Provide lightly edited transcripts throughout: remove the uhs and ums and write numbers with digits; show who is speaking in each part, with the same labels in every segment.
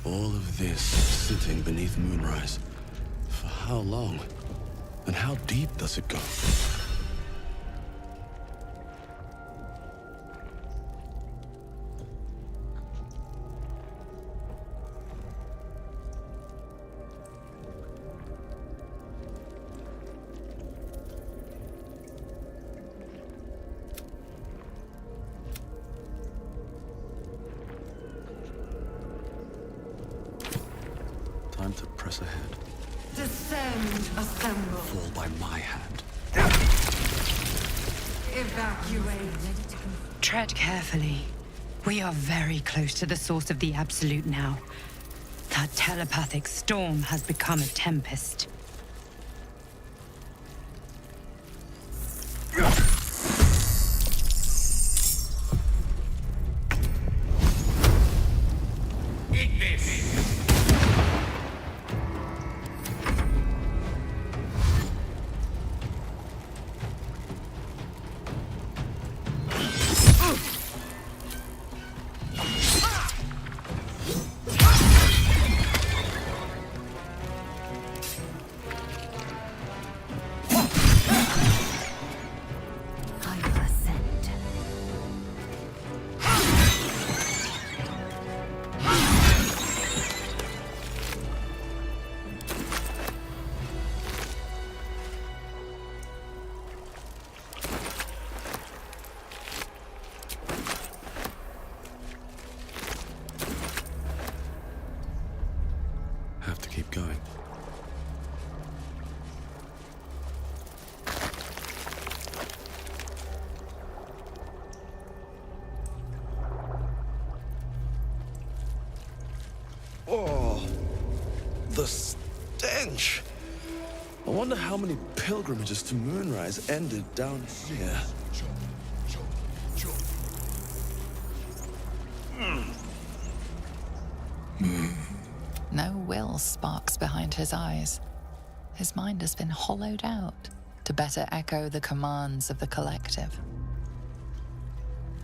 Speaker 1: All of this sitting beneath moonrise. For how long? And how deep does it go? Time to press ahead.
Speaker 2: Descend, assemble.
Speaker 1: Fall by my hand.
Speaker 2: Evacuate.
Speaker 3: Tread carefully. We are very close to the source of the Absolute now. That telepathic storm has become a tempest.
Speaker 1: Have to keep going. Oh, the stench! I wonder how many pilgrimages to Moonrise ended down here.
Speaker 4: No will sparks behind his eyes. His mind has been hollowed out to better echo the commands of the collective.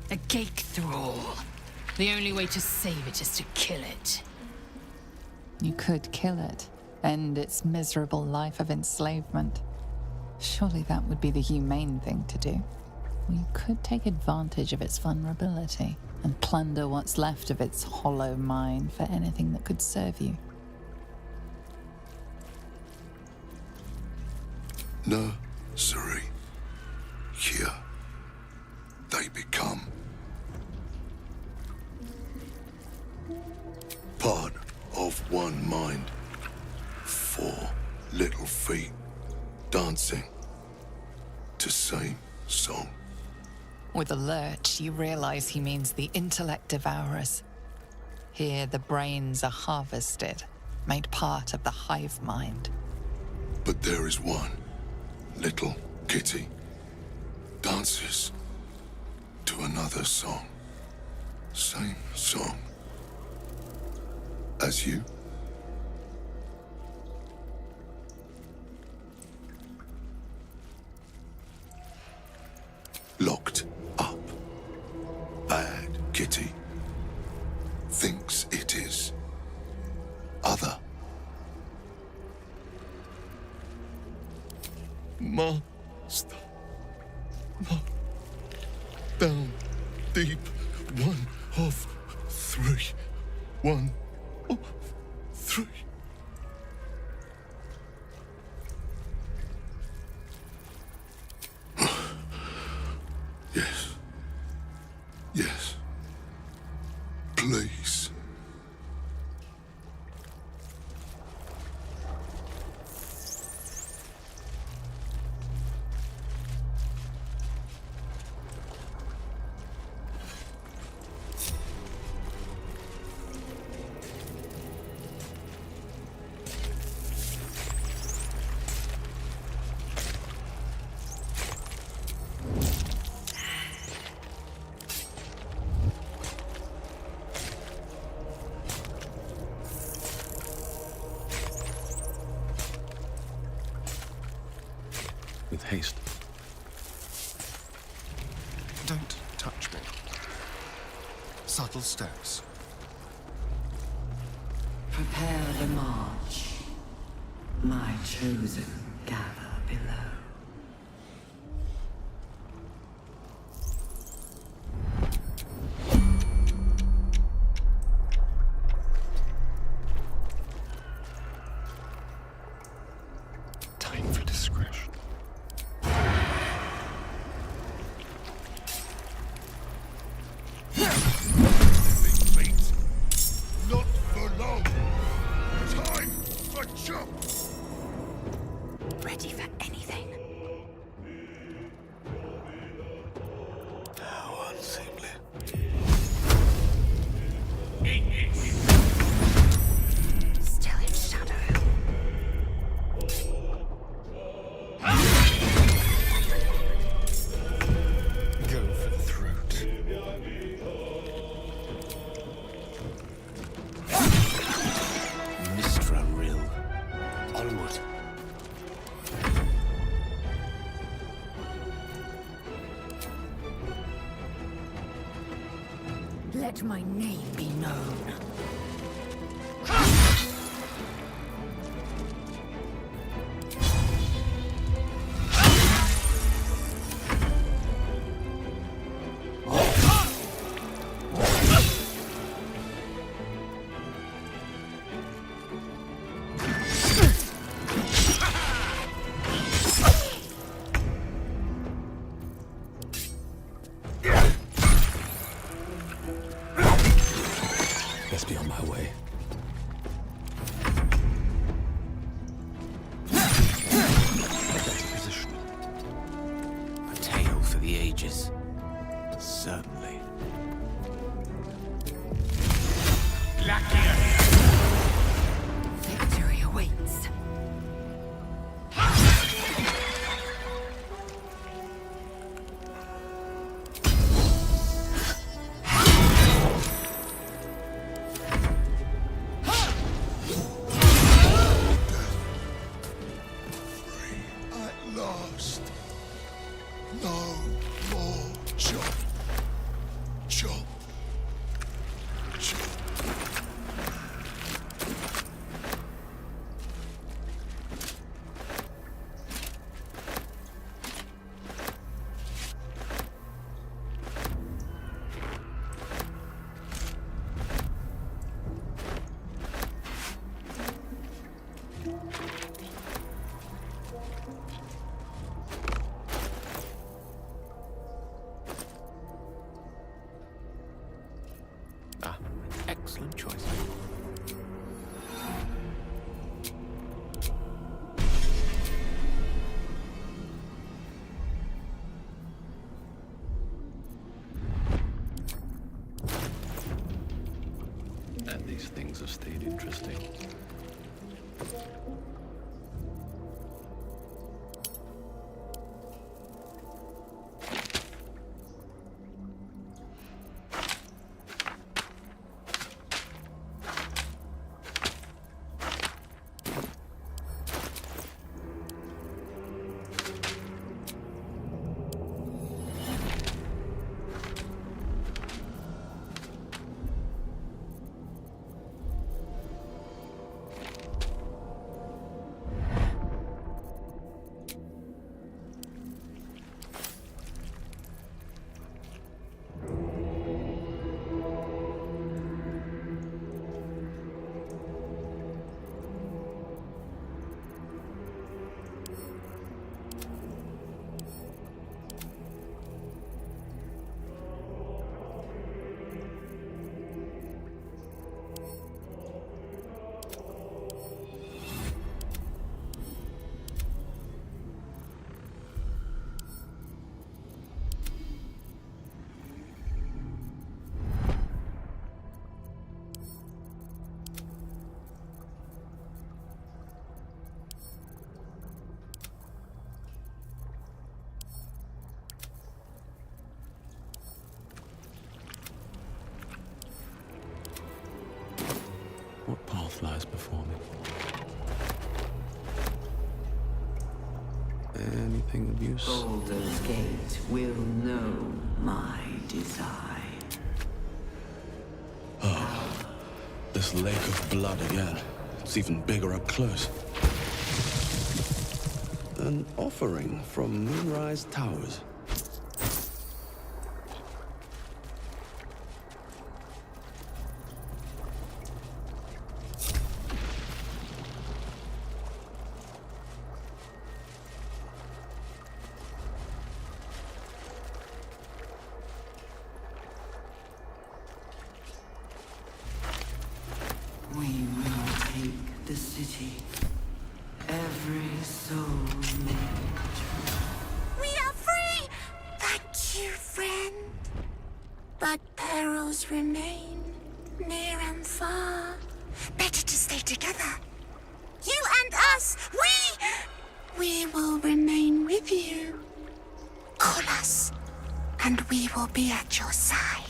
Speaker 5: A gate thrall. The only way to save it is to kill it.
Speaker 4: You could kill it, end its miserable life of enslavement. Surely that would be the humane thing to do. Or you could take advantage of its vulnerability and plunder what's left of its hollow mind for anything that could serve you.
Speaker 6: No, Siri. Here, they become part of one mind. 4 little feet dancing to same song.
Speaker 4: With a lurch, you realize he means the intellect devourers. Here, the brains are harvested, made part of the hive mind.
Speaker 6: But there is one little kitty dances to another song. Same song as you. Locked up. Bad kitty. Thinks it is other. Master. Down deep. 1 of 3. 1 of 3. Yes. Yes. Please.
Speaker 1: With haste.
Speaker 7: Don't touch me. Subtle steps.
Speaker 2: Prepare the march. My chosen gather below.
Speaker 6: Time for discretion. Wait. Not for long. Time for jump.
Speaker 3: Ready for anything.
Speaker 1: How unseemly.
Speaker 3: Still in shadow.
Speaker 6: Go for the throat.
Speaker 1: Mistra Rill. Onward.
Speaker 3: Let my name be known.
Speaker 1: Best be on my way. Better position. A tale for the ages. Certainly.
Speaker 3: Victory awaits.
Speaker 6: At last. No more jump. Jump. Jump.
Speaker 1: Ah, excellent choice. And these things have stayed interesting. What path lies before me? Anything of use?
Speaker 2: Baldur's Gate will know my design.
Speaker 1: The This lake of blood again. It's even bigger up close. An offering from Moonrise Towers.
Speaker 2: We will take the city. Every soul made.
Speaker 7: We are free! Thank you, friend. But perils remain, near and far. Better to stay together. You and us, we will remain with you. Call us, and we will be at your side.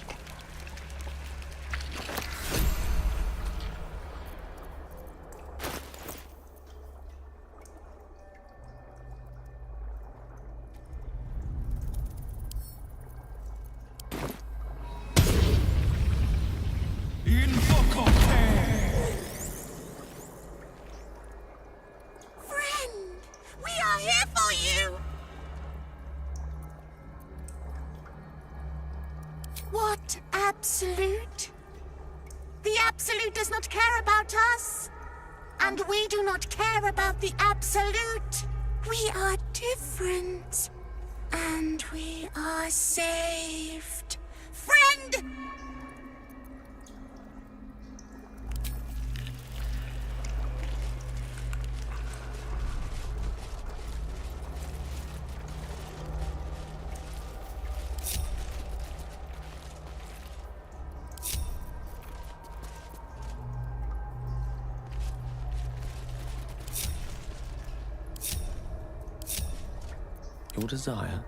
Speaker 7: Friend, we are here for you. What absolute? The absolute does not care about us. And we do not care about the absolute. We are different. And we are saved. Friend!
Speaker 1: Your desire?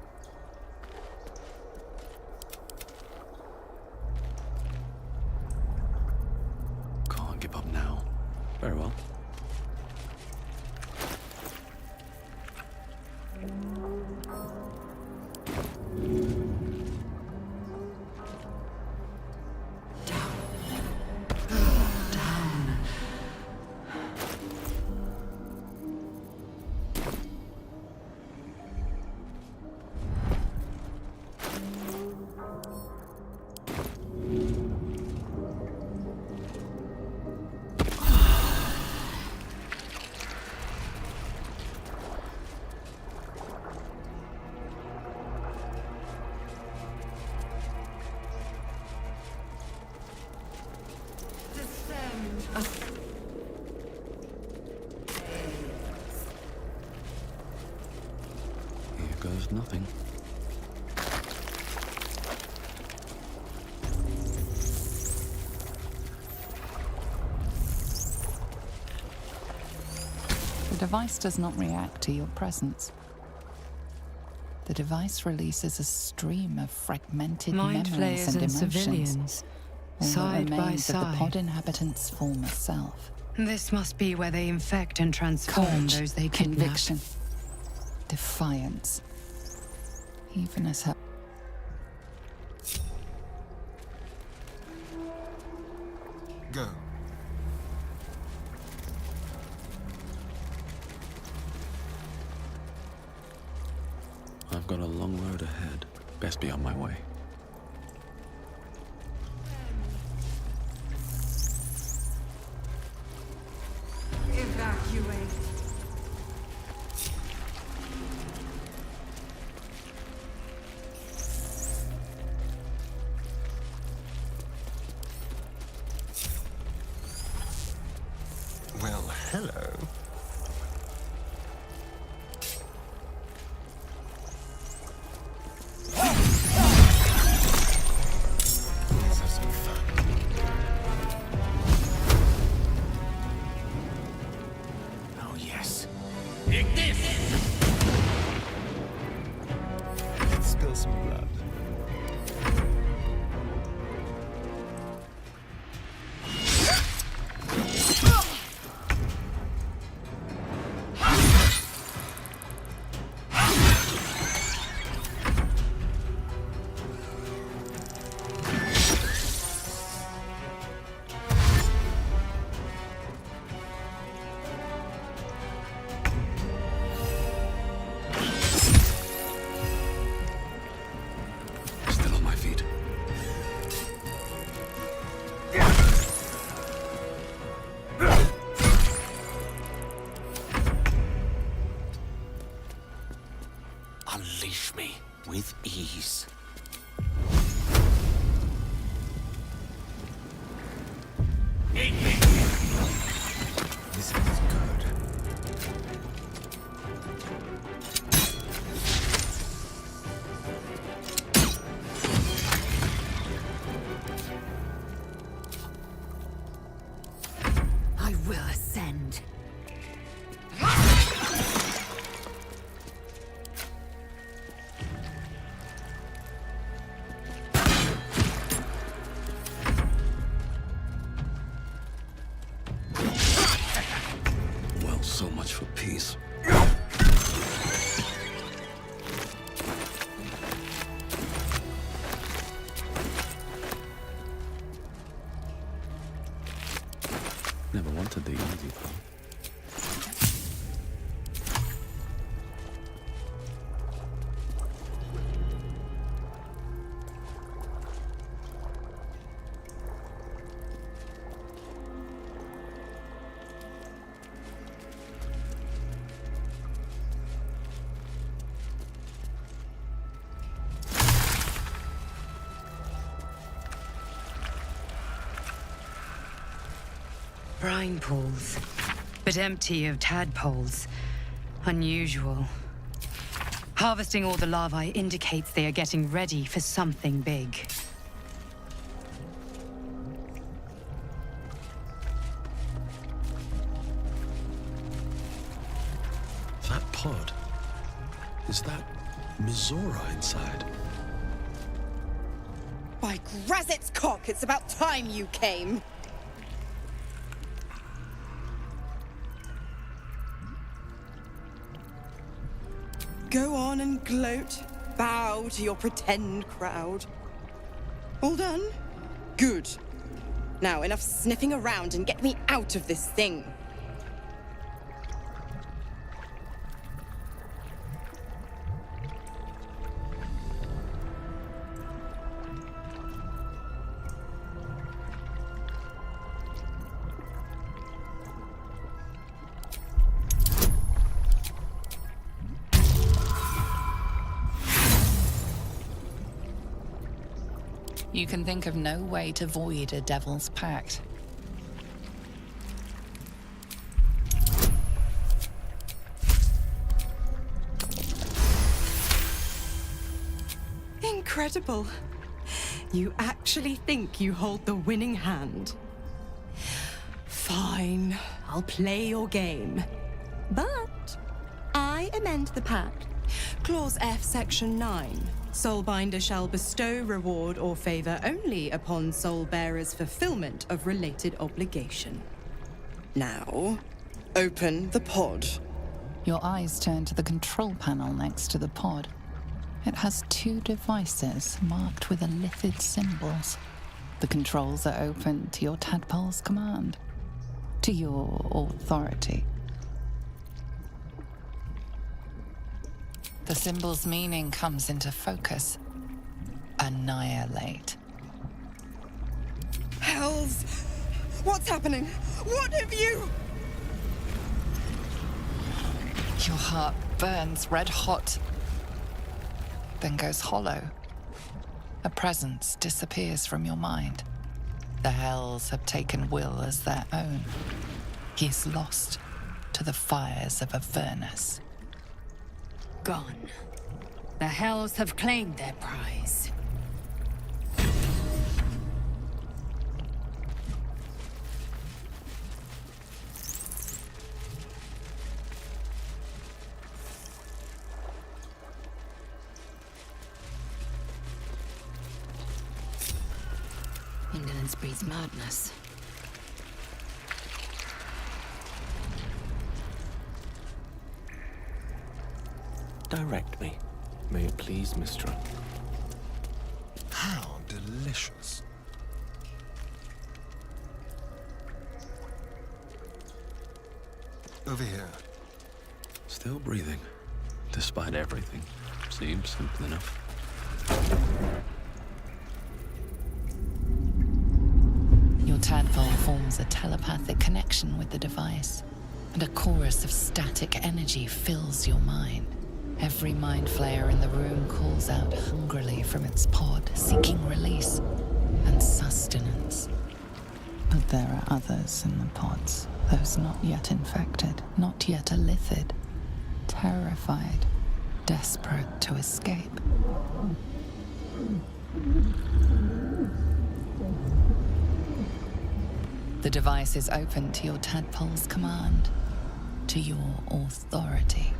Speaker 1: Can't give up now. Very well. Here goes nothing.
Speaker 4: The device does not react to your presence. The device releases a stream of fragmented
Speaker 3: Mind
Speaker 4: memories
Speaker 3: flayers
Speaker 4: and
Speaker 3: and
Speaker 4: emotions.
Speaker 3: civilians,
Speaker 4: All that
Speaker 3: side by
Speaker 4: remains of the pod
Speaker 3: side.
Speaker 4: inhabitant's former self.
Speaker 3: This must be where they infect and transform
Speaker 4: Courage,
Speaker 3: those they kidnap.
Speaker 4: conviction, defiance. Even as her
Speaker 6: Go.
Speaker 1: I've got a long road ahead. Best be on my way.
Speaker 2: Evacuate.
Speaker 6: Well, hello. Let's have some fun. Oh, yes. Let's spill some blood.
Speaker 1: enemies. Never wanted the easy part.
Speaker 3: Brine pools, but empty of tadpoles. Unusual. Harvesting all the larvae indicates they are getting ready for something big.
Speaker 1: That pod. Is that Mizora inside?
Speaker 8: By Grazit's cock, it's about time you came! Go on and gloat. Bow to your pretend crowd. All done? Good. Now, enough sniffing around and get me out of this thing.
Speaker 4: You can think of no way to void a devil's pact.
Speaker 8: Incredible. You actually think you hold the winning hand. Fine, I'll play your game. But I amend the pact. Clause F, Section 9. Soulbinder shall bestow reward or favor only upon soul bearers' fulfillment of related obligation. Now, open the pod.
Speaker 4: Your eyes turn to the control panel next to the pod. It has two devices marked with illithid symbols. The controls are open to your tadpole's command, to your authority. The symbol's meaning comes into focus. Annihilate.
Speaker 8: Hells! What's happening? What have you...
Speaker 4: Your heart burns red hot, then goes hollow. A presence disappears from your mind. The Hells have taken Will as their own. He is lost to the fires of Avernus.
Speaker 5: Gone. The Hells have claimed their prize. Indolence breeds madness.
Speaker 6: Direct me, may it please, Mistra. How delicious. Over here.
Speaker 1: Still breathing, despite everything. Seems simple enough.
Speaker 4: Your tadpole forms a telepathic connection with the device, and a chorus of static energy fills your mind. Every mind flayer in the room calls out hungrily from its pod, seeking release and sustenance. But there are others in the pods, those not yet infected, not yet illithid, terrified, desperate to escape. The device is open to your tadpole's command, to your authority.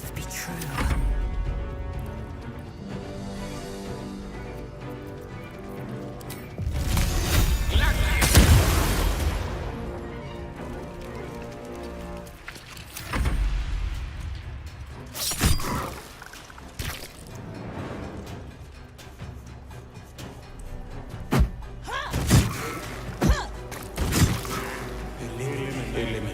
Speaker 2: must be true.
Speaker 1: Eliminate.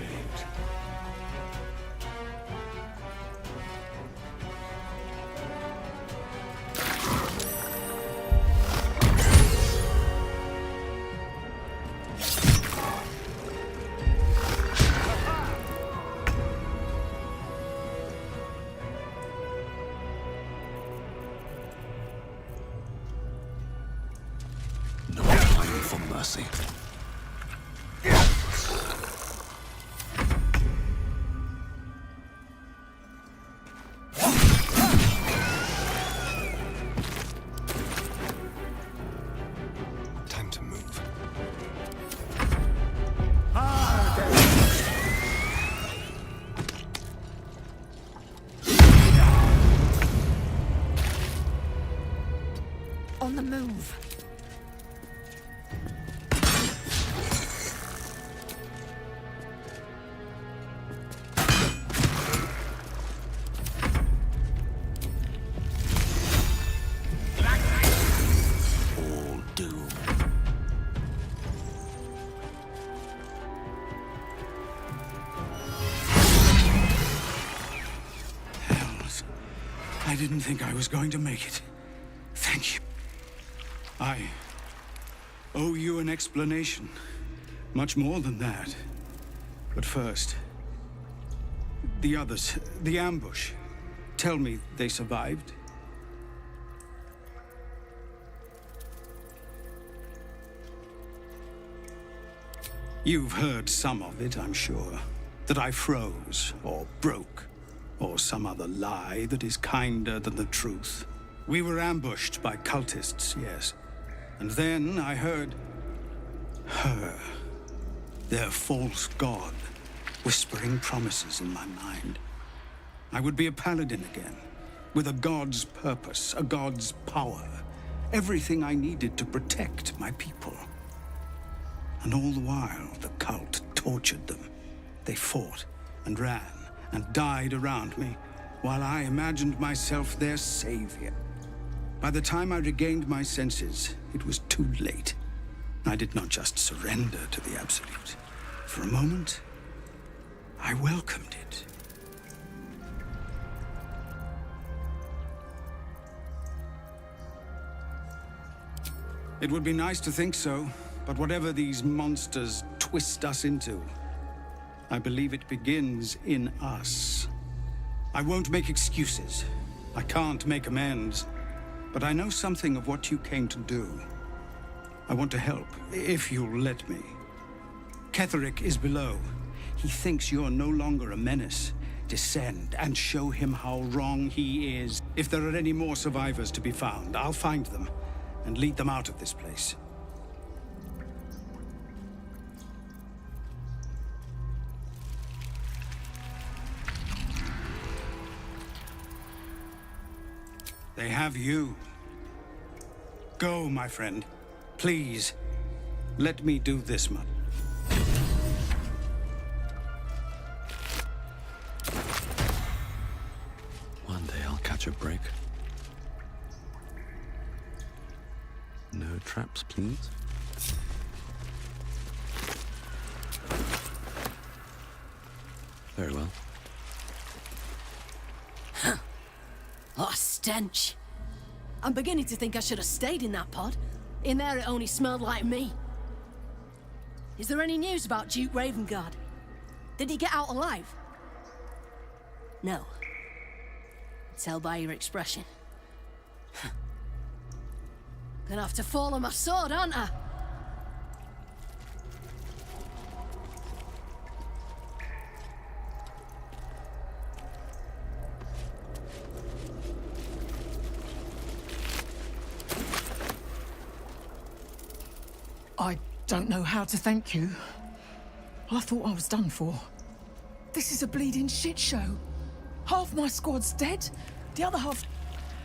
Speaker 1: No time for mercy. Time to move.
Speaker 2: On the move.
Speaker 1: All doom. Hells. I didn't think I was going to make it. Thank you. I owe you an explanation. Much more than that. But first, the others, the ambush. Tell me they survived? You've heard some of it, I'm sure. That I froze, or broke, or some other lie that is kinder than the truth. We were ambushed by cultists, yes. And then I heard her, their false god, whispering promises in my mind. I would be a paladin again, with a god's purpose, a god's power, everything I needed to protect my people. And all the while, the cult tortured them. They fought and ran and died around me, while I imagined myself their savior. By the time I regained my senses, it was too late. I did not just surrender to the Absolute. For a moment, I welcomed it. It would be nice to think so, but whatever these monsters twist us into, I believe it begins in us. I won't make excuses. I can't make amends. But I know something of what you came to do. I want to help, if you'll let me. Ketherick is below. He thinks you're no longer a menace. Descend and show him how wrong he is. If there are any more survivors to be found, I'll find them and lead them out of this place. They have you. Go, my friend. Please, let me do this much. One day I'll catch a break. No traps, please. Very well.
Speaker 5: Oh, stench. I'm beginning to think I should have stayed in that pod. In there it only smelled like me. Is there any news about Duke Ravengard? Did he get out alive? No. Tell by your expression. Gonna have to fall on my sword, aren't I?
Speaker 9: I don't know how to thank you. I thought I was done for. This is a bleeding shit show. Half my squad's dead. The other half...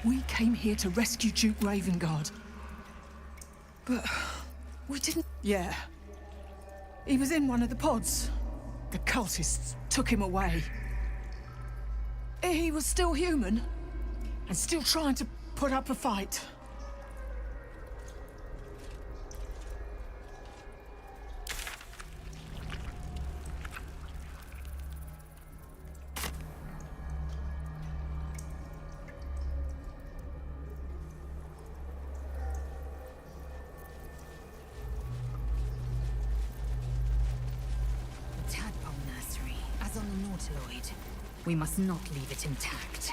Speaker 9: We came here to rescue Duke Ravengard. But we didn't... Yeah. He was in one of the pods. The cultists took him away. He was still human, and still trying to put up a fight.
Speaker 10: We must not leave it intact.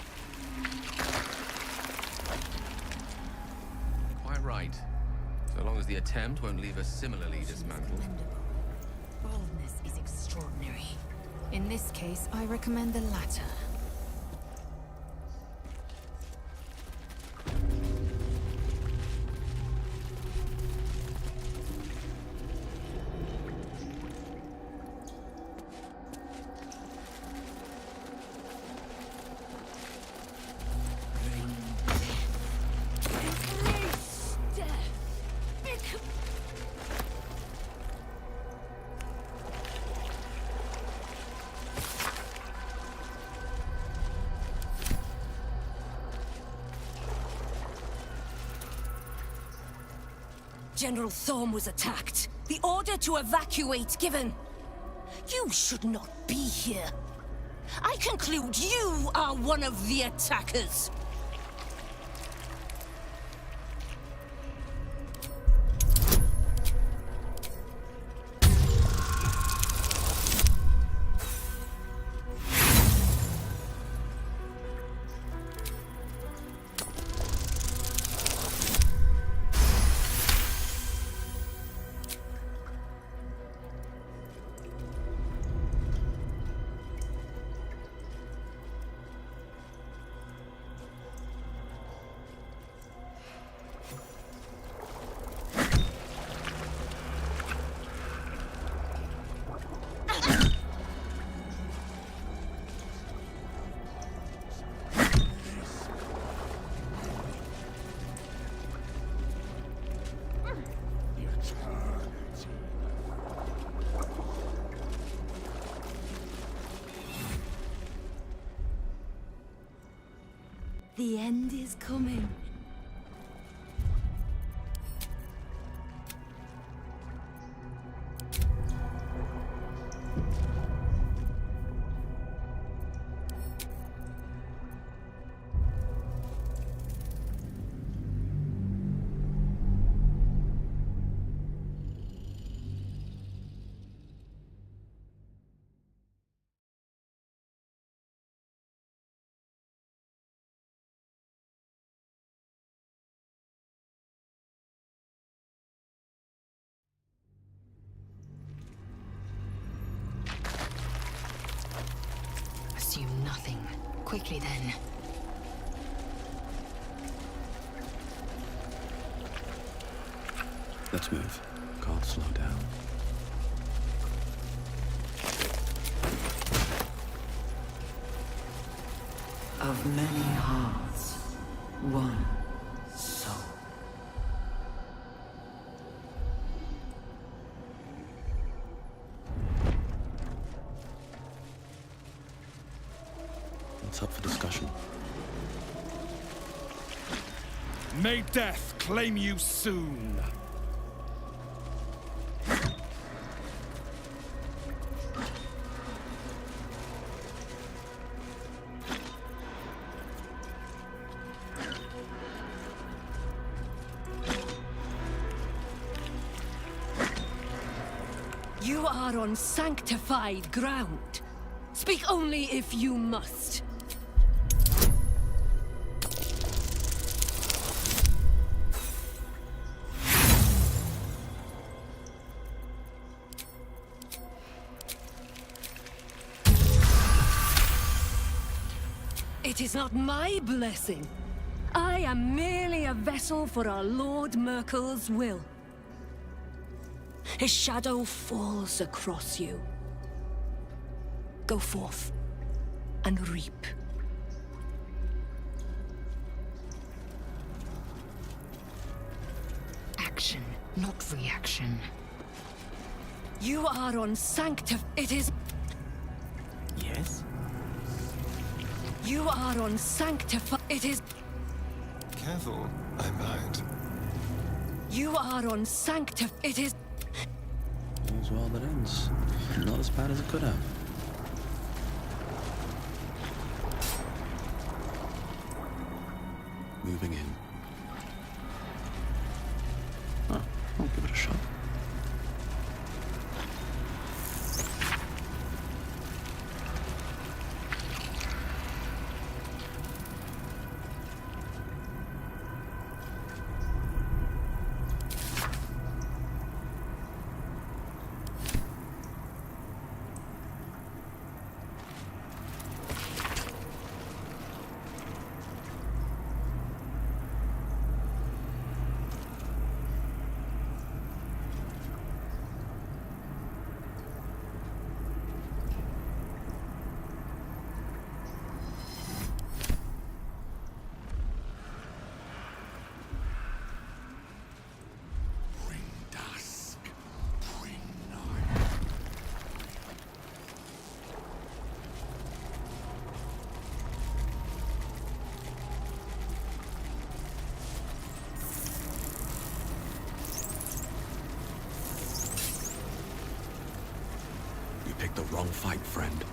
Speaker 11: Quite right. So long as the attempt won't leave us similarly dismantled.
Speaker 10: Boldness is extraordinary. In this case, I recommend the latter.
Speaker 5: General Thorm was attacked. The order to evacuate given. You should not be here. I conclude you are one of the attackers. The end is coming.
Speaker 10: Assume nothing. Quickly then.
Speaker 6: Let's move. Can't slow down.
Speaker 2: Of many hearts, one soul.
Speaker 6: What's up for discussion?
Speaker 12: May death claim you soon.
Speaker 5: You are on sanctified ground. Speak only if you must. It is not my blessing. I am merely a vessel for our Lord Merkel's will. His shadow falls across you. Go forth and reap.
Speaker 10: not reaction.
Speaker 5: You are on It is.
Speaker 6: Yes?
Speaker 5: You are on It is.
Speaker 13: Careful, I might.
Speaker 5: You are on It is.
Speaker 6: All's well that ends. Not as bad as it could have. Moving in. Oh, I'll give it a shot. Picked the wrong fight, friend.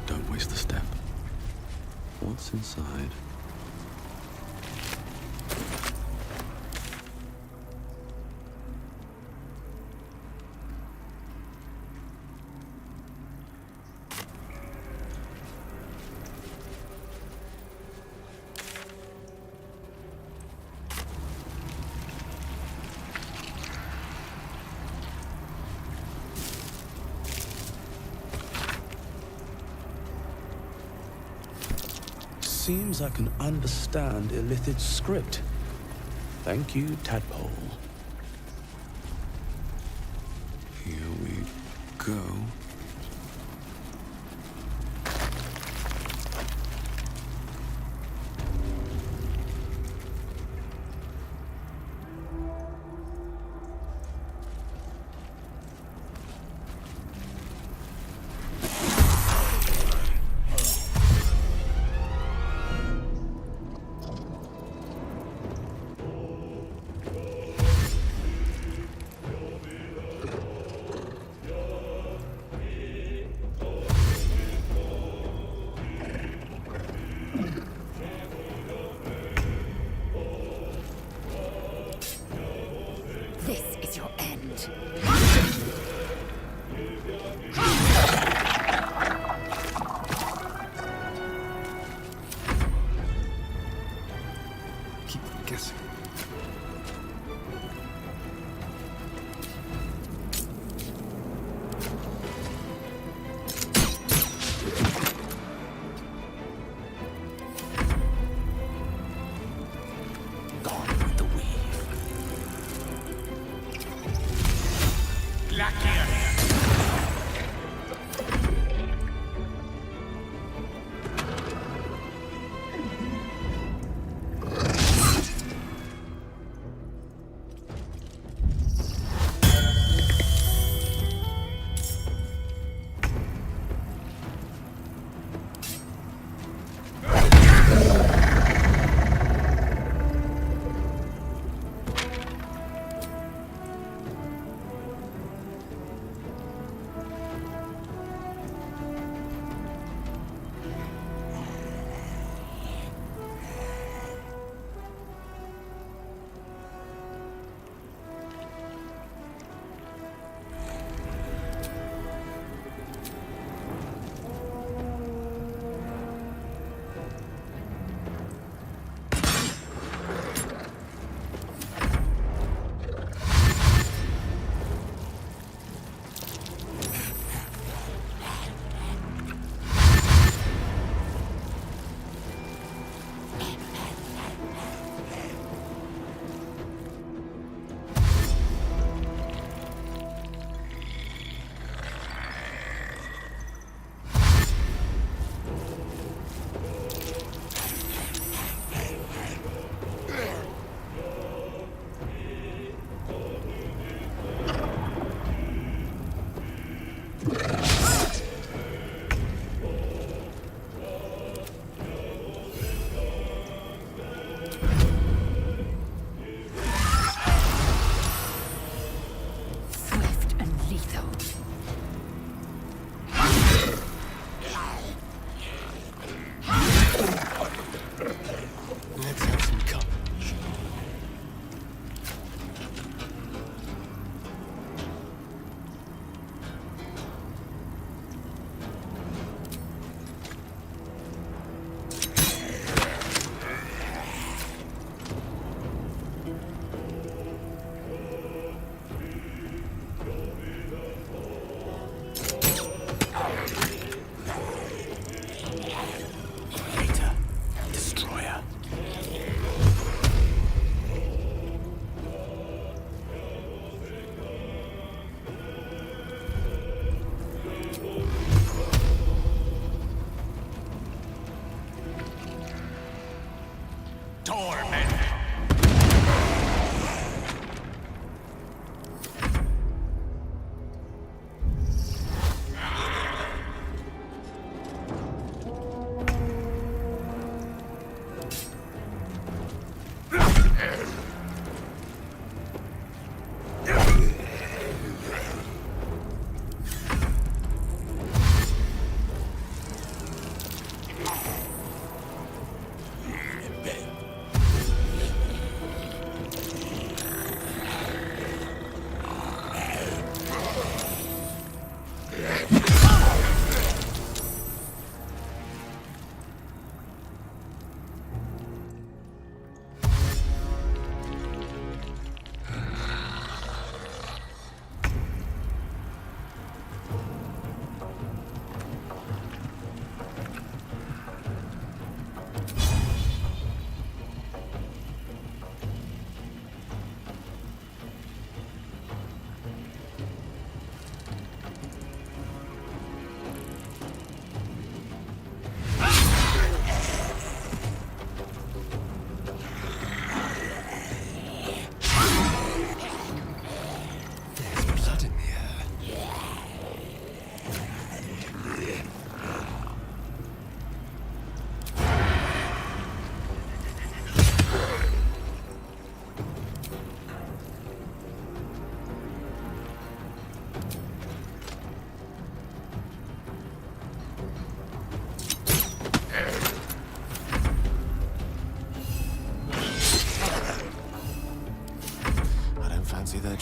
Speaker 6: Don't waste the step. What's inside? Seems I can understand Illithid's script. Thank you, Tadpole. Here we go.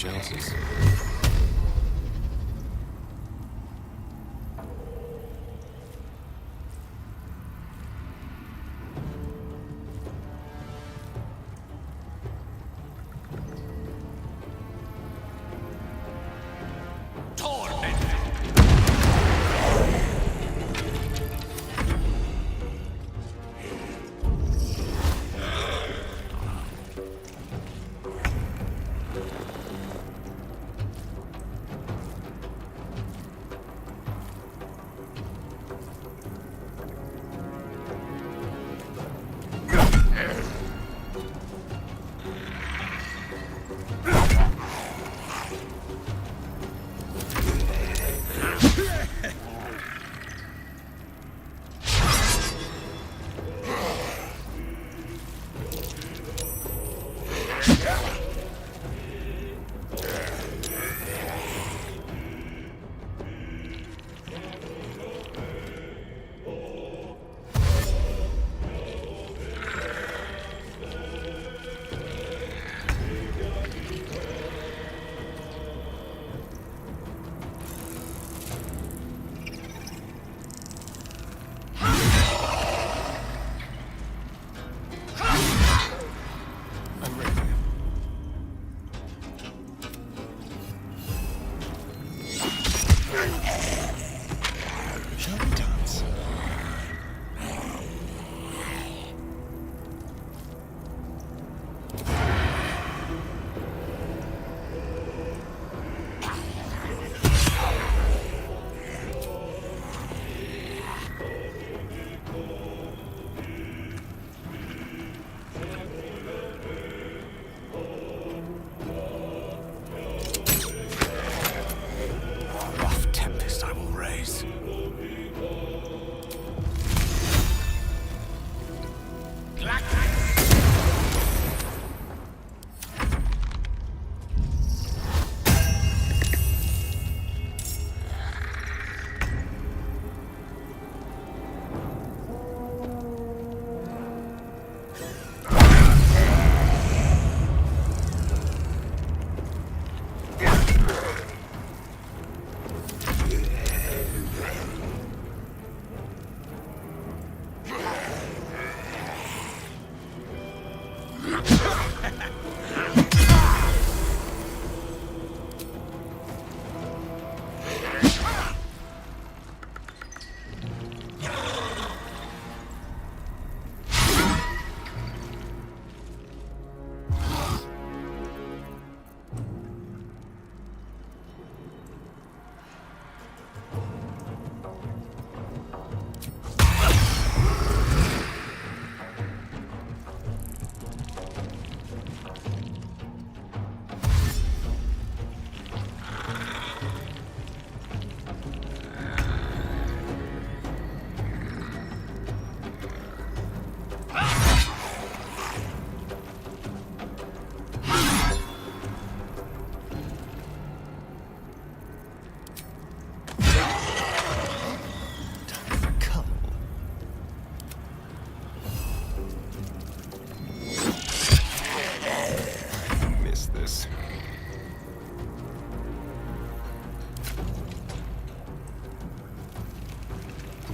Speaker 13: much else's.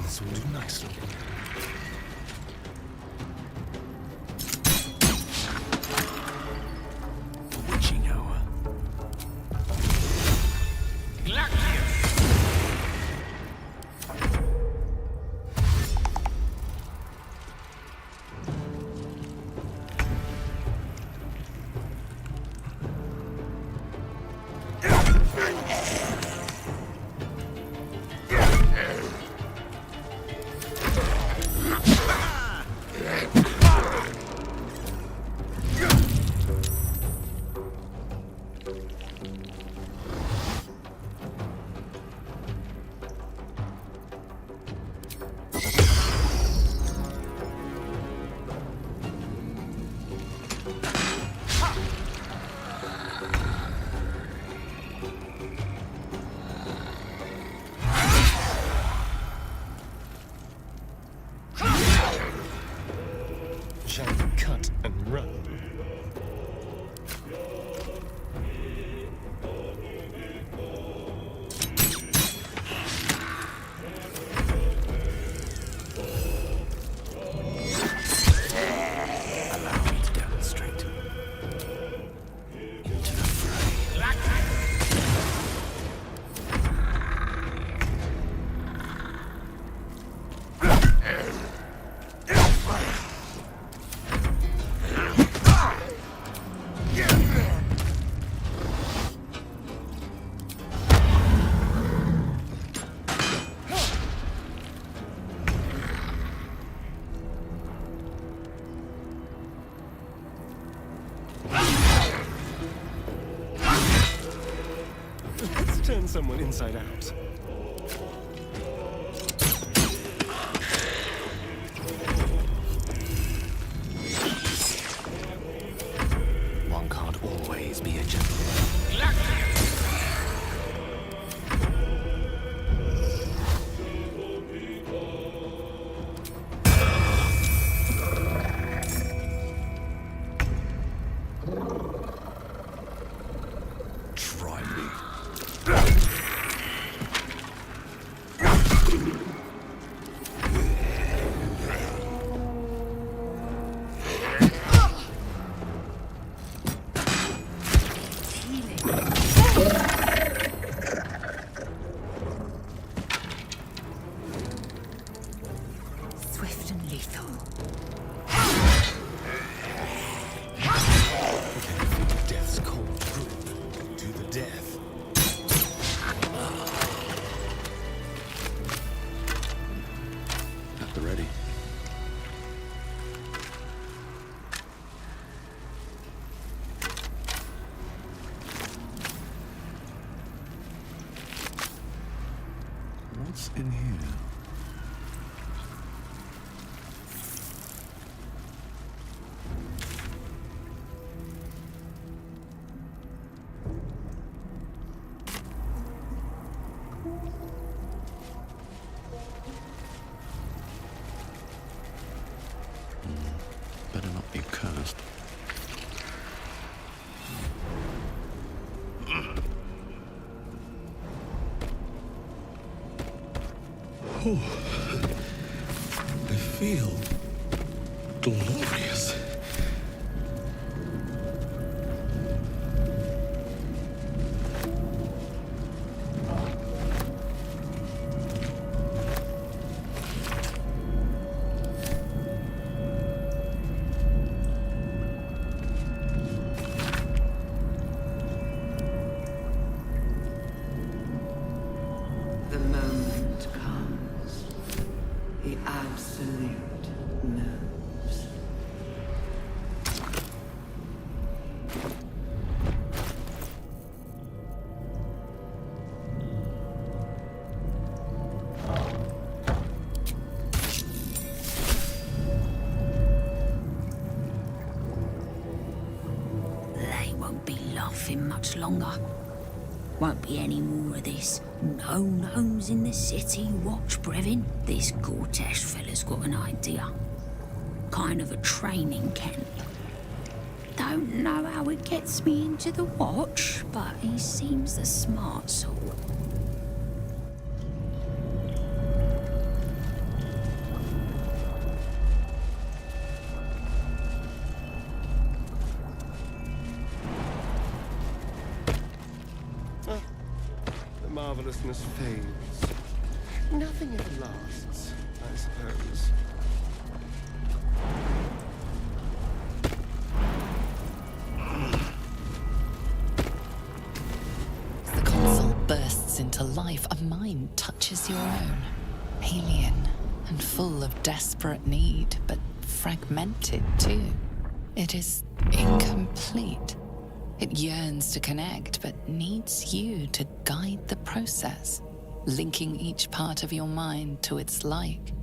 Speaker 13: This will do nicely. The witching hour. someone inside out. One can't always be a gentleman. Try me.
Speaker 2: Swift and lethal.
Speaker 13: Death's cold grip to the death.
Speaker 6: At the ready. What's in here? Better not be cursed. Oh, I feel glorious.
Speaker 2: The moment comes. The absolute moves.
Speaker 7: They won't be laughing much longer. Won't be any more of this. No gnomes in the city, watch, Brevin. This Gortash fella's got an idea. Kind of a training camp. Don't know how it gets me into the watch, but he seems the smart sort.
Speaker 13: The marvelousness fades. Nothing ever lasts, I suppose.
Speaker 4: As the console bursts into life, a mind touches your own. Alien and full of desperate need, but fragmented too. It is incomplete. It yearns to connect, but needs you to guide the process, linking each part of your mind to its like.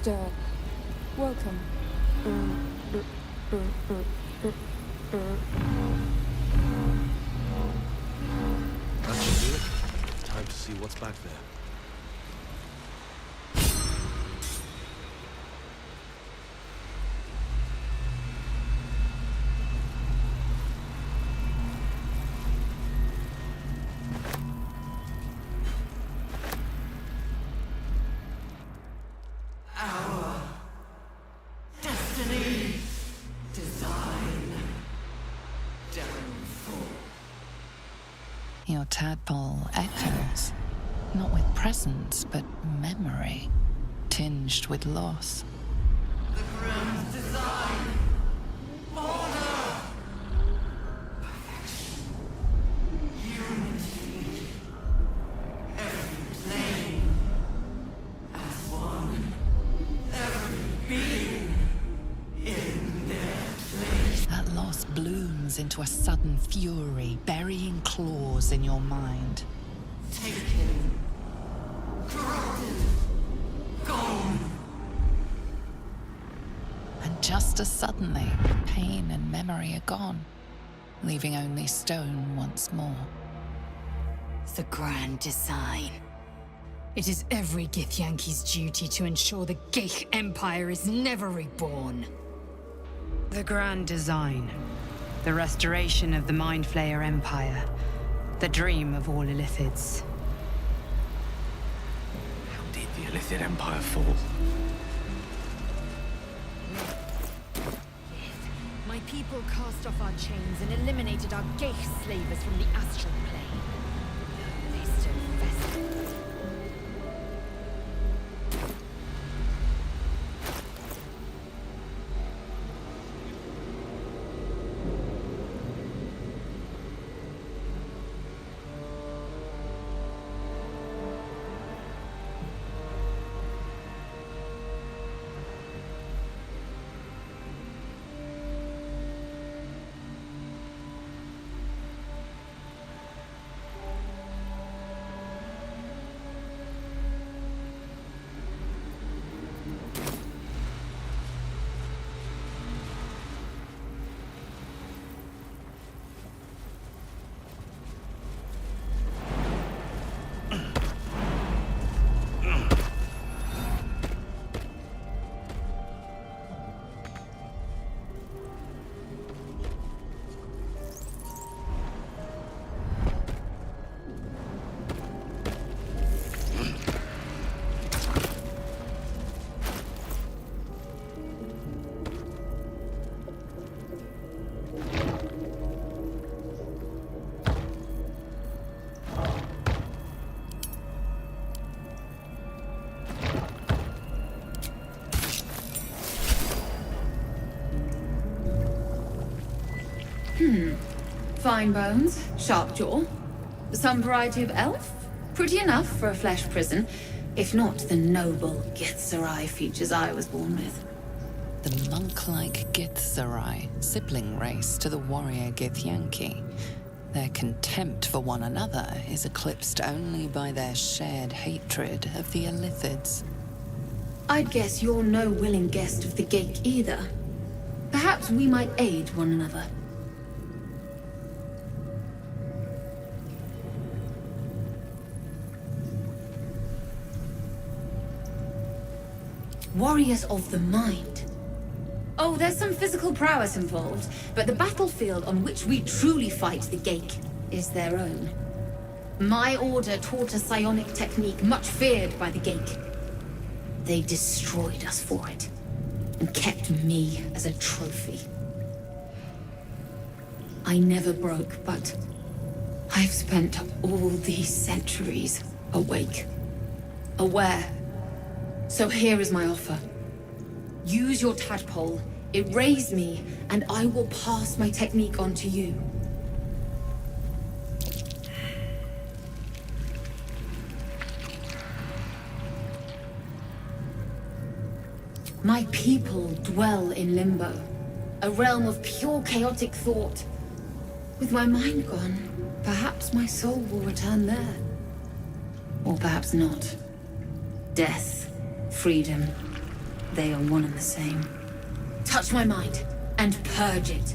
Speaker 14: Master, welcome.
Speaker 6: That should do it. Time to see what's back there.
Speaker 4: Your tadpole echoes, not with presence, but memory, tinged with loss.
Speaker 2: The grand design. Order. Perfection. Unity. Every plane. As one. Every being. In their place.
Speaker 4: That loss blooms into a sudden fury, burying claws in your mind.
Speaker 2: Taken. Corrupted. Gone.
Speaker 4: And just as suddenly, pain and memory are gone, leaving only stone once more.
Speaker 10: The grand design. It is every Githyanki's duty to ensure the Geich Empire is never reborn.
Speaker 3: The grand design. The restoration of the Mind Flayer Empire. The dream of all Illithids.
Speaker 13: How did the Illithid Empire fall?
Speaker 10: My people cast off our chains and eliminated our Geich slavers from the astral plane. They still fester.
Speaker 15: Fine bones, sharp jaw. Some variety of elf? Pretty enough for a flesh prison, if not the noble Githzerai features I was born with.
Speaker 4: The monk-like Githzerai, sibling race to the warrior Githyanki. Their contempt for one another is eclipsed only by their shared hatred of the Illithids.
Speaker 15: I'd guess you're no willing guest of the Geich either. Perhaps we might aid one another. Warriors of the mind. Oh, there's some physical prowess involved, but the battlefield on which we truly fight the Geich is their own. My order taught a psionic technique much feared by the Geich. They destroyed us for it, and kept me as a trophy. I never broke, but I've spent all these centuries awake, aware. So here is my offer. Use your tadpole, erase me, and I will pass my technique on to you. My people dwell in limbo, a realm of pure chaotic thought. With my mind gone, perhaps my soul will return there. Or perhaps not. Death, freedom, They are one and the same. Touch my mind, and purge it.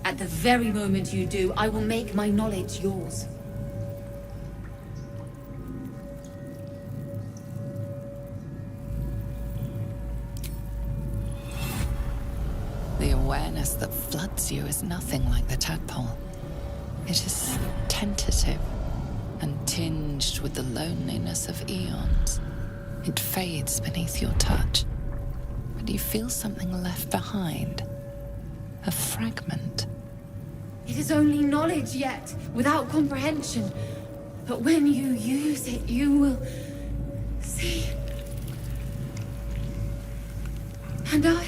Speaker 15: At the very moment you do, I will make my knowledge yours.
Speaker 4: The awareness that floods you is nothing like the tadpole. It is tentative and tinged with the loneliness of eons. It fades beneath your touch, but you feel something left behind. A fragment.
Speaker 15: It is only knowledge yet, without comprehension. But when you use it, you will see. And I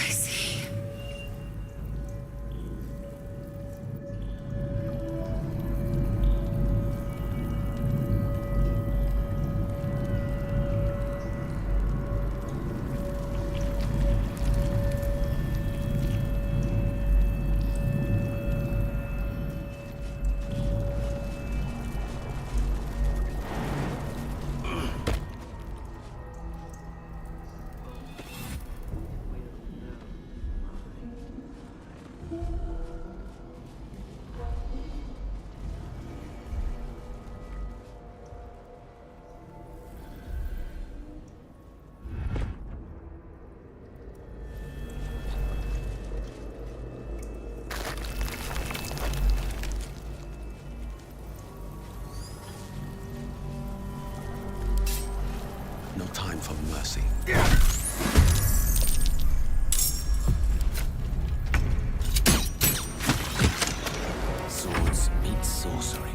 Speaker 15: see.
Speaker 13: No time for mercy. Swords meet sorcery.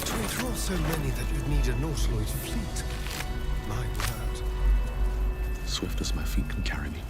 Speaker 16: To draw so many that you'd need a Nautiloid fleet. My word.
Speaker 13: Swift as my feet can carry me.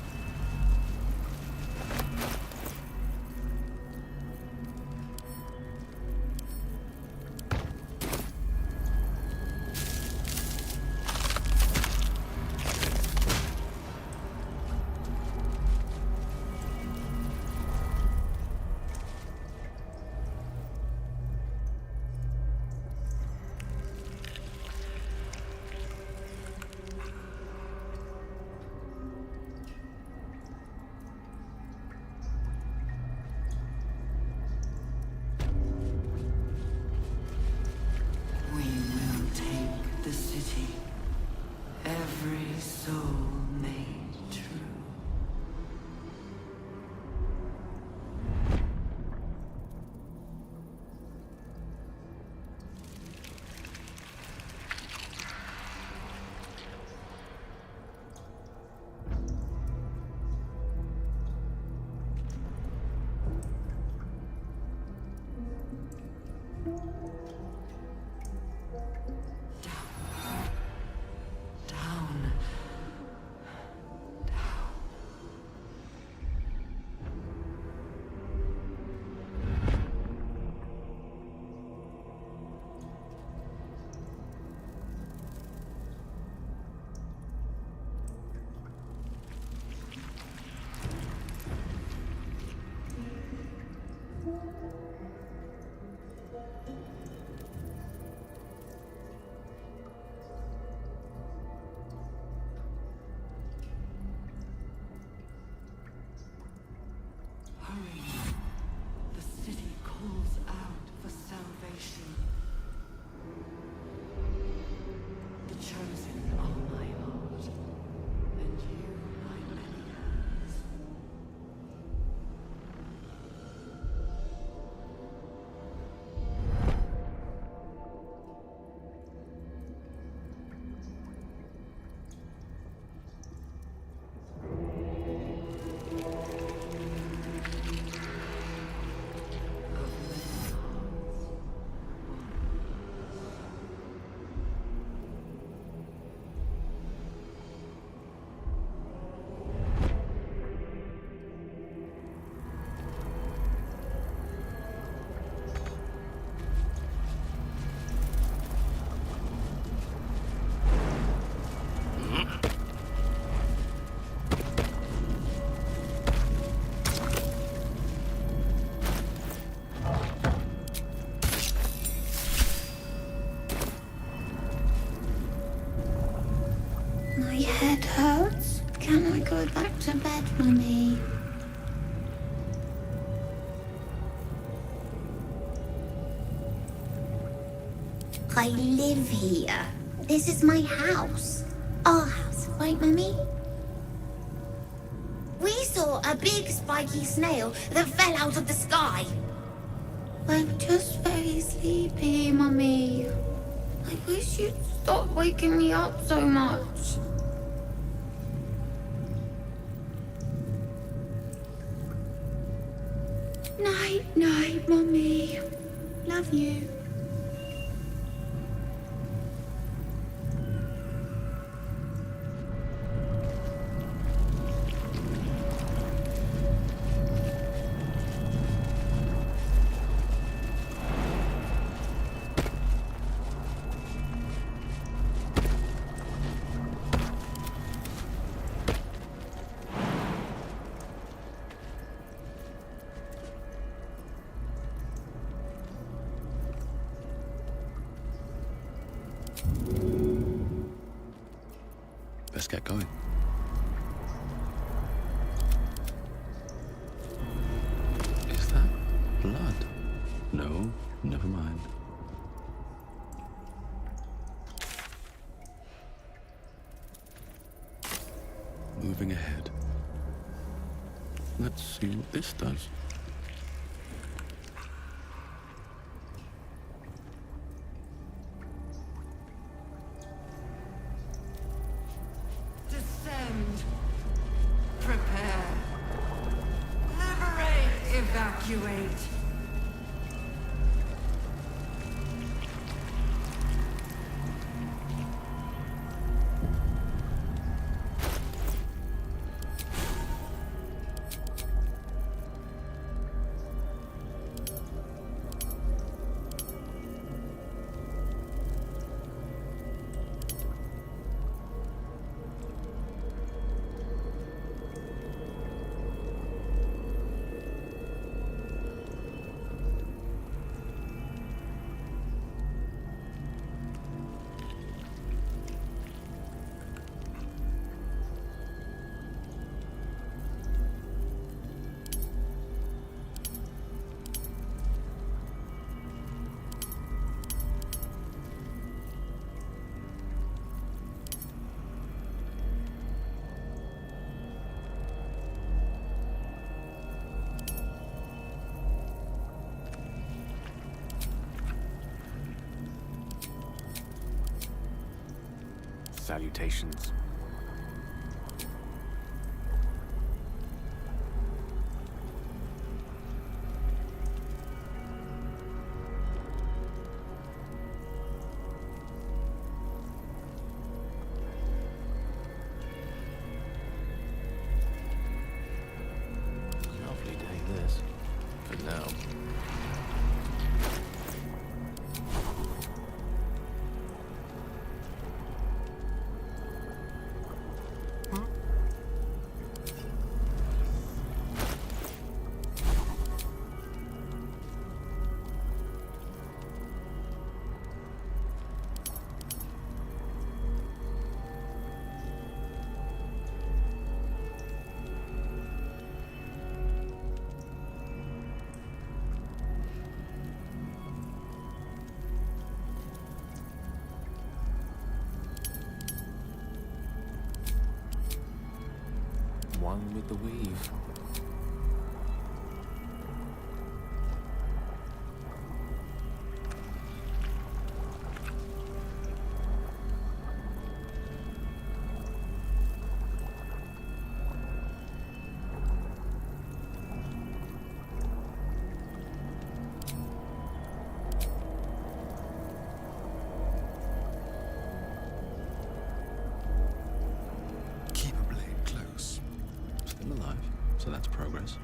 Speaker 7: go back to bed, Mummy. I live here. This is my house. Our house, right, Mummy? We saw a big spiky snail that fell out of the sky. I'm just very sleepy, Mummy. I wish you'd stop waking me up so much. Night, night, Mummy. Love you.
Speaker 13: Let's get going. Is that blood? No, never mind. Moving ahead. Let's see what this does.
Speaker 2: Descend. Prepare. Liberate. Evacuate.
Speaker 6: Salutations.
Speaker 13: Lovely day this. For now.
Speaker 6: One with the weave.
Speaker 16: Keep a blade close.
Speaker 13: Still alive, so that's progress.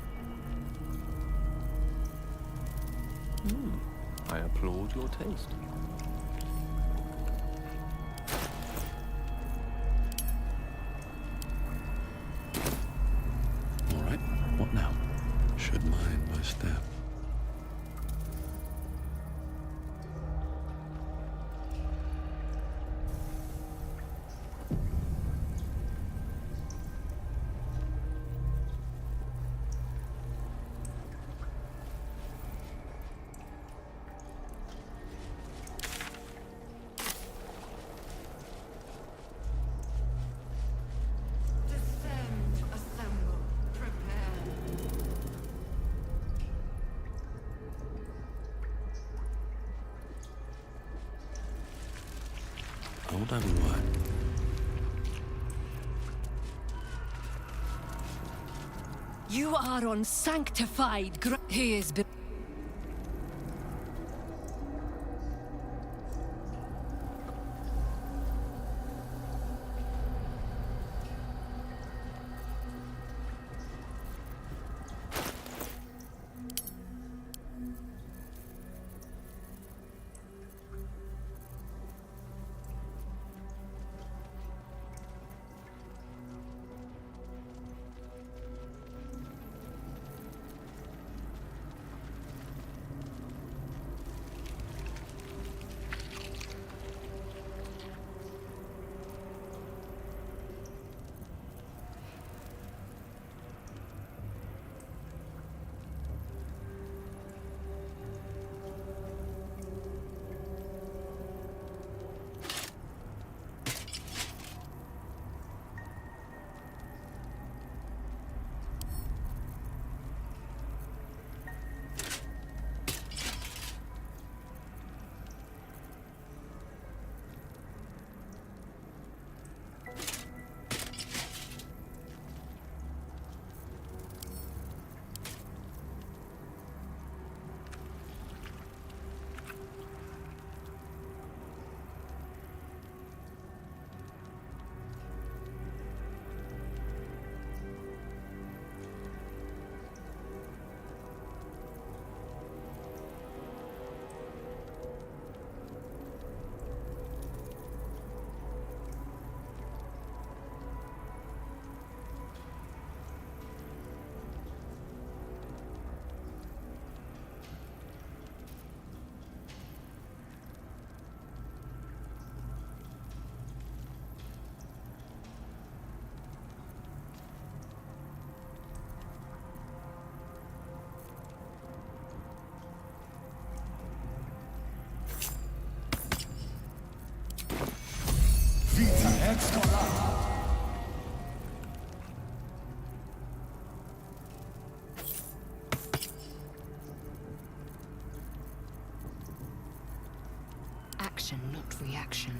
Speaker 6: I applaud your taste.
Speaker 13: All right, what now? Should mind my step. all don't work.
Speaker 5: You are on sanctified ground.
Speaker 10: He is. Action, not reaction.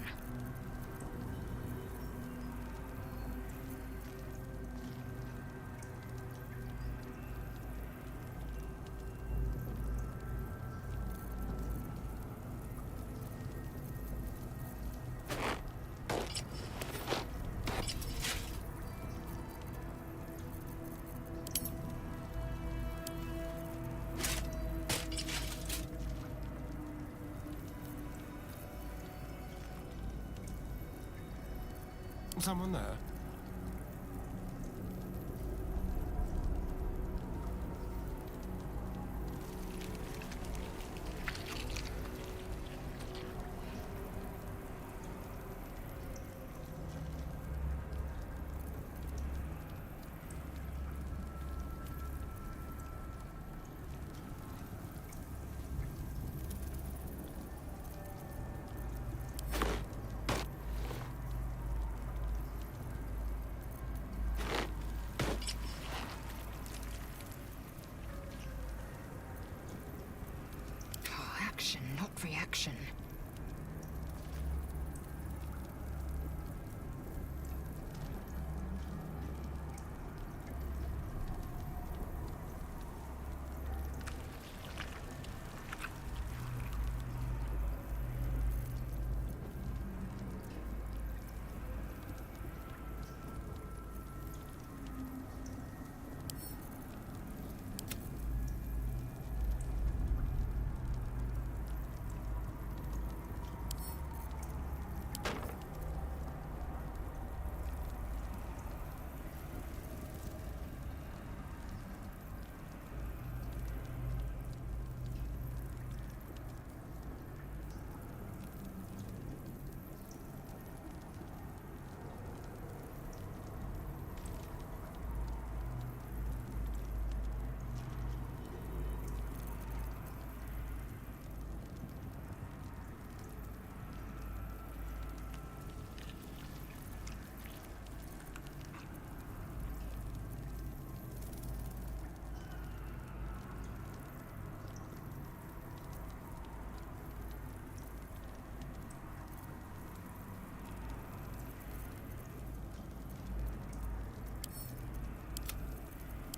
Speaker 16: Someone there?
Speaker 10: Action, not reaction.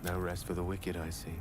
Speaker 6: No rest for the wicked, I see.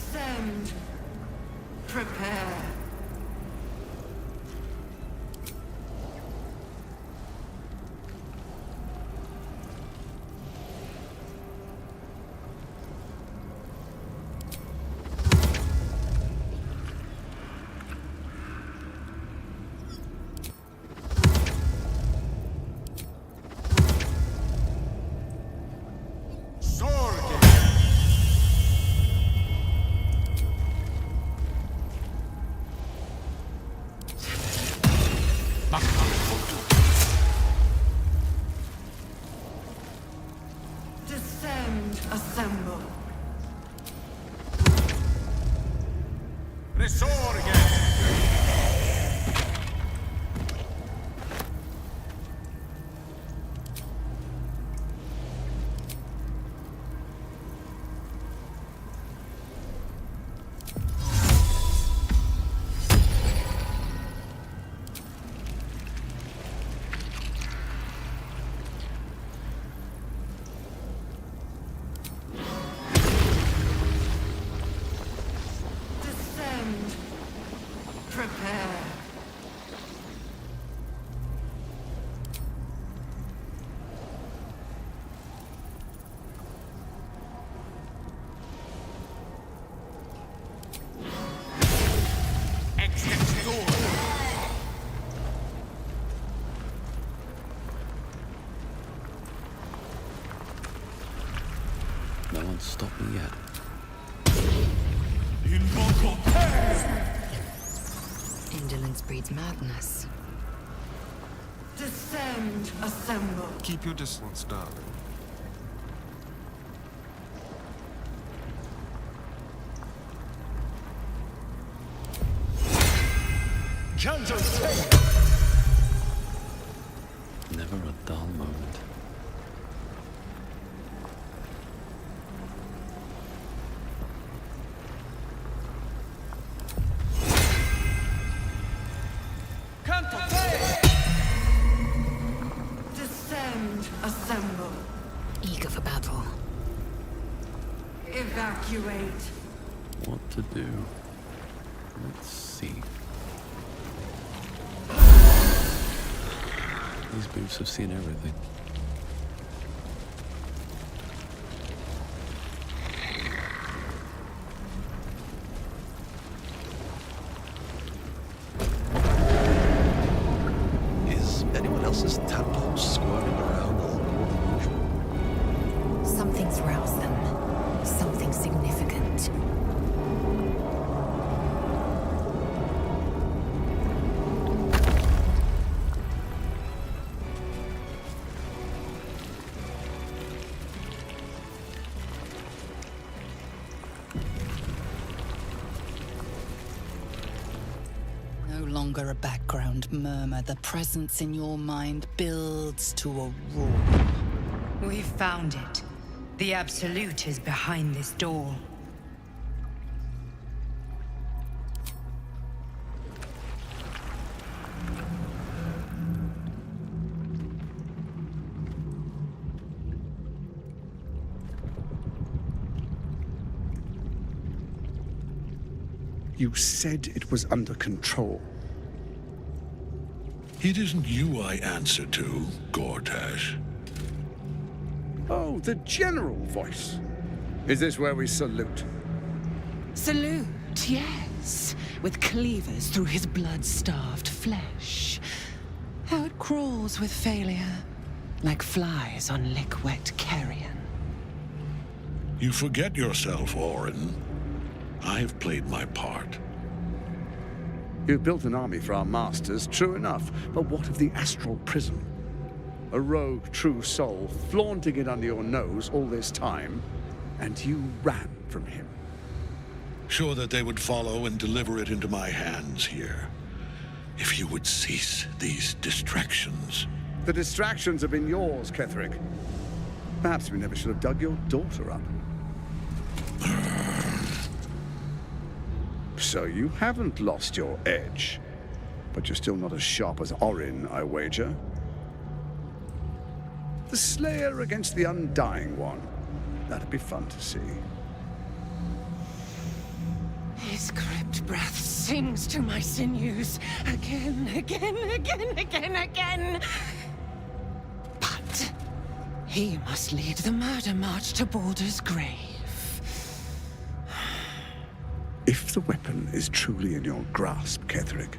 Speaker 2: Descend. Prepare. Descend, assemble.
Speaker 12: Resorge!
Speaker 2: Descend. Prepare.
Speaker 13: No one's stopped me yet.
Speaker 3: Indolence breeds madness.
Speaker 2: Descend, assemble.
Speaker 16: Keep your distance, darling.
Speaker 13: Never a dull moment.
Speaker 2: Evacuate.
Speaker 6: What to do? Let's see. These boots have seen everything.
Speaker 13: Is anyone else's tadpole squirming around a little more than usual?
Speaker 10: Something's roused them. Something significant.
Speaker 4: No longer a background murmur. The presence in your mind builds to a roar.
Speaker 3: We've found it. The Absolute is behind this door.
Speaker 17: You said it was under control.
Speaker 18: It isn't you I answer to, Gortash.
Speaker 17: Oh, the general voice. Is this where we salute?
Speaker 19: Salute, yes. With cleavers through his blood-starved flesh. How it crawls with failure, like flies on lick-wet carrion.
Speaker 18: You forget yourself, Orin. I have played my part.
Speaker 17: You've built an army for our masters, true enough. But what of the astral prison? A rogue true soul flaunting it under your nose all this time, and you ran from him.
Speaker 18: Sure that they would follow and deliver it into my hands here. If you would cease these distractions.
Speaker 17: The distractions have been yours, Ketherick. Perhaps we never should have dug your daughter up. So you haven't lost your edge. But you're still not as sharp as Orin, I wager. The Slayer against the Undying One. That'd be fun to see.
Speaker 19: His crypt breath sings to my sinews. Again, again, again, again, again. But he must lead the murder march to Baldur's grave.
Speaker 17: If the weapon is truly in your grasp, Ketherick,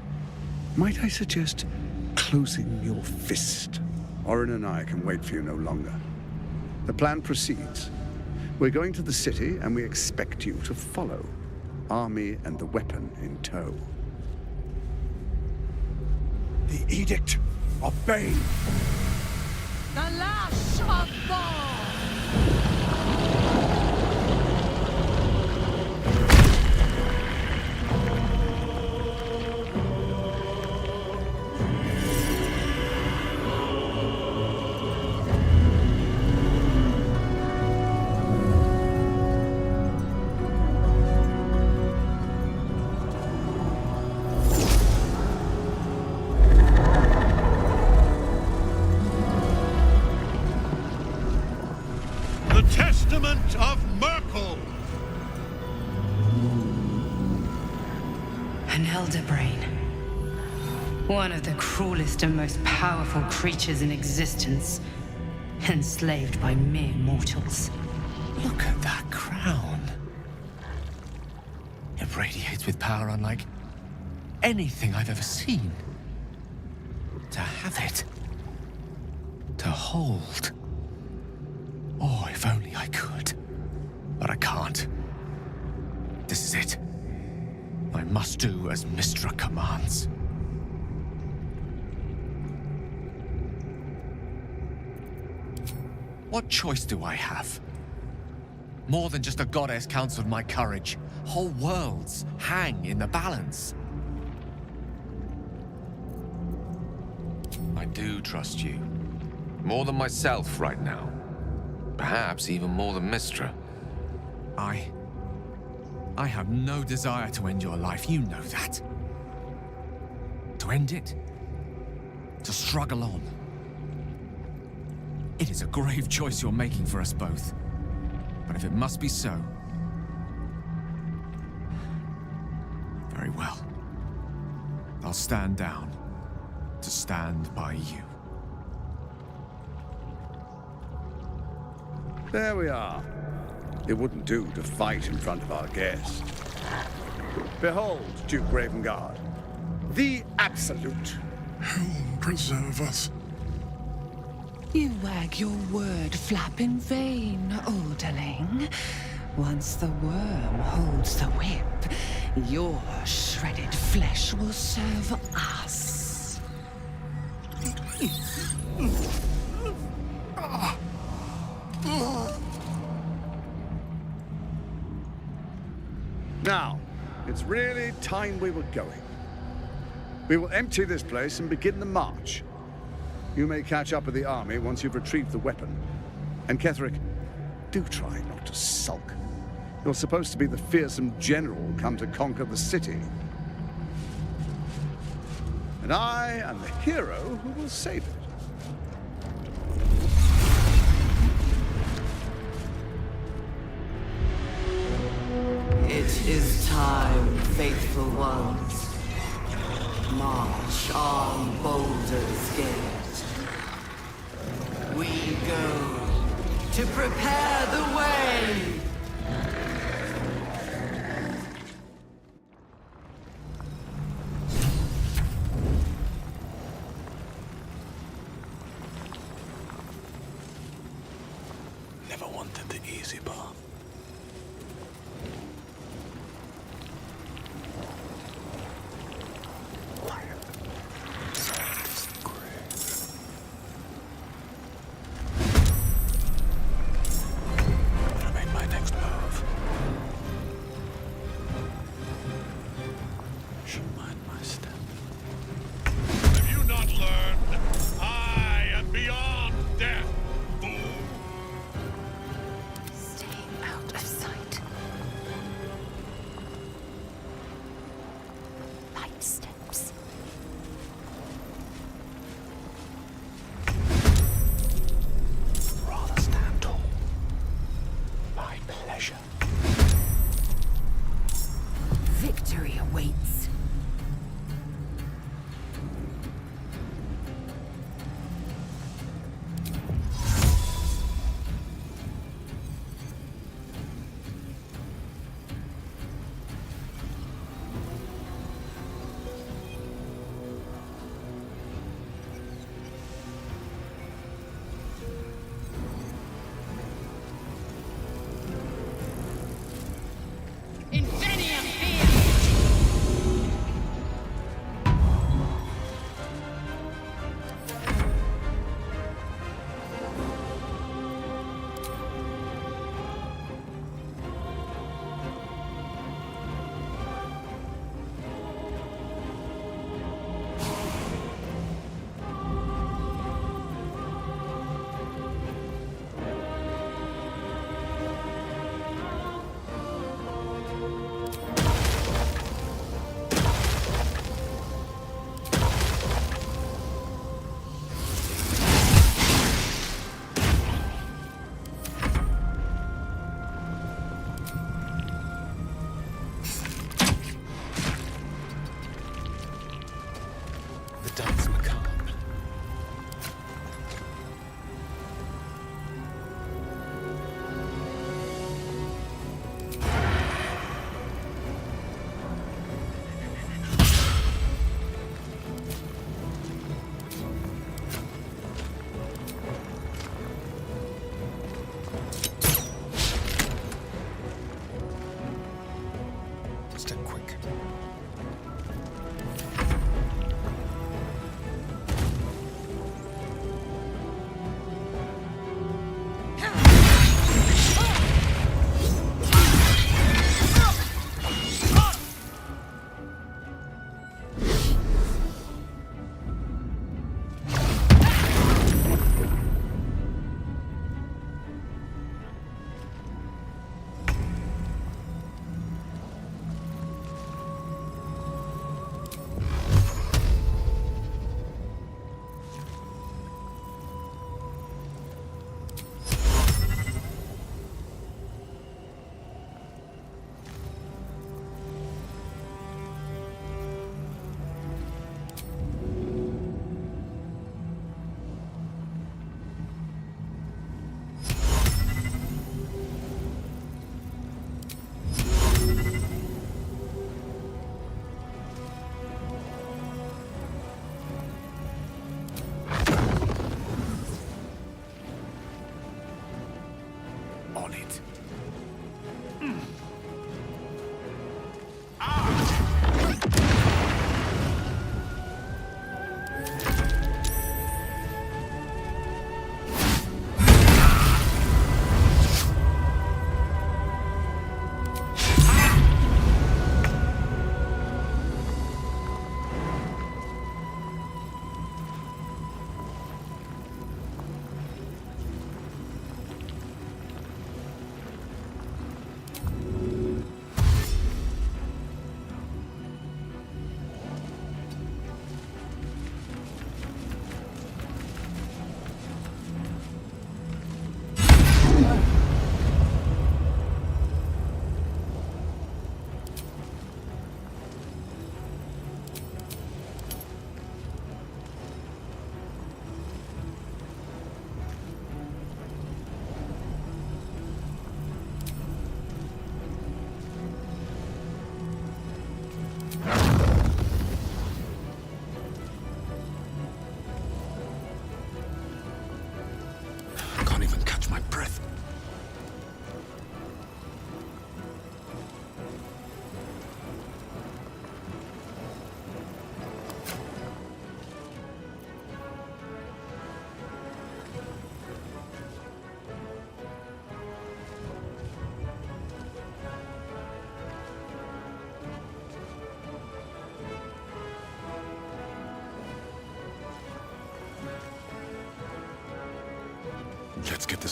Speaker 17: might I suggest closing your fist? Orin and I can wait for you no longer. The plan proceeds. We're going to the city, and we expect you to follow. Army and the weapon in tow.
Speaker 16: The Edict of Bane.
Speaker 19: The lash of Thor!
Speaker 18: Testament of Merkel!
Speaker 3: An elder brain. One of the cruelest and most powerful creatures in existence. Enslaved by mere mortals.
Speaker 13: Look at that crown. It radiates with power unlike anything I've ever seen. To have it. To hold. Oh, if only I could. But I can't. This is it. I must do as Mystra commands. What choice do I have? More than just a goddess counseled my courage. Whole worlds hang in the balance. I do trust you. More than myself right now. Perhaps even more than Mystra. I have no desire to end your life, you know that. To end it? To struggle on. It is a grave choice you're making for us both. But if it must be so, well. I'll stand down to stand by you.
Speaker 17: There we are. It wouldn't do to fight in front of our guest. Behold, Duke Ravengard, the Absolute.
Speaker 18: Helm preserve us.
Speaker 19: You wag your word flap in vain, olderling. Once the worm holds the whip, your shredded flesh will serve us.
Speaker 17: Now, it's really time we were going. We will empty this place and begin the march. You may catch up with the army once you've retrieved the weapon. And Ketheric, do try not to sulk. You're supposed to be the fearsome general come to conquer the city. And I am the hero who will save it.
Speaker 20: It is time, faithful ones. March on Baldur's Gate. We go to prepare the way.
Speaker 6: Never wanted the easy path.
Speaker 15: Victory awaits.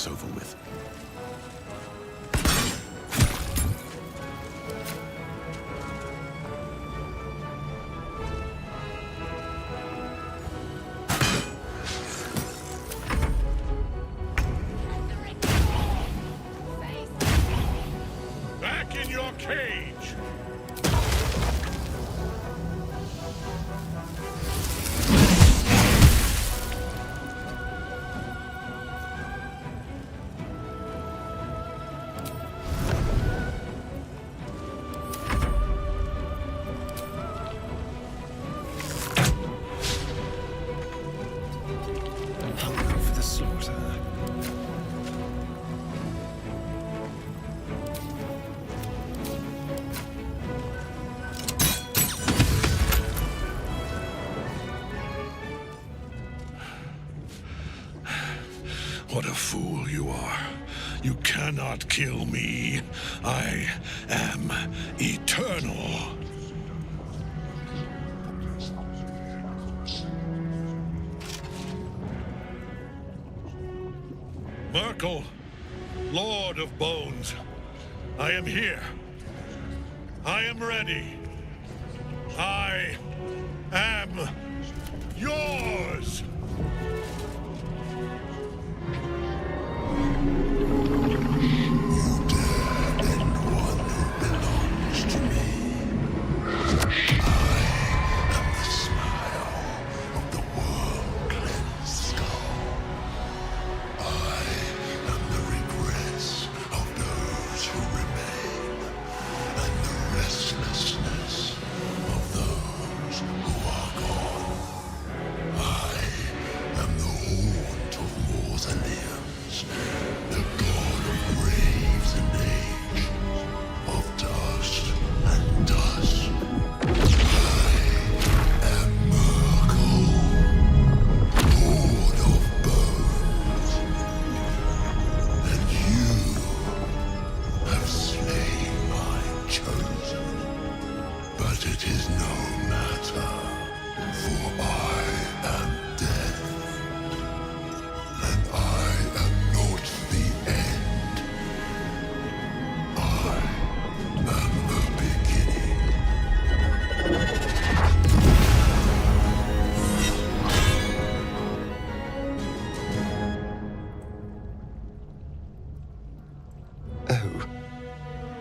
Speaker 18: this over with. Back in your cage!
Speaker 16: Hungry for the slaughter.
Speaker 18: What a fool you are. You cannot kill me. I am eternal. Merkel, Lord of Bones, I am here. I am ready. I am yours.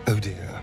Speaker 16: Oh dear.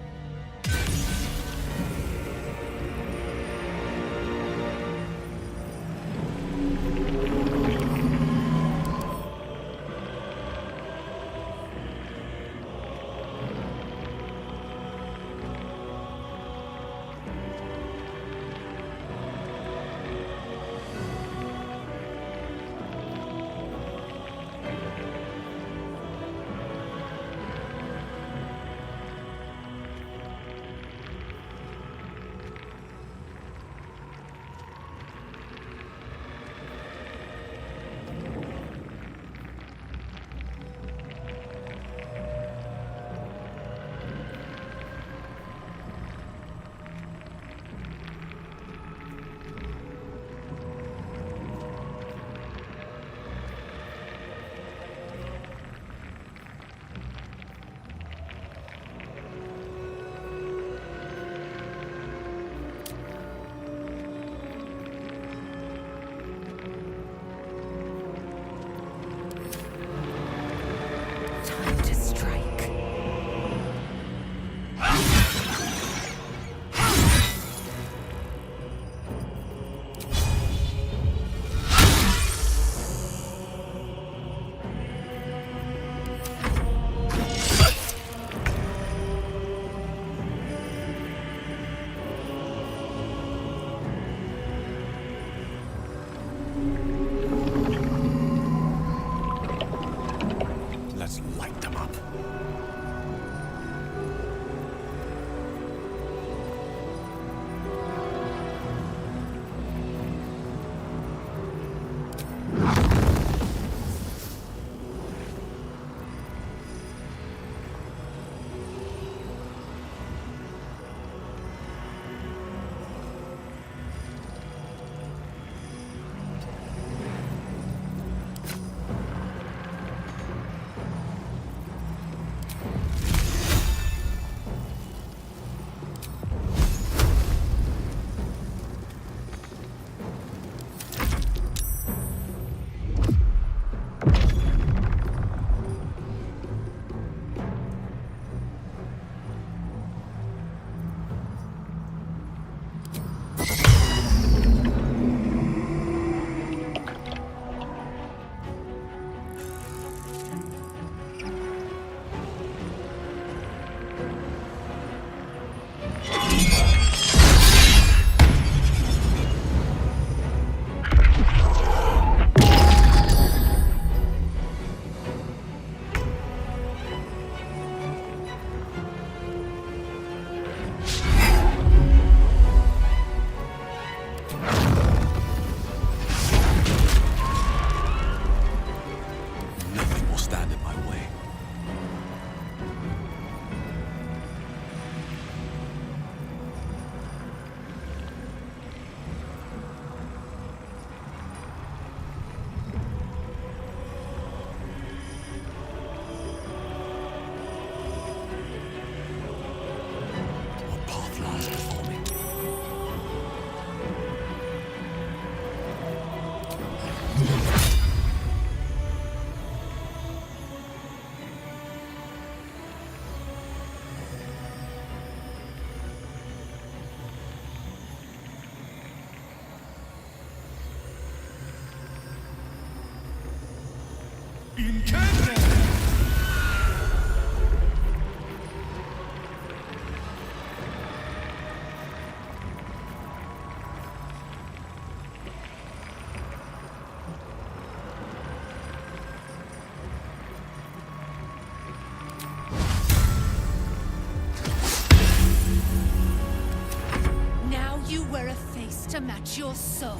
Speaker 5: Now you wear a face to match your soul.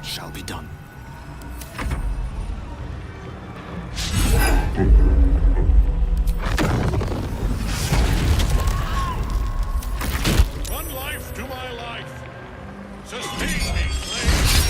Speaker 13: Shall be done.
Speaker 18: One life to my life. Sustain me, slave.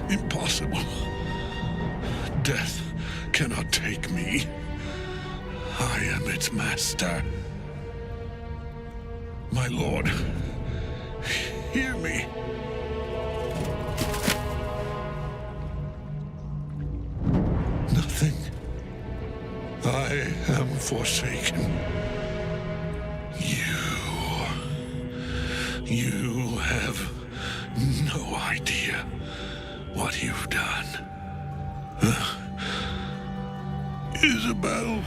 Speaker 18: Impossible. Death cannot take me. I am its master. My lord, hear me. Nothing. I am forsaken. You have no idea what you've done. Isabel.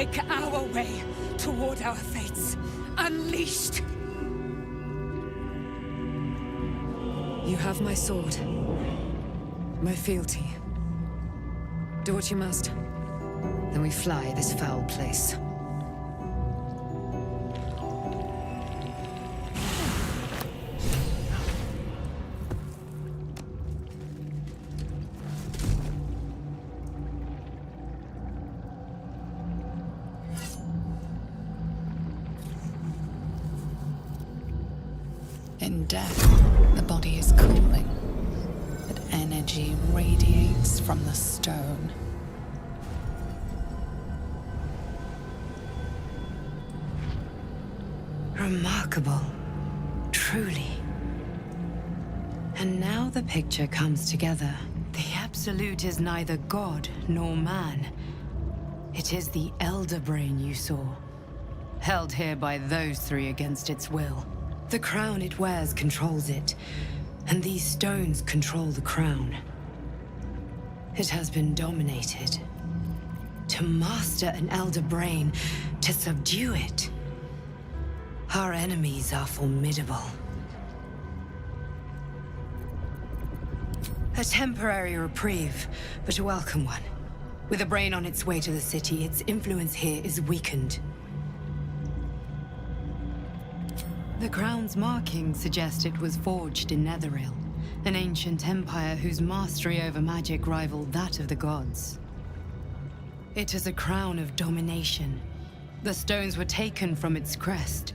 Speaker 10: make our way toward our fates. Unleashed!
Speaker 21: You have my sword. My fealty. Do what you must. Then we fly this foul place.
Speaker 4: In death, the body is cooling, but energy radiates from the stone.
Speaker 3: Remarkable. Truly. And now the picture comes together. The Absolute is neither god nor man. It is the Elder Brain you saw, held here by those three against its will. The crown it wears controls it, and these stones control the crown. It has been dominated. To master an Elder Brain, to subdue it. Our enemies are formidable. A temporary reprieve, but a welcome one. With a brain on its way to the city, its influence here is weakened. The crown's markings suggest it was forged in Netheril, an ancient empire whose mastery over magic rivaled that of the gods. It is a crown of domination. The stones were taken from its crest.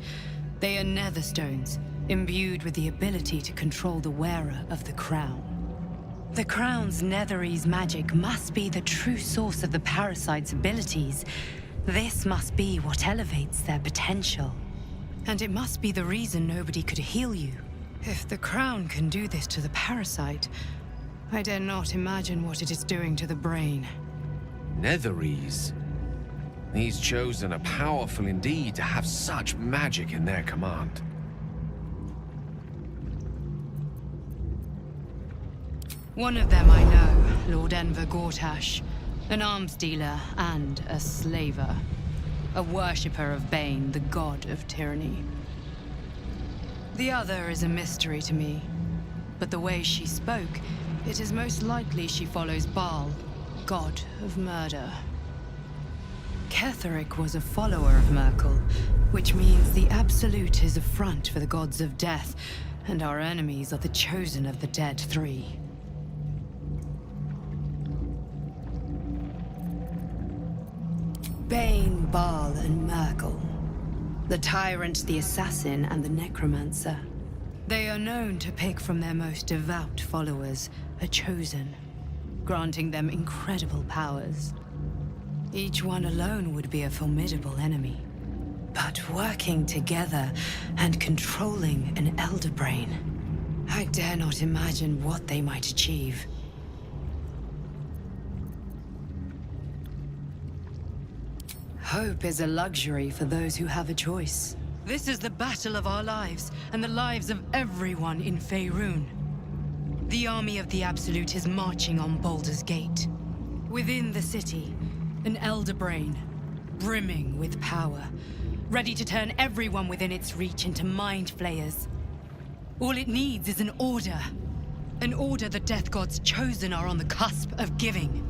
Speaker 3: They are nether stones, imbued with the ability to control the wearer of the crown. The crown's Netherese magic must be the true source of the parasite's abilities. This must be what elevates their potential. And it must be the reason nobody could heal you. If the crown can do this to the parasite, I dare not imagine what it is doing to the brain.
Speaker 13: Netherese? These Chosen are powerful indeed to have such magic in their command.
Speaker 3: One of them I know, Lord Enver Gortash, an arms dealer and a slaver. A worshipper of Bane, the god of tyranny. The other is a mystery to me, but the way she spoke, it is most likely she follows Baal, god of murder. Ketheric was a follower of Merkel, which means the Absolute is a front for the gods of death, and our enemies are the chosen of the Dead Three. Bane, Baal, and Merkel. The Tyrant, the Assassin, and the Necromancer. They are known to pick from their most devout followers a chosen, granting them incredible powers. Each one alone would be a formidable enemy. But working together and controlling an Elder Brain, I dare not imagine what they might achieve. Hope is a luxury for those who have a choice. This is the battle of our lives, and the lives of everyone in Faerun. The army of the Absolute is marching on Baldur's Gate. Within the city, an Elder Brain, brimming with power, ready to turn everyone within its reach into mind flayers. All it needs is an order the Death God's Chosen are on the cusp of giving.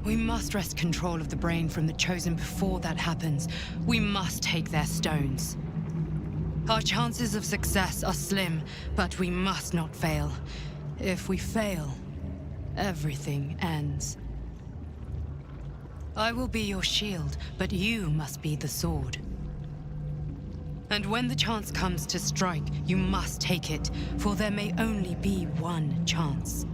Speaker 3: We must wrest control of the brain from the Chosen before that happens. We must take their stones. Our chances of success are slim, but we must not fail. If we fail, everything ends. I will be your shield, but you must be the sword. And when the chance comes to strike, you must take it, for there may only be one chance.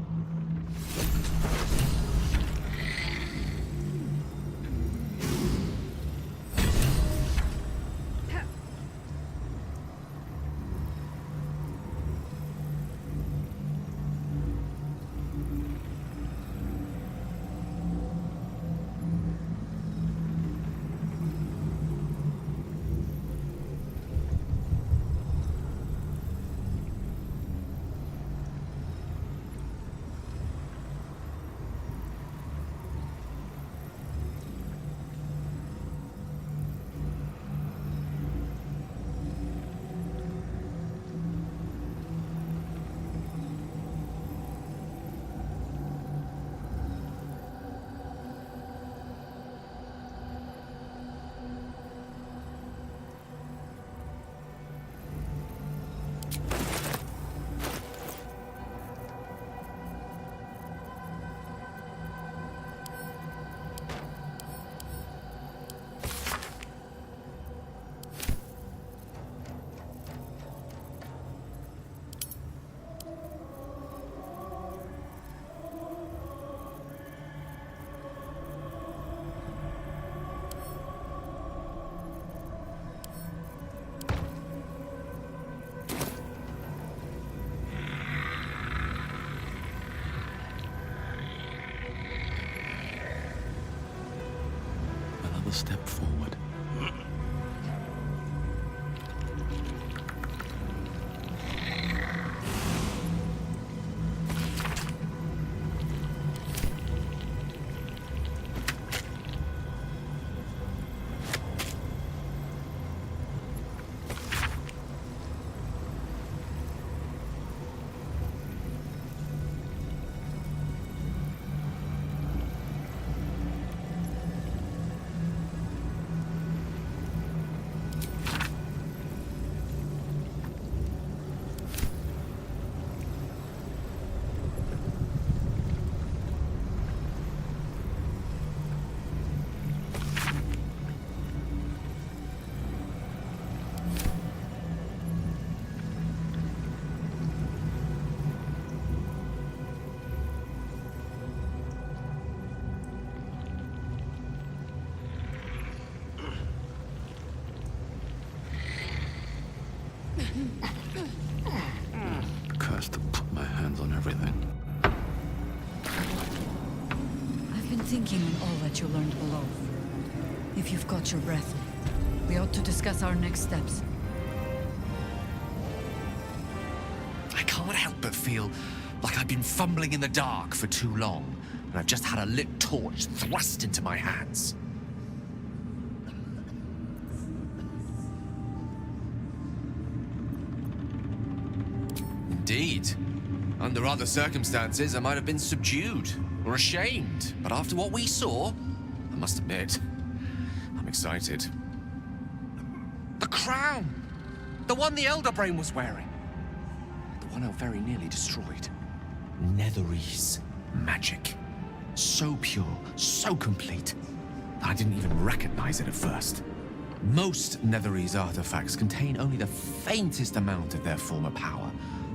Speaker 13: step forward. Cursed to put my hands on everything.
Speaker 10: I've been thinking on all that you learned below. If you've got your breath, we ought to discuss our next steps.
Speaker 13: I can't help but feel like I've been fumbling in the dark for too long, and I've just had a lit torch thrust into my hands. Indeed. Under other circumstances, I might have been subdued or ashamed. But after what we saw, I must admit, I'm excited. The crown! The one the Elder Brain was wearing. The one I very nearly destroyed. Netherese magic. So pure, so complete, that I didn't even recognize it at first. Most Netherese artifacts contain only the faintest amount of their former power.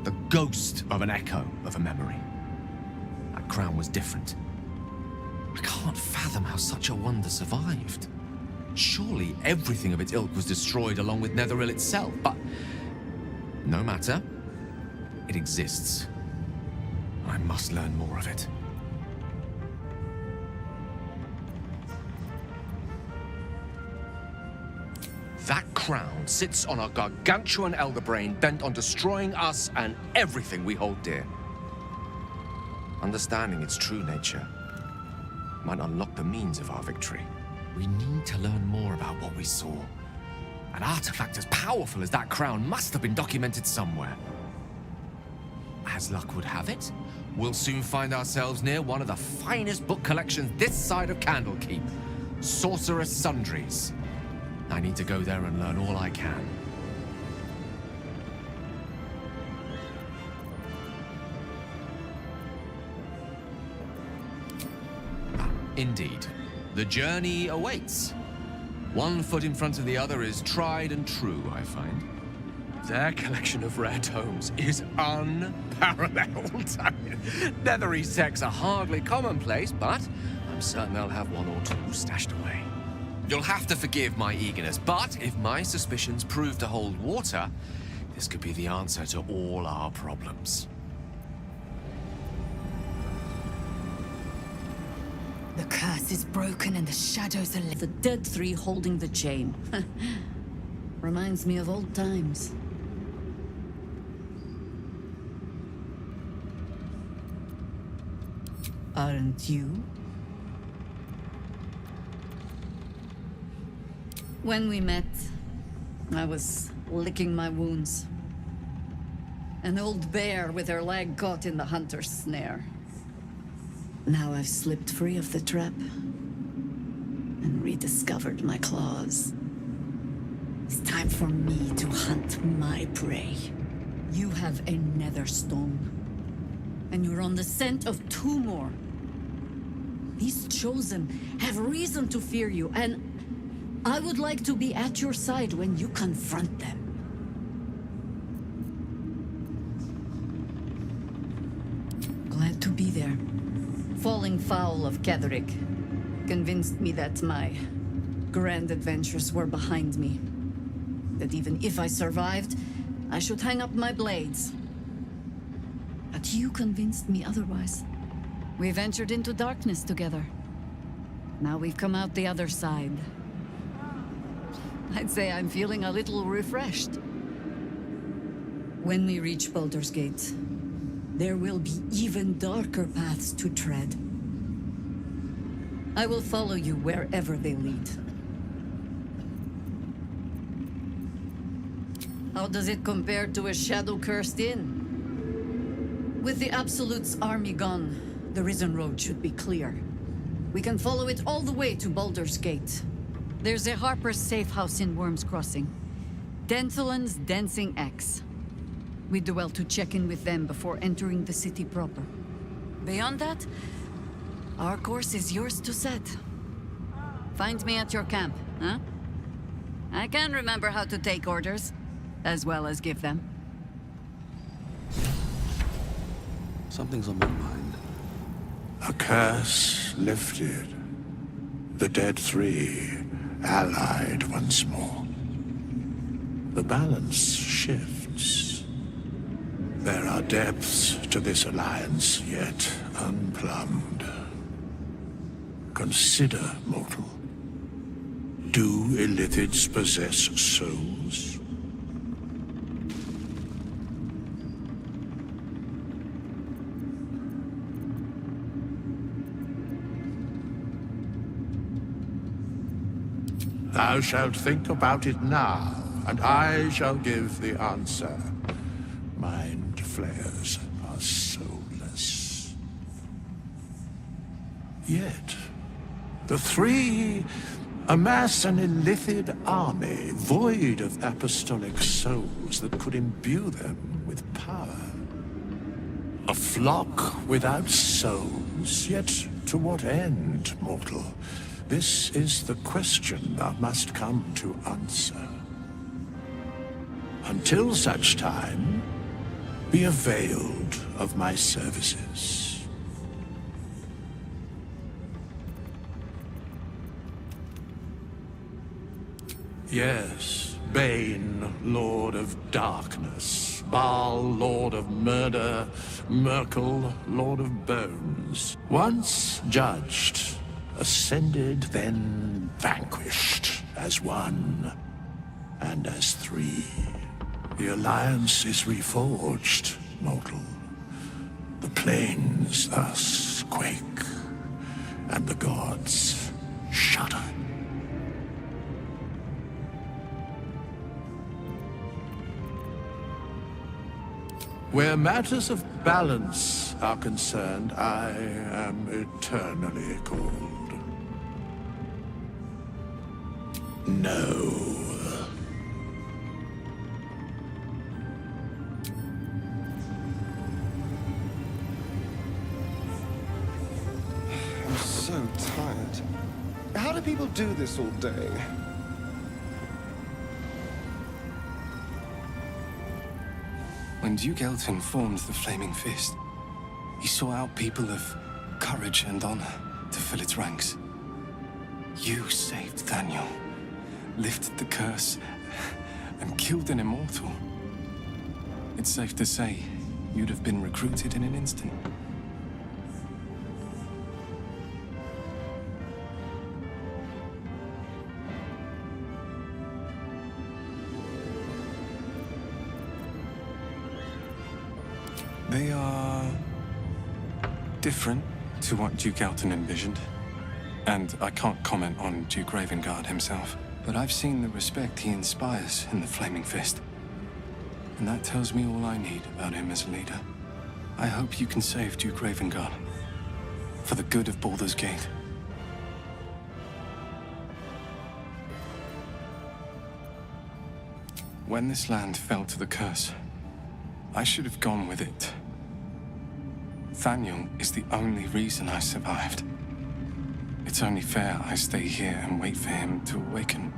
Speaker 13: The ghost of an echo of a memory. That crown was different. I can't fathom how such a wonder survived. Surely everything of its ilk was destroyed along with Netheril itself, but no matter. It exists. I must learn more of it. That crown sits on a gargantuan elder brain bent on destroying us and everything we hold dear. Understanding its true nature might unlock the means of our victory. We need to learn more about what we saw. An artifact as powerful as that crown must have been documented somewhere. As luck would have it, we'll soon find ourselves near one of the finest book collections this side of Candlekeep, Sorceress Sundries. I need to go there and learn all I can. Indeed. The journey awaits. One foot in front of the other is tried and true, I find. Their collection of rare tomes is unparalleled. Netherese texts are hardly commonplace, but I'm certain they'll have one or two stashed away. You'll have to forgive my eagerness, but if my suspicions prove to hold water, this could be the answer to all our problems.
Speaker 10: The curse is broken and the shadows are
Speaker 8: The dead three holding the chain. Reminds me of old times. Aren't you? When we met, I was licking my wounds. An old bear with her leg caught in the hunter's snare. Now I've slipped free of the trap and rediscovered my claws. It's time for me to hunt my prey. You have a nether stone, and you're on the scent of two more. These chosen have reason to fear you, and I would like to be at your side when you confront them. Glad to be there. Falling foul of Ketheric convinced me that my grand adventures were behind me. That even if I survived, I should hang up my blades. But you convinced me otherwise. We ventured into darkness together. Now we've come out the other side. I'd say I'm feeling a little refreshed. When we reach Baldur's Gate, there will be even darker paths to tread. I will follow you wherever they lead. How does it compare to a shadow-cursed inn? With the Absolute's army gone, the Risen Road should be clear. We can follow it all the way to Baldur's Gate. There's a Harper's safe house in Worm's Crossing. Denthelan's Dancing Axe. We do well to check in with them before entering the city proper. Beyond that, our course is yours to set. Find me at your camp, huh? I can remember how to take orders, as well as give them.
Speaker 6: Something's on my mind.
Speaker 17: A curse lifted. The dead three allied once more. The balance shifts. There are depths to this alliance yet unplumbed. Consider, mortal. Do illithids possess souls? Thou shalt think about it now, and I shall give the answer. Mind flayers are soulless. Yet, the three amass an illithid army void of apostolic souls that could imbue them with power. A flock without souls, yet to what end, mortal? This is the question thou must come to answer. Until such time, be availed of my services. Yes, Bane, Lord of Darkness, Baal, Lord of Murder, Merkel, Lord of Bones. Once judged, ascended, then vanquished as one and as three. The alliance is reforged, mortal. The plains thus quake, and the gods shudder. Where matters of balance are concerned, I am eternally called. No.
Speaker 16: I'm so tired. How do people do this all day?
Speaker 13: When Duke Elton formed the Flaming Fist, he sought out people of courage and honor to fill its ranks. You saved Daniel, lifted the curse, and killed an immortal. It's safe to say you'd have been recruited in an instant. They are different to what Duke Elton envisioned. And I can't comment on Duke Ravengard himself, but I've seen the respect he inspires in the Flaming Fist. And that tells me all I need about him as a leader. I hope you can save Duke Ravengard, for the good of Baldur's Gate. When this land fell to the curse, I should have gone with it. Thaniel is the only reason I survived. It's only fair I stay here and wait for him to awaken.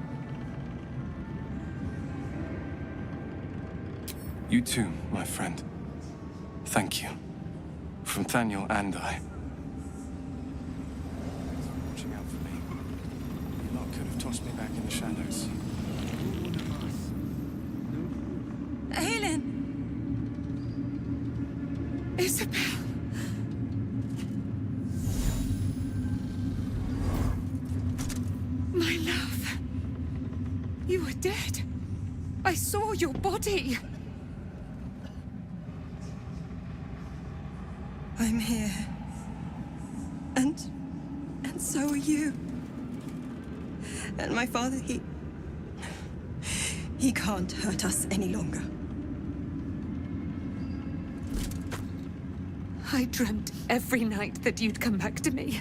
Speaker 13: You too, my friend. Thank you. From Thaniel and I. Thanks for watching out for me. You lot could have tossed me back in the shadows.
Speaker 9: Aelin! Isabel! My love.
Speaker 21: You were dead. I saw your body.
Speaker 1: I'm here. And so are you. And my father, he can't hurt us any longer.
Speaker 21: I dreamt every night that you'd come back to me.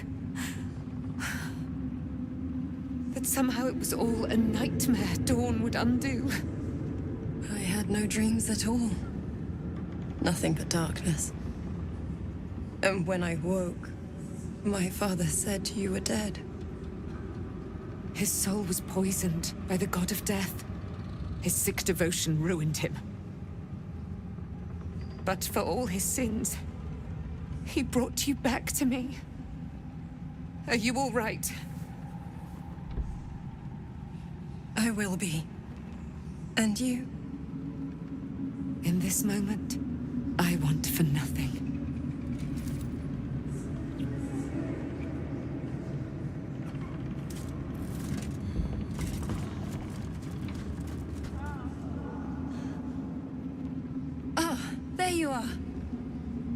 Speaker 21: That somehow it was all a nightmare Dawn would undo.
Speaker 1: I had no dreams at all. Nothing but darkness. And when I woke, my father said you were dead.
Speaker 21: His soul was poisoned by the god of death. His sick devotion ruined him. But for all his sins, he brought you back to me. Are you all right?
Speaker 1: I will be. And you?
Speaker 21: In this moment, I want for nothing.
Speaker 1: There you are.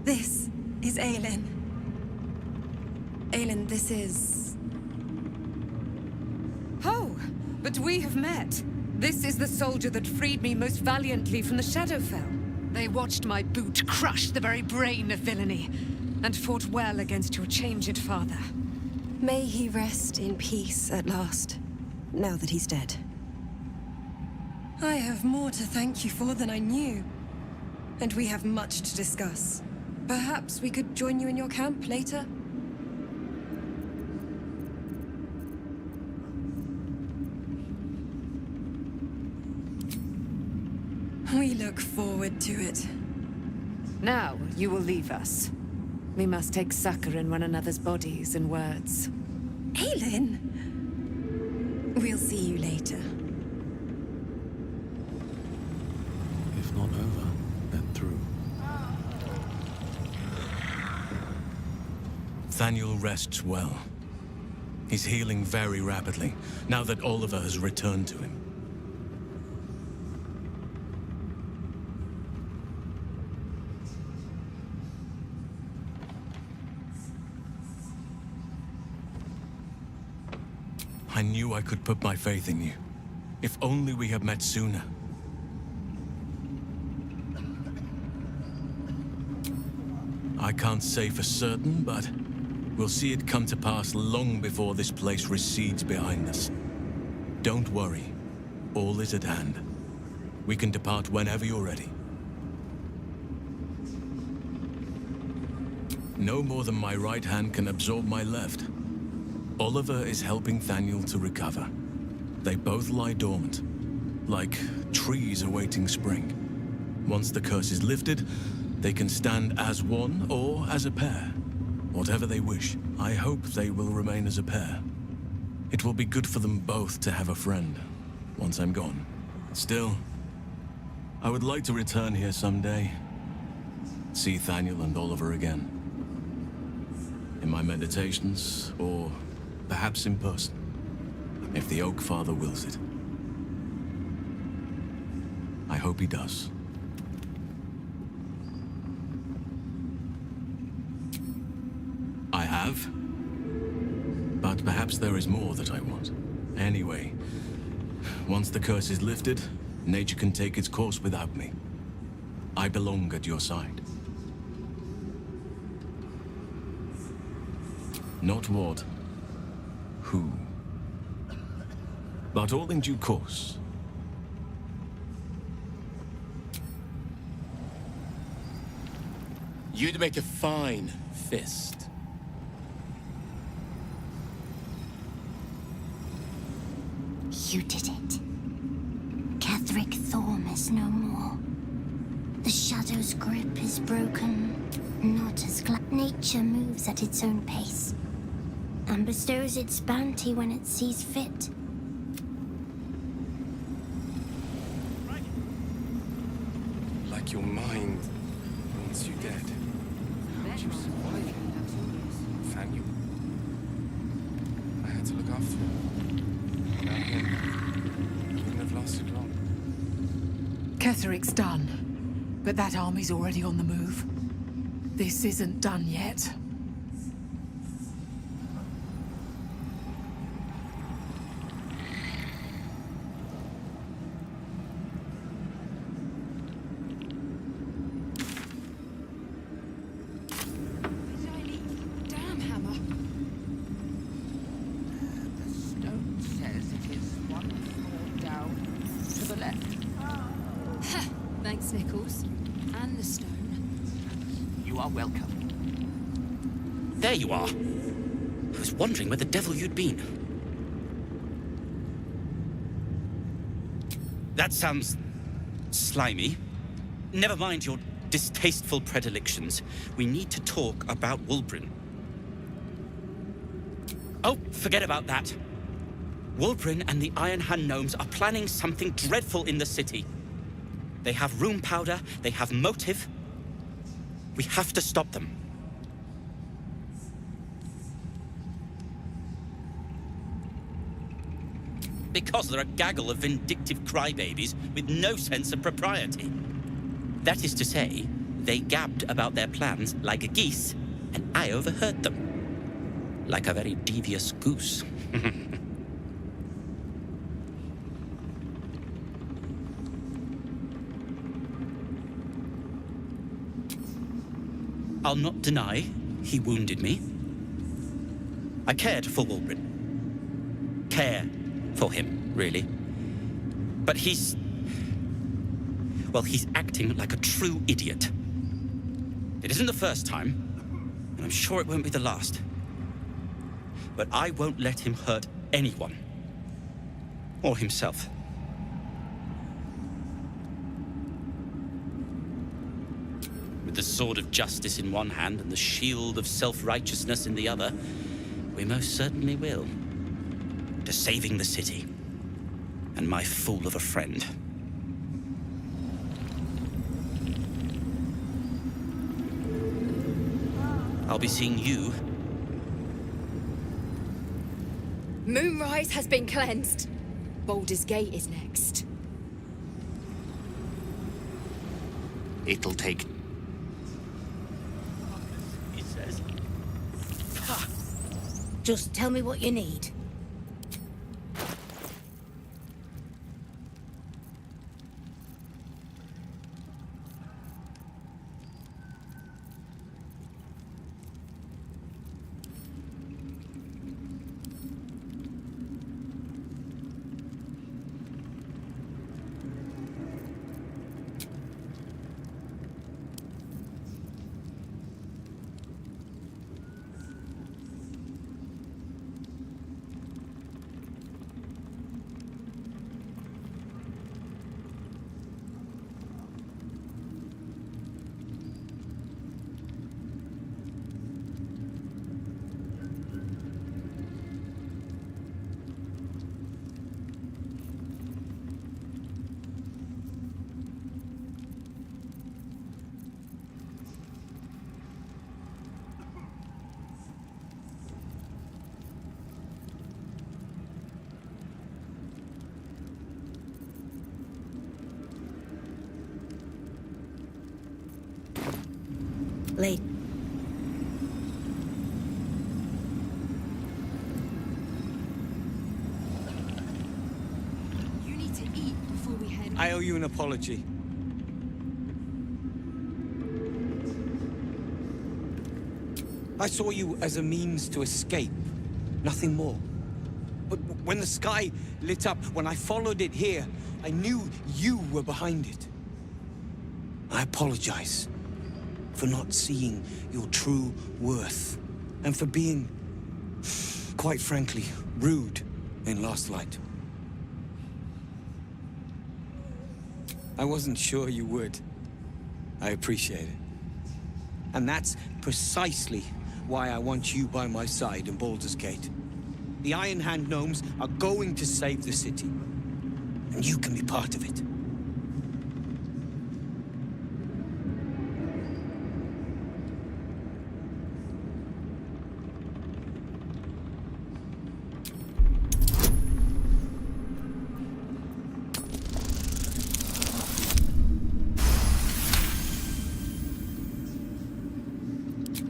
Speaker 1: This is Aelin. Aelin, this is...
Speaker 21: Oh, but we have met. This is the soldier that freed me most valiantly from the Shadowfell. They watched my boot crush the very brain of villainy, and fought well against your changed father.
Speaker 1: May he rest in peace at last, now that he's dead. I have more to thank you for than I knew. And we have much to discuss. Perhaps we could join you in your camp later? We look forward to it.
Speaker 21: Now you will leave us. We must take succor in one another's bodies and words.
Speaker 1: Aelin! We'll see you later.
Speaker 6: If not over, then through.
Speaker 13: Thaniel rests well. He's healing very rapidly, now that Oliver has returned to him. I knew I could put my faith in you. If only we had met sooner. I can't say for certain, but we'll see it come to pass long before this place recedes behind us. Don't worry. All is at hand. We can depart whenever you're ready. No more than my right hand can absorb my left. Oliver is helping Thaniel to recover. They both lie dormant, like trees awaiting spring. Once the curse is lifted, they can stand as one or as a pair. Whatever they wish. I hope they will remain as a pair. It will be good for them both to have a friend, once I'm gone. Still, I would like to return here someday. See Thaniel and Oliver again. In my meditations, or perhaps in person, if the Oak Father wills it. I hope he does. I have. But perhaps there is more that I want. Anyway, once the curse is lifted, nature can take its course without me. I belong at your side. Not what, who, but all in due course.
Speaker 11: You'd make a fine fist.
Speaker 7: You did it. Ketheric Thorm is no more. The Shadow's grip is broken. Not as nature moves at its own pace, and bestows its bounty when it sees fit.
Speaker 11: Like your mind wants you dead. How'd you survive? Thaniel. I had to look after him. Without him, it wouldn't have lasted long.
Speaker 9: Ketheric's done, but that army's already on the move. This isn't done yet.
Speaker 21: Damn hammer.
Speaker 14: The stone says it is one floor down to the left.
Speaker 10: Thanks, Nichols. And the stone.
Speaker 14: You are welcome.
Speaker 22: There you are. I was wondering where the devil you'd been. That sounds slimy. Never mind your distasteful predilections. We need to talk about Wulbren. Oh, forget about that. Wulbren and the Iron Hand gnomes are planning something dreadful in the city. They have room powder, they have motive. We have to stop them. Because they're a gaggle of vindictive crybabies with no sense of propriety. That is to say, they gabbed about their plans like geese, and I overheard them. Like a very devious goose. I'll not deny he wounded me. I cared for Wulbren. Care for him, really. But he's acting like a true idiot. It isn't the first time, and I'm sure it won't be the last. But I won't let him hurt anyone. Or himself. With the sword of justice in one hand and the shield of self-righteousness in the other, we most certainly will. To saving the city. And my fool of a friend. I'll be seeing you.
Speaker 10: Moonrise has been cleansed. Baldur's Gate is next.
Speaker 22: It'll take... he says.
Speaker 7: Just tell me what you need. Late.
Speaker 10: You need to eat before we head.
Speaker 23: I owe you an apology. I saw you as a means to escape, nothing more. But when the sky lit up, when I followed it here, I knew you were behind it. I apologize for not seeing your true worth, and for being, quite frankly, rude in Last Light. I wasn't sure you would. I appreciate it. And that's precisely why I want you by my side in Baldur's Gate. The Iron Hand gnomes are going to save the city, and you can be part of it.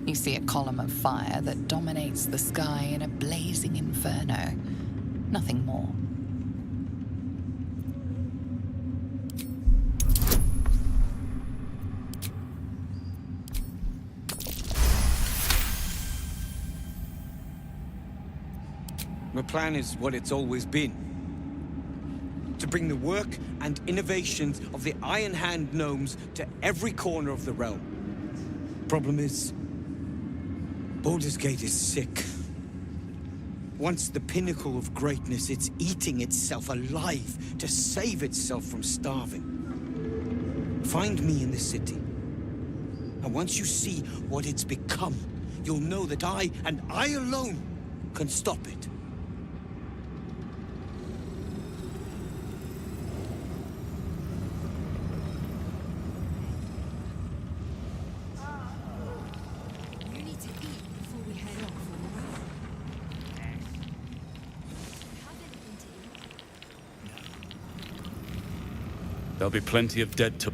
Speaker 4: You see a column of fire that dominates the sky in a blazing inferno. Nothing more.
Speaker 23: My plan is what it's always been. To bring the work and innovations of the Iron Hand gnomes to every corner of the realm. Problem is, Baldur's Gate is sick. Once the pinnacle of greatness, it's eating itself alive to save itself from starving. Find me in the city. And once you see what it's become, you'll know that I, and I alone, can stop it.
Speaker 11: There'll be plenty of dead to...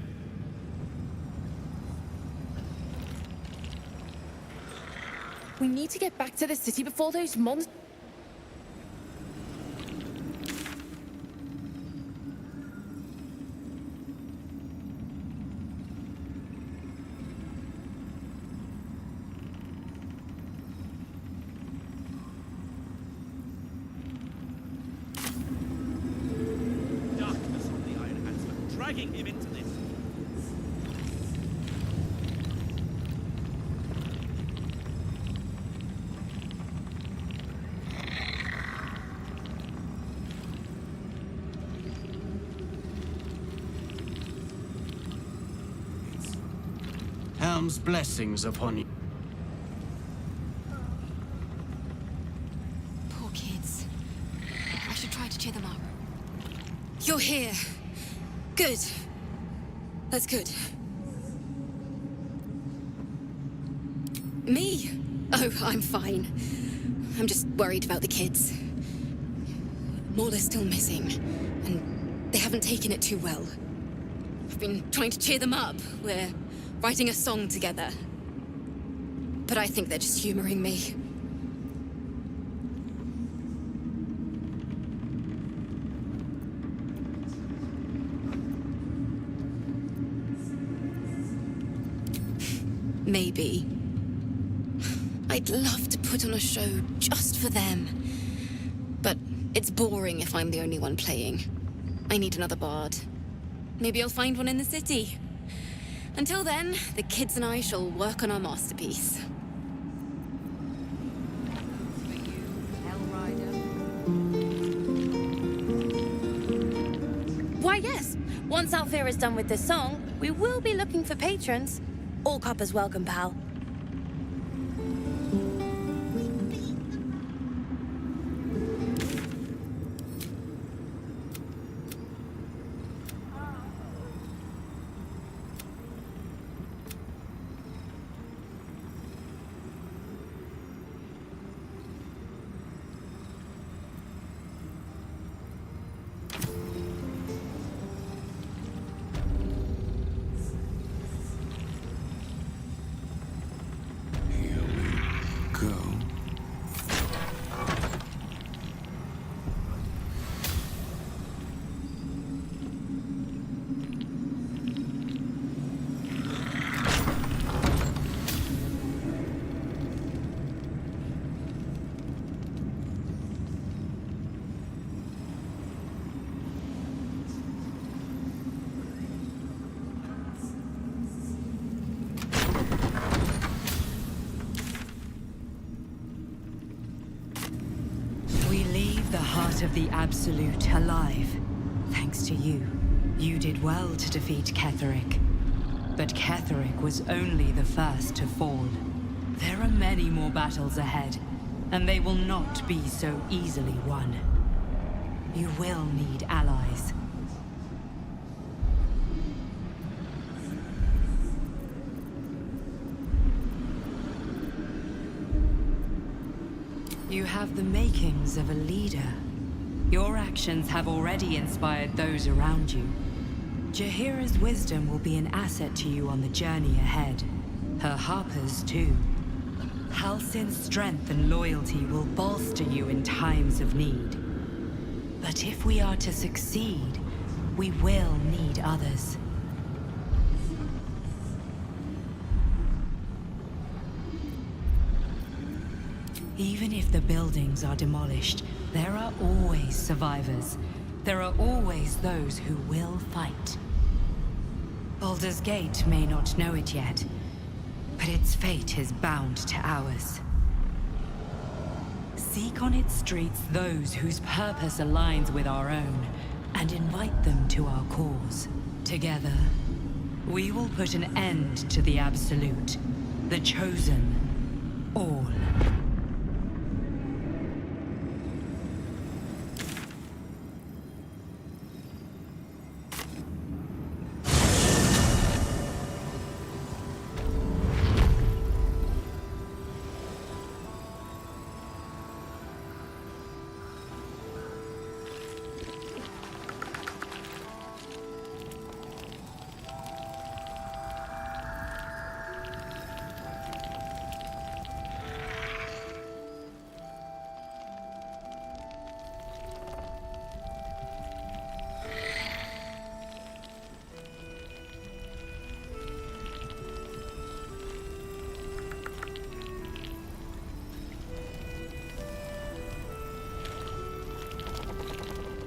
Speaker 2: We need to get back to the city before those monsters...
Speaker 22: Dragging him into this.
Speaker 12: Helm's blessings upon you.
Speaker 1: Poor kids. I should try to cheer them up. You're here. Good. That's good. Me? Oh, I'm fine. I'm just worried about the kids. Morla's still missing, and they haven't taken it too well. I've been trying to cheer them up. We're writing a song together. But I think they're just humoring me. Maybe. I'd love to put on a show just for them. But it's boring if I'm the only one playing. I need another bard. Maybe I'll find one in the city. Until then, the kids and I shall work on our masterpiece.
Speaker 2: Why, yes. Once Althea is done with this song, we will be looking for patrons. All coppers welcome, pal.
Speaker 3: Of the Absolute alive. Thanks to you. You did well to defeat Ketheric. But Ketheric was only the first to fall. There are many more battles ahead, and they will not be so easily won. You will need allies. You have the makings of a leader. Your actions have already inspired those around you. Jaheira's wisdom will be an asset to you on the journey ahead. Her harpers, too. Halsin's strength and loyalty will bolster you in times of need. But if we are to succeed, we will need others. Even if the buildings are demolished, there are always survivors. There are always those who will fight. Baldur's Gate may not know it yet, but its fate is bound to ours. Seek on its streets those whose purpose aligns with our own, and invite them to our cause. Together, we will put an end to the Absolute, the Chosen, all.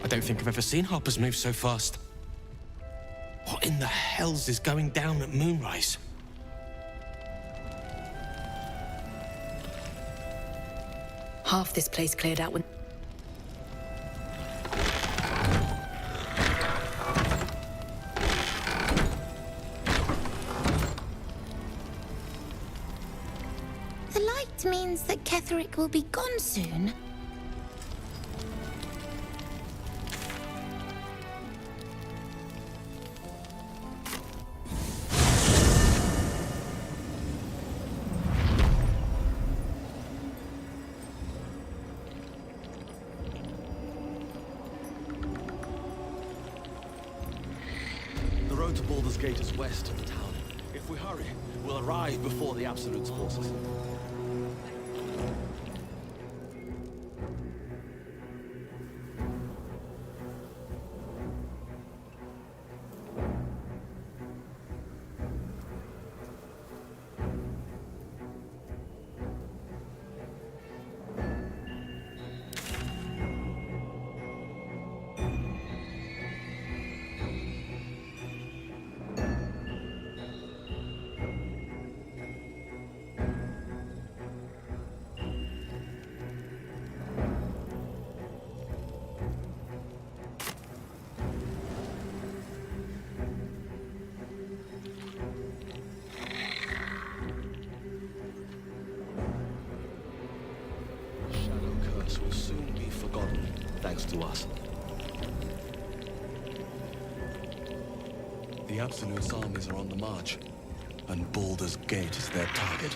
Speaker 6: I don't think I've ever seen Harpers move so fast. What in the hells is going down at moonrise?
Speaker 2: Half this place cleared out when...
Speaker 7: The light means that Ketherick will be gone soon.
Speaker 15: The road to Baldur's Gate is west of the town. If we hurry, we'll arrive before the Absolute's forces. Will soon be forgotten, thanks to us.
Speaker 11: The Absolute's armies are on the march, and Baldur's Gate is their target.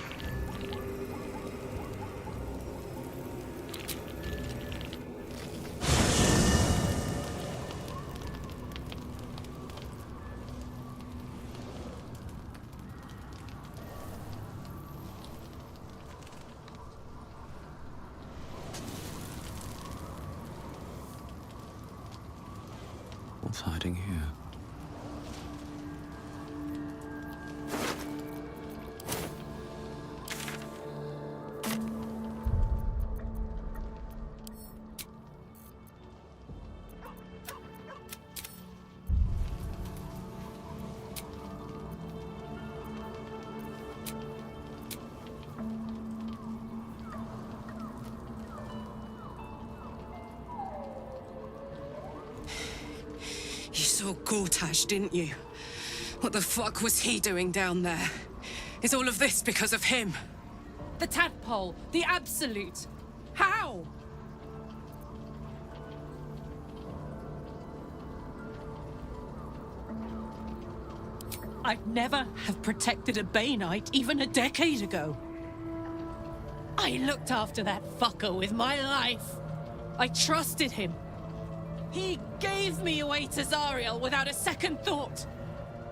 Speaker 6: What's hiding here?
Speaker 19: You saw Gortash, didn't you? What the fuck was he doing down there? Is all of this because of him?
Speaker 21: The tadpole, the Absolute. How? I'd never have protected a Bainite even a decade ago. I looked after that fucker with my life. I trusted him. He gave me away to Zariel without a second thought.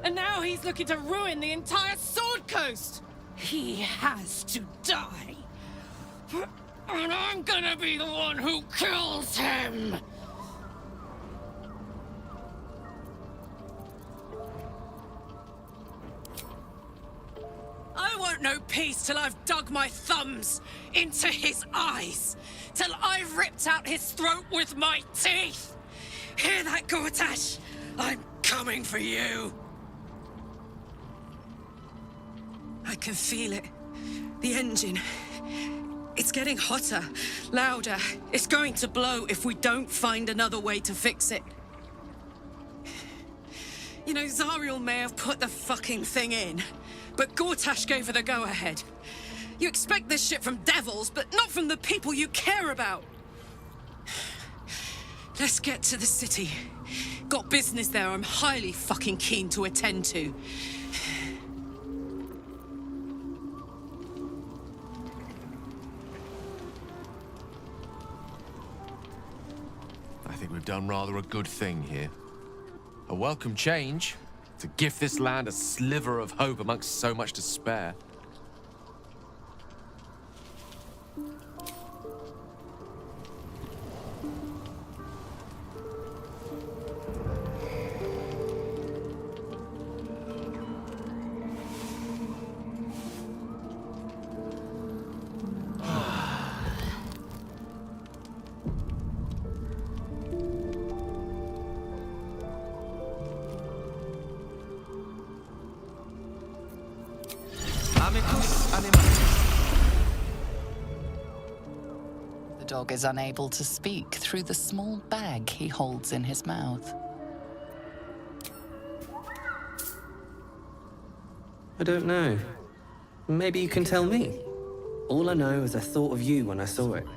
Speaker 21: And now he's looking to ruin the entire Sword Coast. He has to die.
Speaker 22: And I'm gonna be the one who kills him!
Speaker 19: I won't know peace till I've dug my thumbs into his eyes, till I've ripped out his throat with my teeth! Hear that, Gortash? I'm coming for you! I can feel it. The engine. It's getting hotter, louder. It's going to blow if we don't find another way to fix it. You know, Zariel may have put the fucking thing in, but Gortash gave her the go-ahead. You expect this shit from devils, but not from the people you care about. Let's get to the city. Got business there I'm highly fucking keen to attend to.
Speaker 13: I think we've done rather a good thing here. A welcome change to give this land a sliver of hope amongst so much despair.
Speaker 4: The dog is unable to speak through the small bag he holds in his mouth.
Speaker 5: I don't know. Maybe you can tell me. All I know is I thought of you when I saw it.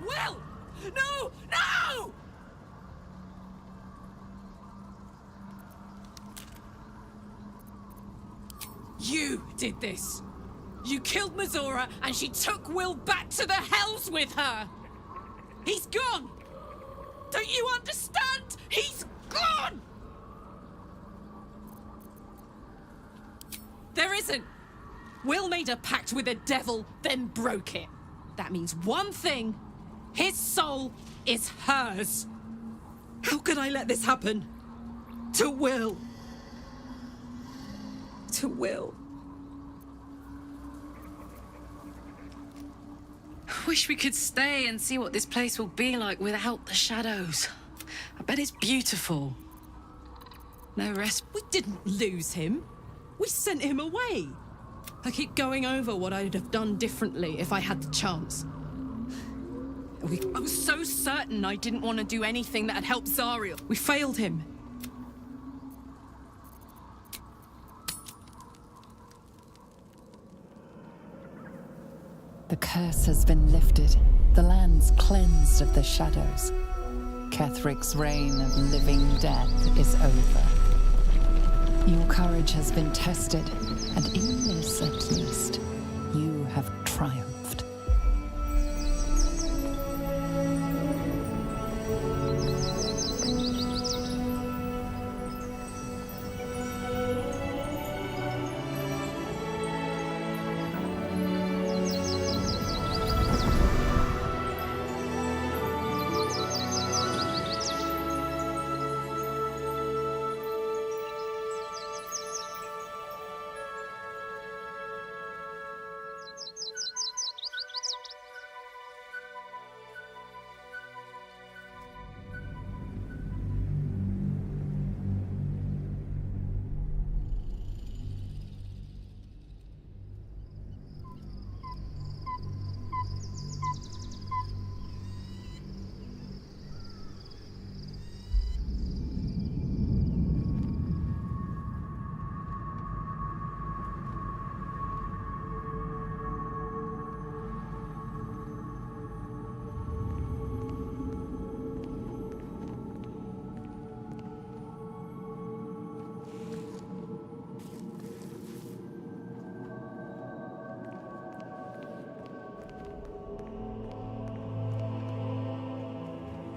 Speaker 19: Will! No! No! You did this. You killed Mazora, and she took Will back to the hells with her. He's gone. Don't you understand? He's gone! There isn't. Will made a pact with the devil, then broke it. That means one thing. His soul is hers. How could I let this happen? To Will. To Will.
Speaker 3: Wish we could stay and see what this place will be like without the shadows. I bet it's beautiful. No rest.
Speaker 19: We didn't lose him. We sent him away. I keep going over what I'd have done differently if I had the chance. I was so certain I didn't want to do anything that had helped Zariel. We failed him.
Speaker 4: The curse has been lifted, the land's cleansed of the shadows. Kethric's reign of living death is over. Your courage has been tested, and in this at least, you have triumphed.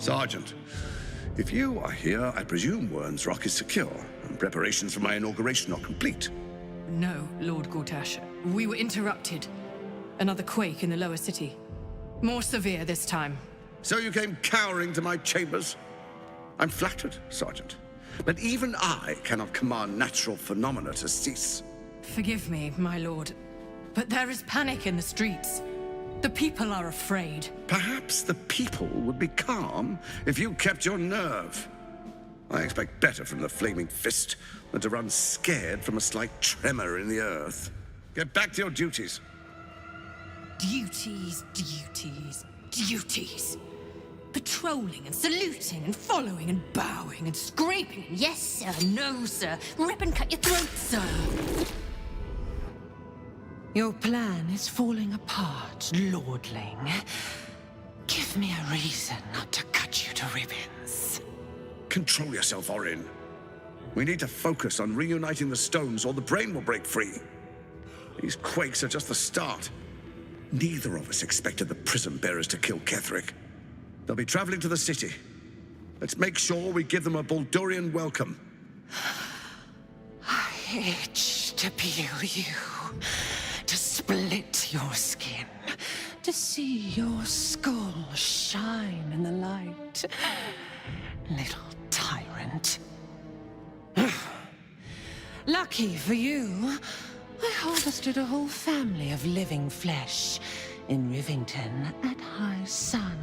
Speaker 17: Sergeant, if you are here, I presume Wern's Rock is secure, and preparations for my inauguration are complete.
Speaker 19: No, Lord Gortash. We were interrupted. Another quake in the lower city. More severe this time.
Speaker 17: So you came cowering to my chambers? I'm flattered, Sergeant. But even I cannot command natural phenomena to cease.
Speaker 19: Forgive me, my lord, but there is panic in the streets. The people are afraid.
Speaker 17: Perhaps the people would be calm if you kept your nerve. I expect better from the Flaming Fist than to run scared from a slight tremor in the earth. Get back to your duties.
Speaker 19: Duties, duties, duties. Patrolling and saluting and following and bowing and scraping. Yes, sir. No, sir. Rip and cut your throat, sir. Your plan is falling apart, lordling. Give me a reason not to cut you to ribbons.
Speaker 17: Control yourself, Orin. We need to focus on reuniting the stones or the brain will break free. These quakes are just the start. Neither of us expected the prison bearers to kill Ketheric. They'll be traveling to the city. Let's make sure we give them a Baldurian welcome.
Speaker 21: I itch to peel you, to split your skin, to see your skull shine in the light. Little tyrant. Lucky for you, I harvested a whole family of living flesh in Rivington at high sun.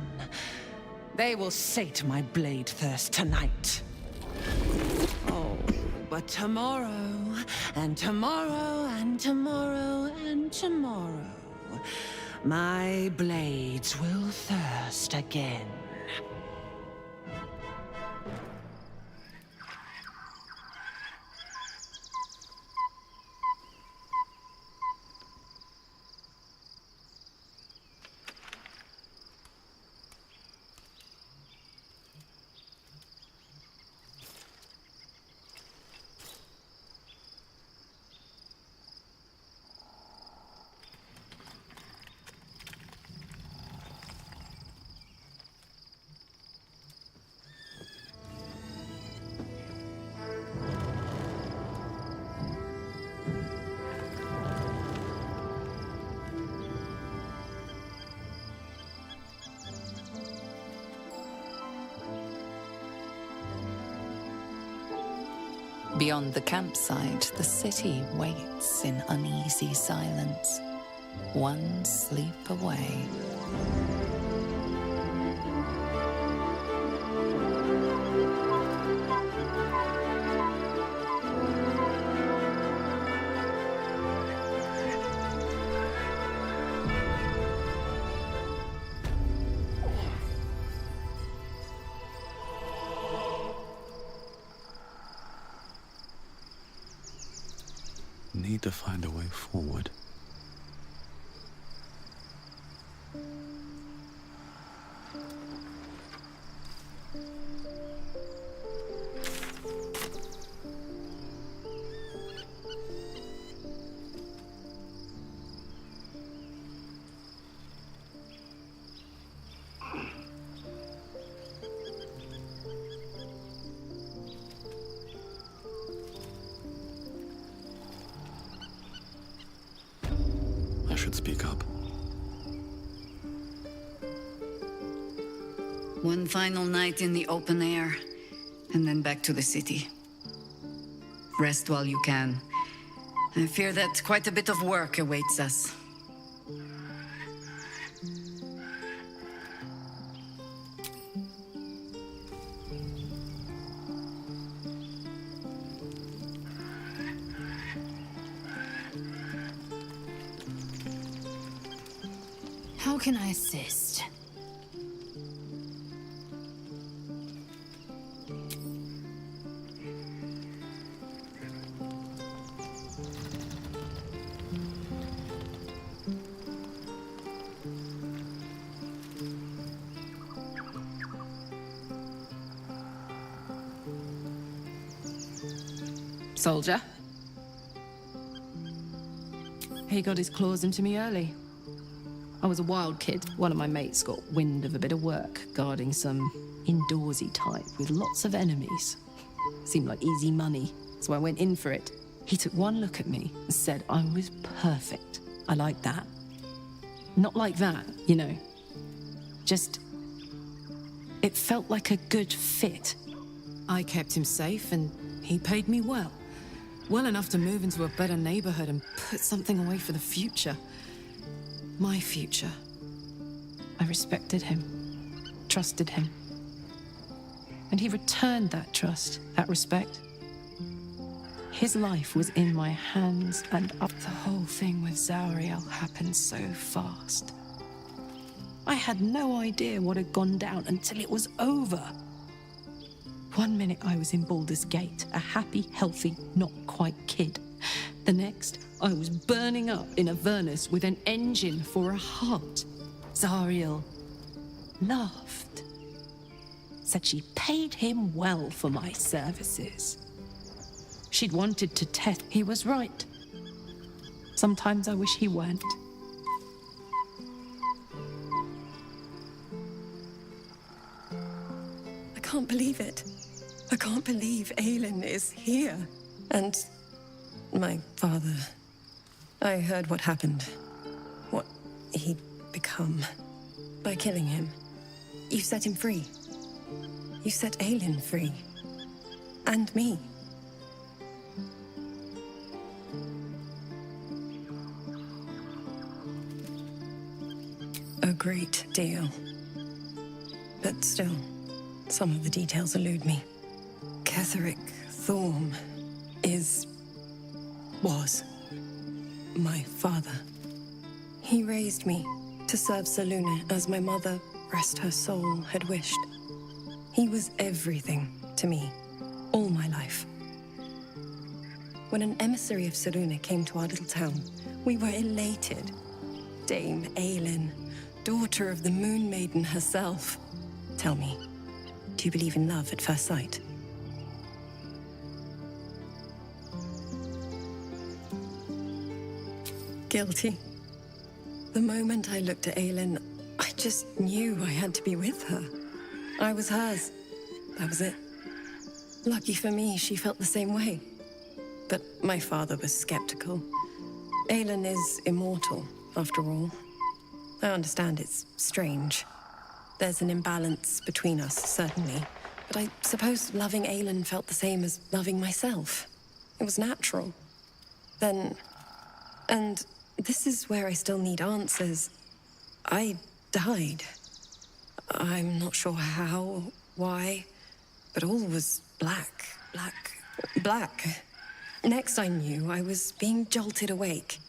Speaker 21: They will sate my blade thirst tonight. Oh, but tomorrow, and tomorrow, and tomorrow, and tomorrow, my blades will thirst again.
Speaker 4: Beyond the campsite, the city waits in uneasy silence, one sleep away.
Speaker 11: Need to find a way forward. Should speak up.
Speaker 8: One final night in the open air, and then back to the city. Rest while you can. I fear that quite a bit of work awaits us.
Speaker 10: How can I assist?
Speaker 19: Soldier. He got his claws into me early. I was a wild kid. One of my mates got wind of a bit of work guarding some
Speaker 16: indoorsy type with lots of enemies. Seemed like easy money, so I went in for it. He took one look at me and said I was perfect. I like that. Not like that, you know. Just... it felt like a good fit. I kept him safe and he paid me well. Well enough to move into a better neighborhood and put something away for the future. My future. I respected him, trusted him. And he returned that trust, that respect. His life was in my hands, and up the whole thing with Zariel happened so fast. I had no idea what had gone down until it was over. One minute I was in Baldur's Gate, a happy, healthy, not quite kid. The next, I was burning up in Avernus with an engine for a heart. Zariel laughed. Said she paid him well for my services. She'd wanted to test. He was right. Sometimes I wish he weren't.
Speaker 1: I can't believe it. I can't believe Aelin is here. And my father. I heard what happened. What he'd become. By killing him. You set him free. You set Aelin free. And me. A great deal. But still, some of the details elude me. Ketheric Thorm was my father. He raised me to serve Selûne as my mother, rest her soul, had wished. He was everything to me, all my life. When an emissary of Selûne came to our little town, we were elated. Dame Aelin, daughter of the Moon Maiden herself. Tell me, do you believe in love at first sight? Guilty. The moment I looked at Aelin, I just knew I had to be with her. I was hers. That was it. Lucky for me, she felt the same way. But my father was skeptical. Aelin is immortal, after all. I understand it's strange. There's an imbalance between us, certainly. But I suppose loving Aelin felt the same as loving myself. It was natural. Then... and this is where I still need answers. I died. I'm not sure how, why, but all was black. Next I knew, I was being jolted awake.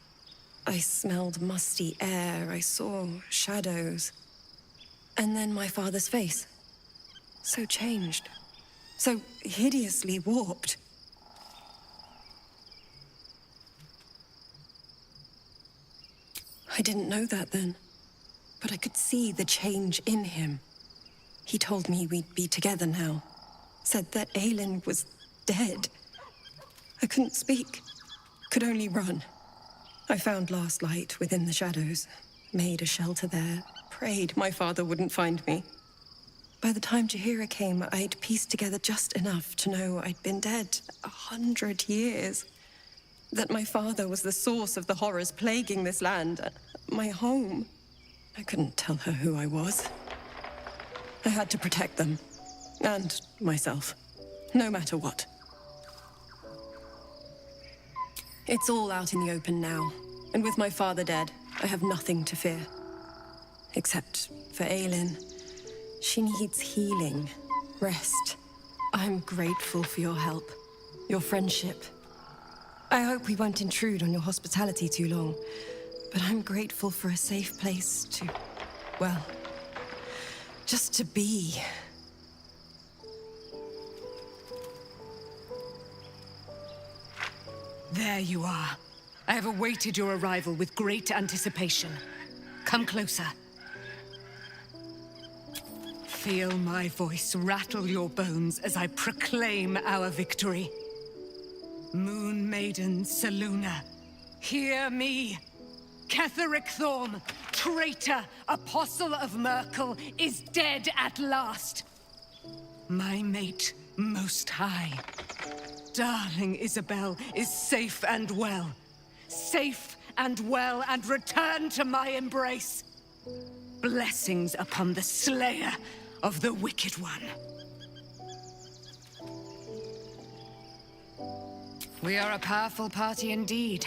Speaker 1: I smelled musty air, I saw shadows. And then my father's face. So changed. So hideously warped. I didn't know that then, but I could see the change in him. He told me we'd be together now. Said that Aelin was dead. I couldn't speak. Could only run. I found last light within the shadows. Made a shelter there. Prayed my father wouldn't find me. By the time Jaheira came, I'd pieced together just enough to know I'd been dead 100 years. That my father was the source of the horrors plaguing this land. My home. I couldn't tell her who I was. I had to protect them. And myself. No matter what. It's all out in the open now. And with my father dead, I have nothing to fear. Except for Aelin. She needs healing. Rest. I'm grateful for your help. Your friendship. I hope we won't intrude on your hospitality too long. But I'm grateful for a safe place to... well... just to be.
Speaker 10: There you are. I have awaited your arrival with great anticipation. Come closer. Feel my voice rattle your bones as I proclaim our victory. Moon Maiden Selûne, hear me! Ketheric Thorm, traitor, apostle of Myrkul, is dead at last. My mate, most high. Darling Isabel is safe and well. Safe and well, and return to my embrace. Blessings upon the slayer of the Wicked One. We are a powerful party indeed.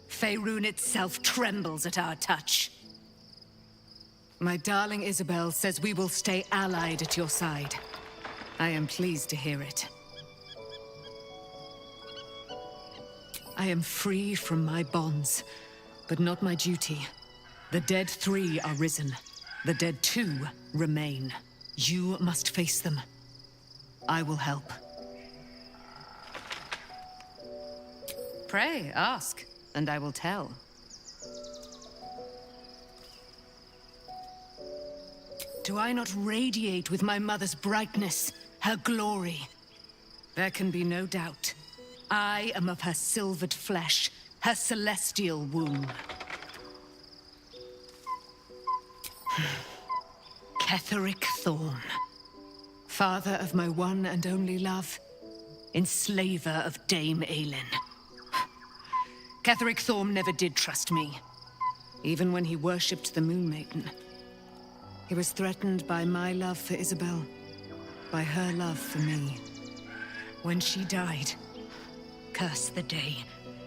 Speaker 10: Faerun itself trembles at our touch. My darling Isabel says we will stay allied at your side. I am pleased to hear it. I am free from my bonds, but not my duty. The dead 3 are risen. The dead 2 remain. You must face them. I will help. Pray, ask, and I will tell. Do I not radiate with my mother's brightness, her glory? There can be no doubt. I am of her silvered flesh, her celestial womb. Ketheric Thorn, father of my one and only love, enslaver of Dame Aelin. Ketheric Thorn never did trust me, even when he worshipped the Moon Maiden. He was threatened by my love for Isabel, by her love for me. When she died, curse the day,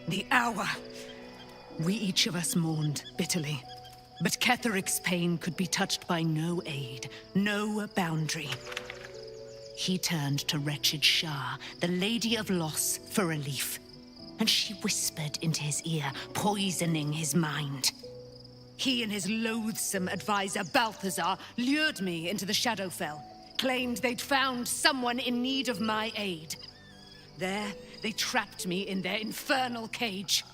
Speaker 10: the hour. We each of us mourned bitterly. But Ketheric's pain could be touched by no aid, no boundary. He turned to wretched Shah, the Lady of Loss, for relief. And she whispered into his ear, poisoning his mind. He and his loathsome advisor, Balthazar, lured me into the Shadowfell, claimed they'd found someone in need of my aid. There, they trapped me in their infernal cage.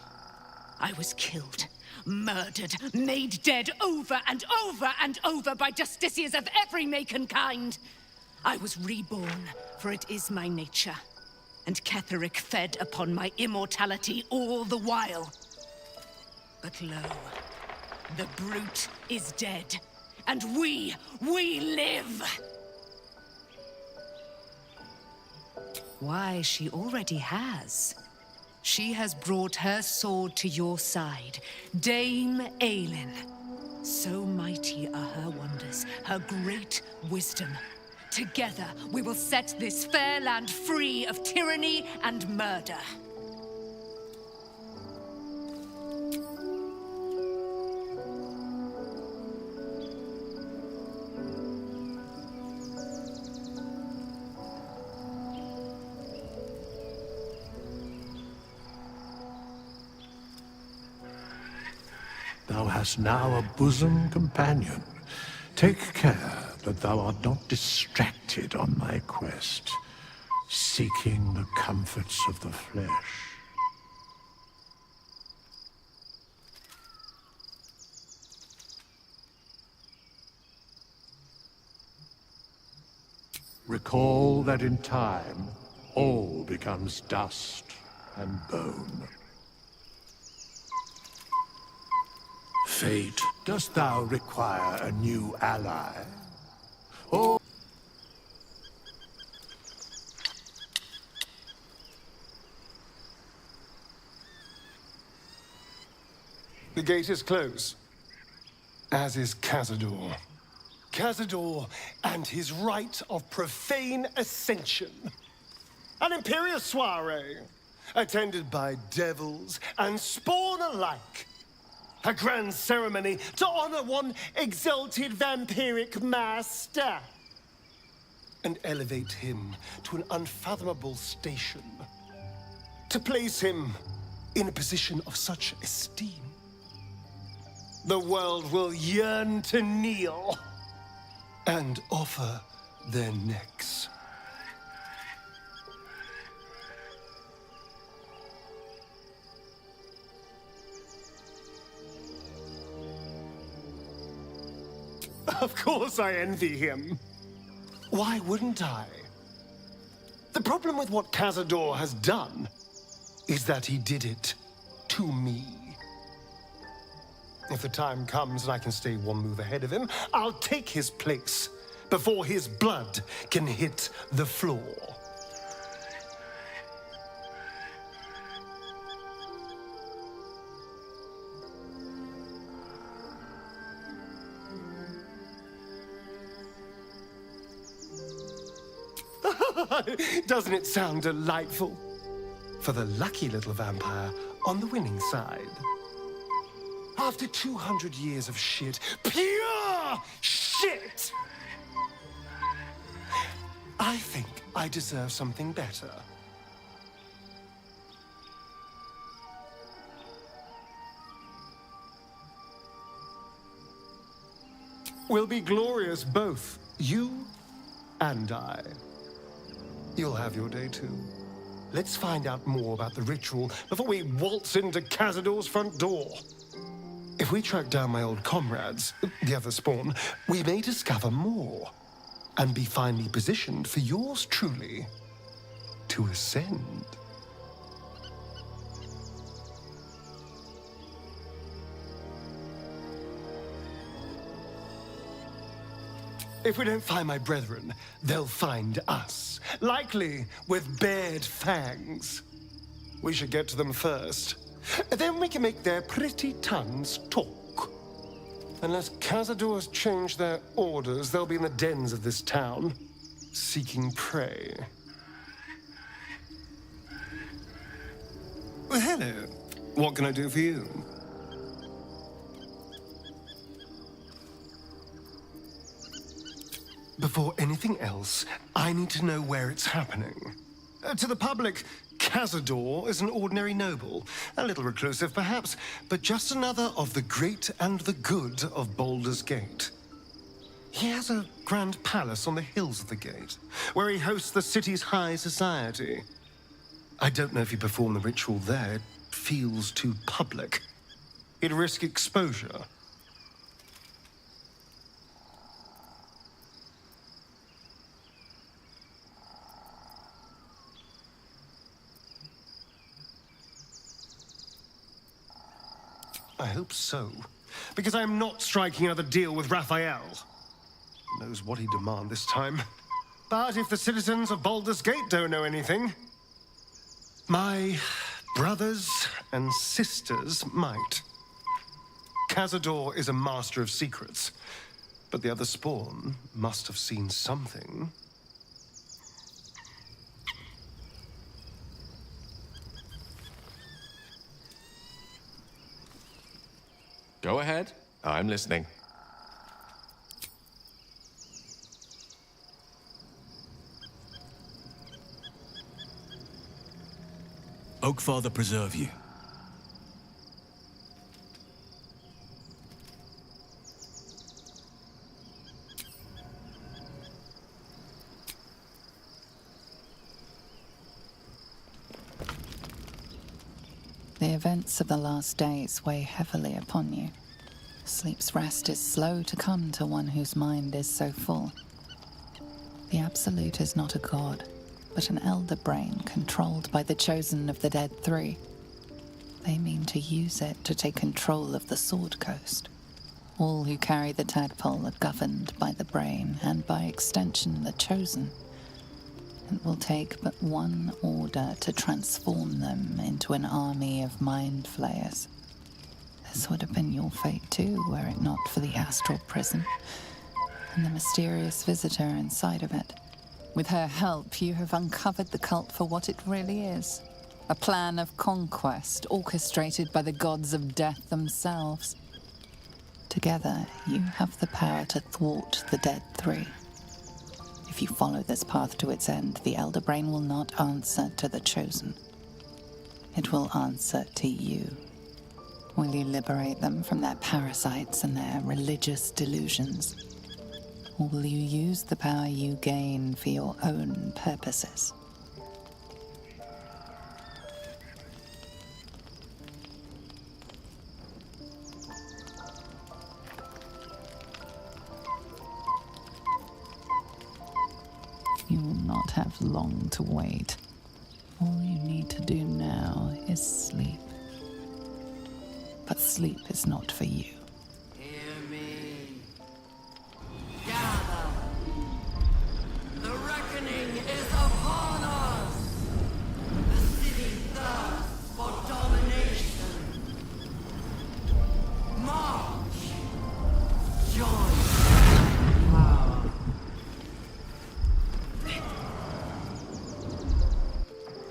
Speaker 10: I was killed, murdered, made dead over and over and over by justiciars of every make and kind. I was reborn, for it is my nature. And Ketheric fed upon my immortality all the while. But lo, the brute is dead, and we live! Why, she already has. She has brought her sword to your side, Dame Aelin. So mighty are her wonders, her great wisdom. Together, we will set this fair land free of tyranny and murder.
Speaker 9: Thou hast now a bosom companion. Take care that thou art not distracted on thy quest, seeking the comforts of the flesh. Recall that in time, all becomes dust and bone. Fate, dost thou require a new ally? Or...
Speaker 18: The gate is closed, as is Cazador. Cazador and his rite of profane ascension. An imperial soiree, attended by devils and spawn alike. A grand ceremony to honor one exalted vampiric master. And elevate him to an unfathomable station. To place him in a position of such esteem. The world will yearn to kneel and offer their necks. Of course I envy him. Why wouldn't I? The problem with what Cazador has done is that he did it to me. If the time comes and I can stay one move ahead of him, I'll take his place before his blood can hit the floor. Doesn't it sound delightful? For the lucky little vampire on the winning side. After 200 years of shit, pure shit, I think I deserve something better. We'll be glorious, both you and I. You'll have your day too. Let's find out more about the ritual before we waltz into Cazador's front door. If we track down my old comrades, the other spawn, we may discover more and be finally positioned for yours truly to ascend. If we don't find my brethren, they'll find us, likely with bared fangs. We should get to them first. Then we can make their pretty tongues talk. Unless Cazador's changed their orders, they'll be in the dens of this town, seeking prey. Well, hello. What can I do for you? Before anything else, I need to know where it's happening. To the public, Cazador is an ordinary noble. A little reclusive, perhaps, but just another of the great and the good of Baldur's Gate. He has a grand palace on the hills of the gate, where he hosts the city's high society. I don't know if he performed the ritual there. It feels too public. He'd risk exposure. I hope so, because I am not striking another deal with Raphael. Knows what he'd demand this time. But if the citizens of Baldur's Gate don't know anything, my brothers and sisters might. Cazador is a master of secrets, but the other spawn must have seen something.
Speaker 11: Go ahead. I'm listening.
Speaker 14: Oakfather preserve you.
Speaker 4: The events of the last days weigh heavily upon you. Sleep's rest is slow to come to one whose mind is so full. The Absolute is not a god, but an elder brain controlled by the chosen of the Dead Three. They mean to use it to take control of the Sword Coast. All who carry the tadpole are governed by the brain, and by extension the chosen. It will take but one order to transform them into an army of mind flayers. This would have been your fate too, were it not for the astral prison and the mysterious visitor inside of it. With her help, you have uncovered the cult for what it really is. A plan of conquest orchestrated by the gods of death themselves. Together, you have the power to thwart the Dead Three. If you follow this path to its end, the Elder Brain will not answer to the Chosen. It will answer to you. Will you liberate them from their parasites and their religious delusions? Or will you use the power you gain for your own purposes? You will not have long to wait. All you need to do now is sleep. But sleep is not for you.
Speaker 20: Hear me. Gather.
Speaker 12: is upon us! The city thirsts for domination. March! Join power.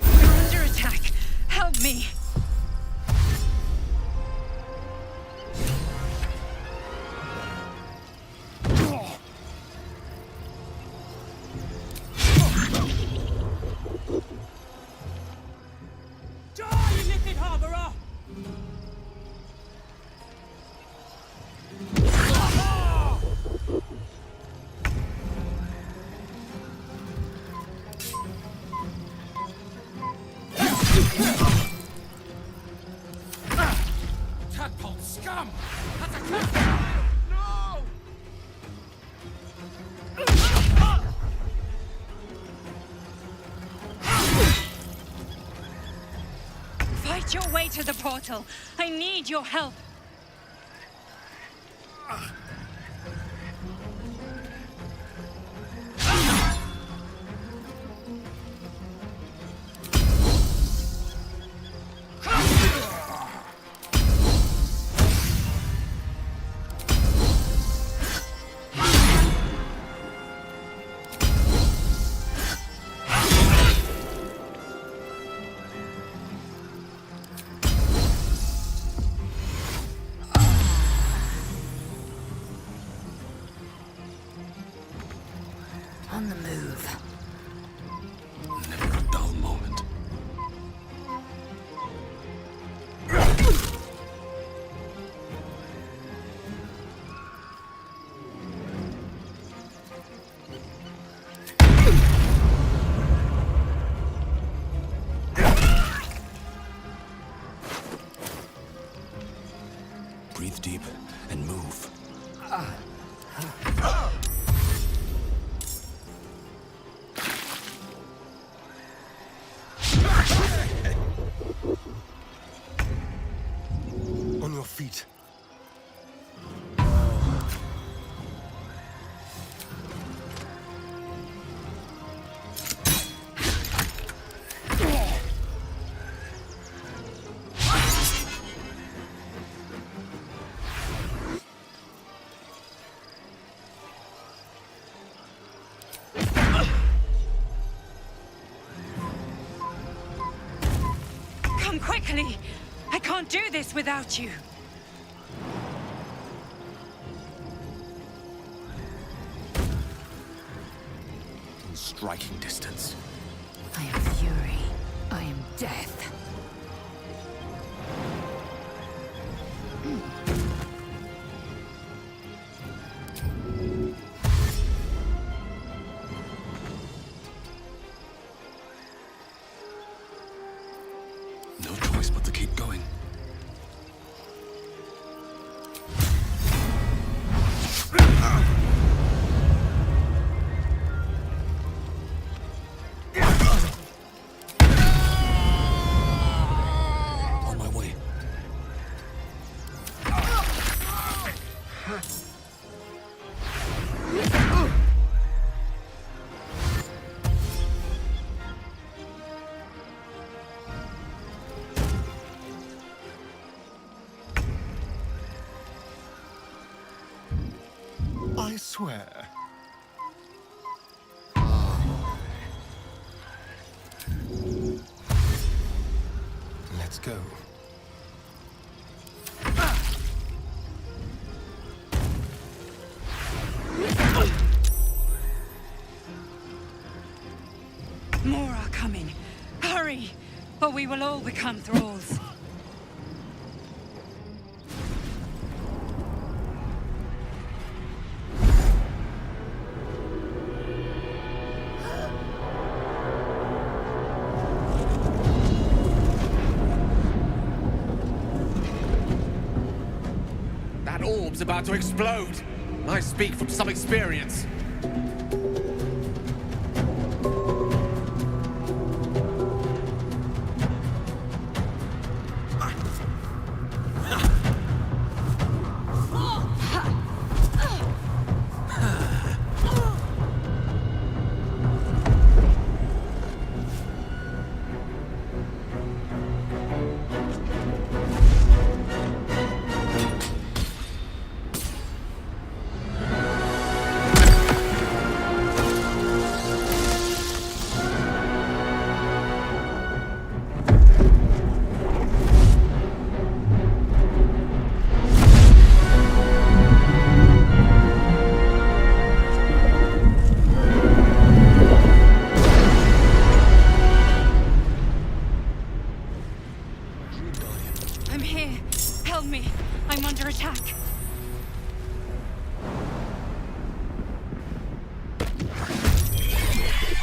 Speaker 10: We're under attack. Help me.
Speaker 12: Tadpole scum! That's a cat! No!
Speaker 10: Fight your way to the portal. I need your help.
Speaker 12: On the move.
Speaker 11: Never a dull moment. Breathe deep and move.
Speaker 18: On your feet.
Speaker 10: Come quickly. I can't do this without you.
Speaker 11: In striking distance.
Speaker 21: I am fury. I am death.
Speaker 11: No choice but to keep going. On my way.
Speaker 18: I swear. Let's go.
Speaker 10: More are coming. Hurry, or we will all become thralls.
Speaker 20: That orb's about to explode. I speak from some experience.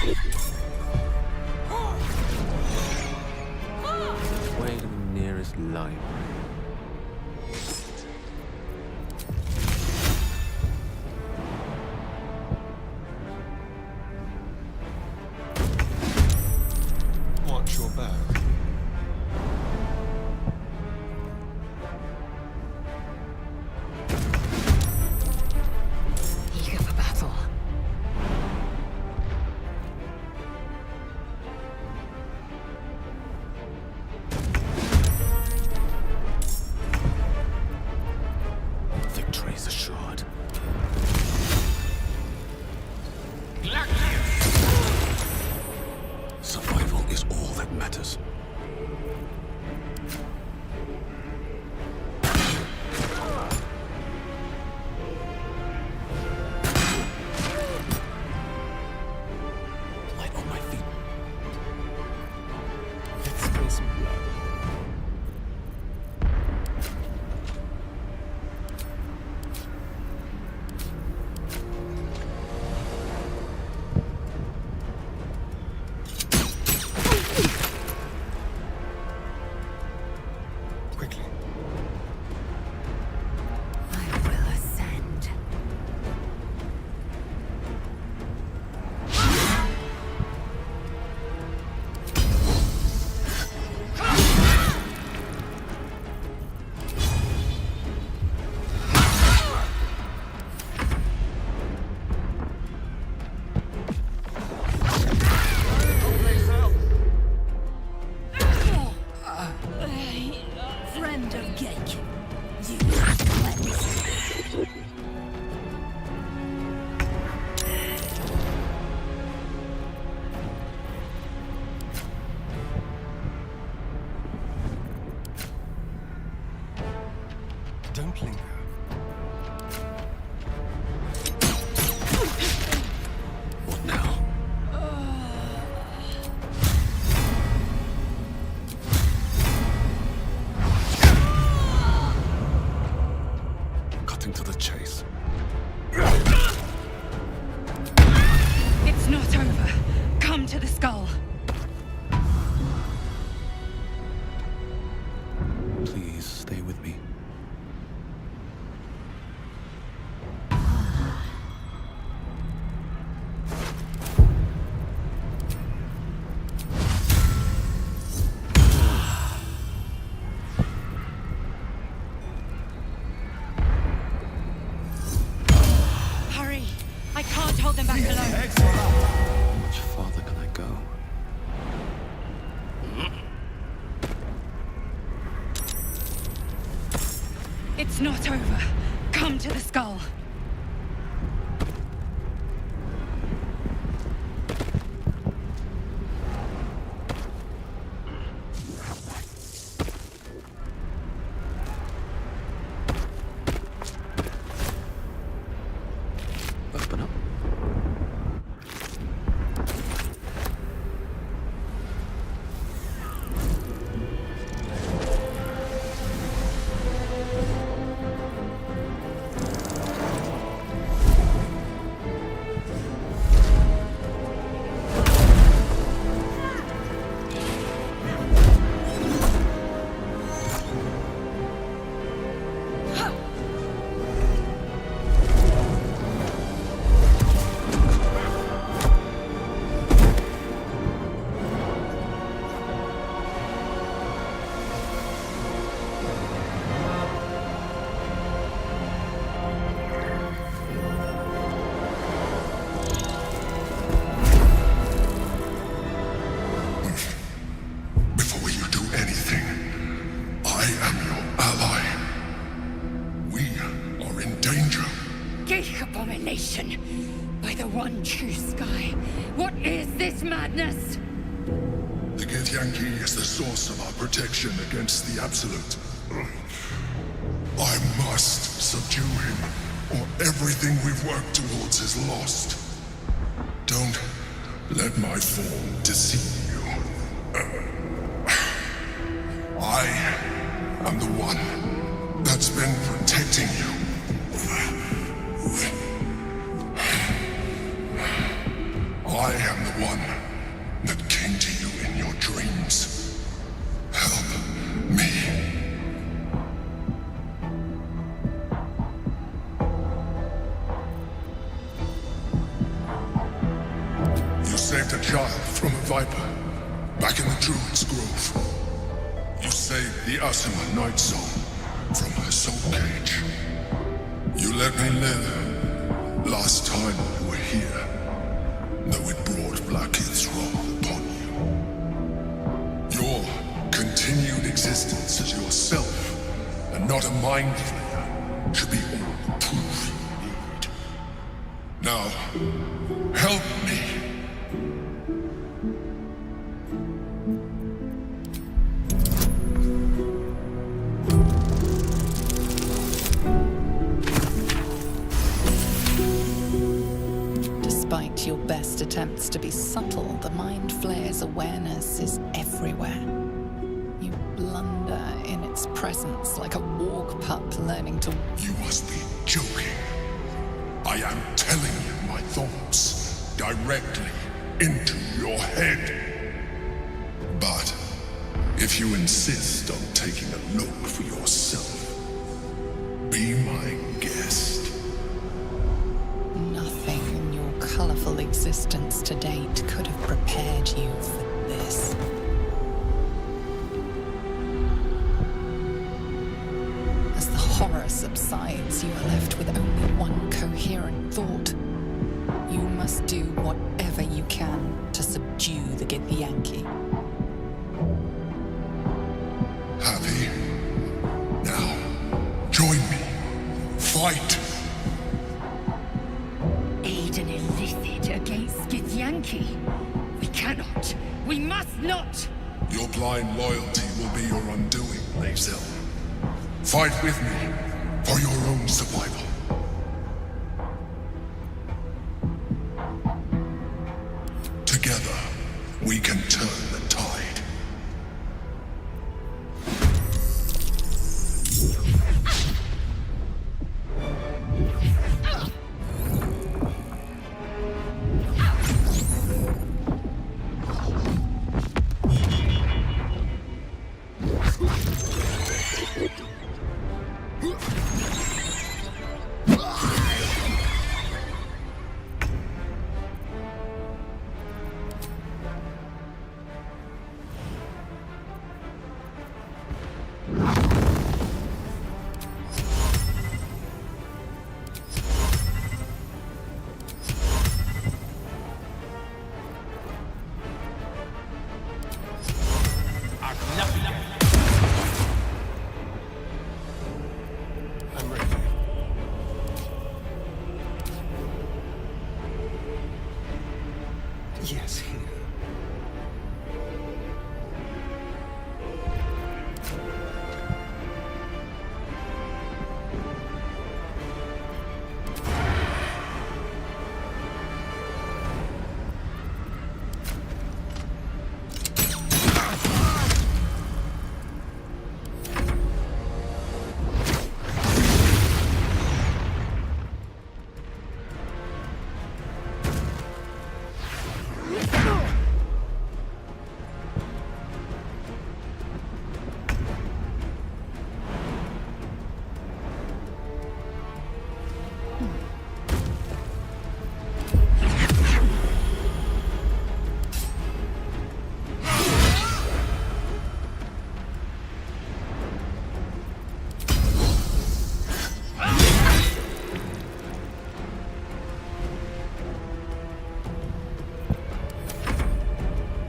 Speaker 6: Way to the nearest library.
Speaker 18: Watch your back.
Speaker 8: Eager for battle.
Speaker 6: Victory's assured.
Speaker 14: Survival is all that matters.
Speaker 6: Light on my feet. Let's spill some blood.
Speaker 18: Quickly.
Speaker 8: I will ascend.
Speaker 19: Friend of Gake. You
Speaker 18: Don't linger.
Speaker 14: What now?
Speaker 9: Cutting to the chase.
Speaker 3: It's not over. Come to the skull.
Speaker 14: Please stay with me.
Speaker 3: Hurry! I can't hold them back alone.
Speaker 14: How much farther can I go?
Speaker 3: It's not over. Come to the skull.
Speaker 14: Open up.
Speaker 9: Before you do anything, I am your ally. We are in danger.
Speaker 3: Geek abomination! By the one true sky, what is this madness?
Speaker 9: The Githyanki is the source of our protection against the Absolute. I must subdue him, or everything we've worked towards is lost. Don't let my form deceive you. I am the one that's been protecting you. I am the
Speaker 2: one that came to you in your dreams. Help me. You saved a child from a viper back in the Druid's Grove. You saved the Asuma Night Soul from her soul cage. You let me live last time you were here, though it brought Blackheath's wrath upon you. Your continued existence as yourself, and not a mind flayer, should be all the proof you need. Now, help me.
Speaker 4: Despite your best attempts to be subtle, the Mind Flayer's awareness is everywhere. You blunder in its presence like a warg pup learning to...
Speaker 2: You must be joking. I am telling you my thoughts directly into your head. But if you insist on taking a look for yourself, be my guest.
Speaker 4: Nothing in your colorful existence to date could have prepared you for this. As the horror subsides, you are left with only one coherent thought. You must do whatever you can to subdue the Githyanki.
Speaker 2: Happy? Now, join me. Fight!
Speaker 7: Aid an illithid against Githyanki? We cannot. We must not!
Speaker 2: Your blind loyalty will be your undoing, Lae'zel. Fight with me for your own survival. Together, we can turn the tide.
Speaker 18: I'm ready. Yes, here.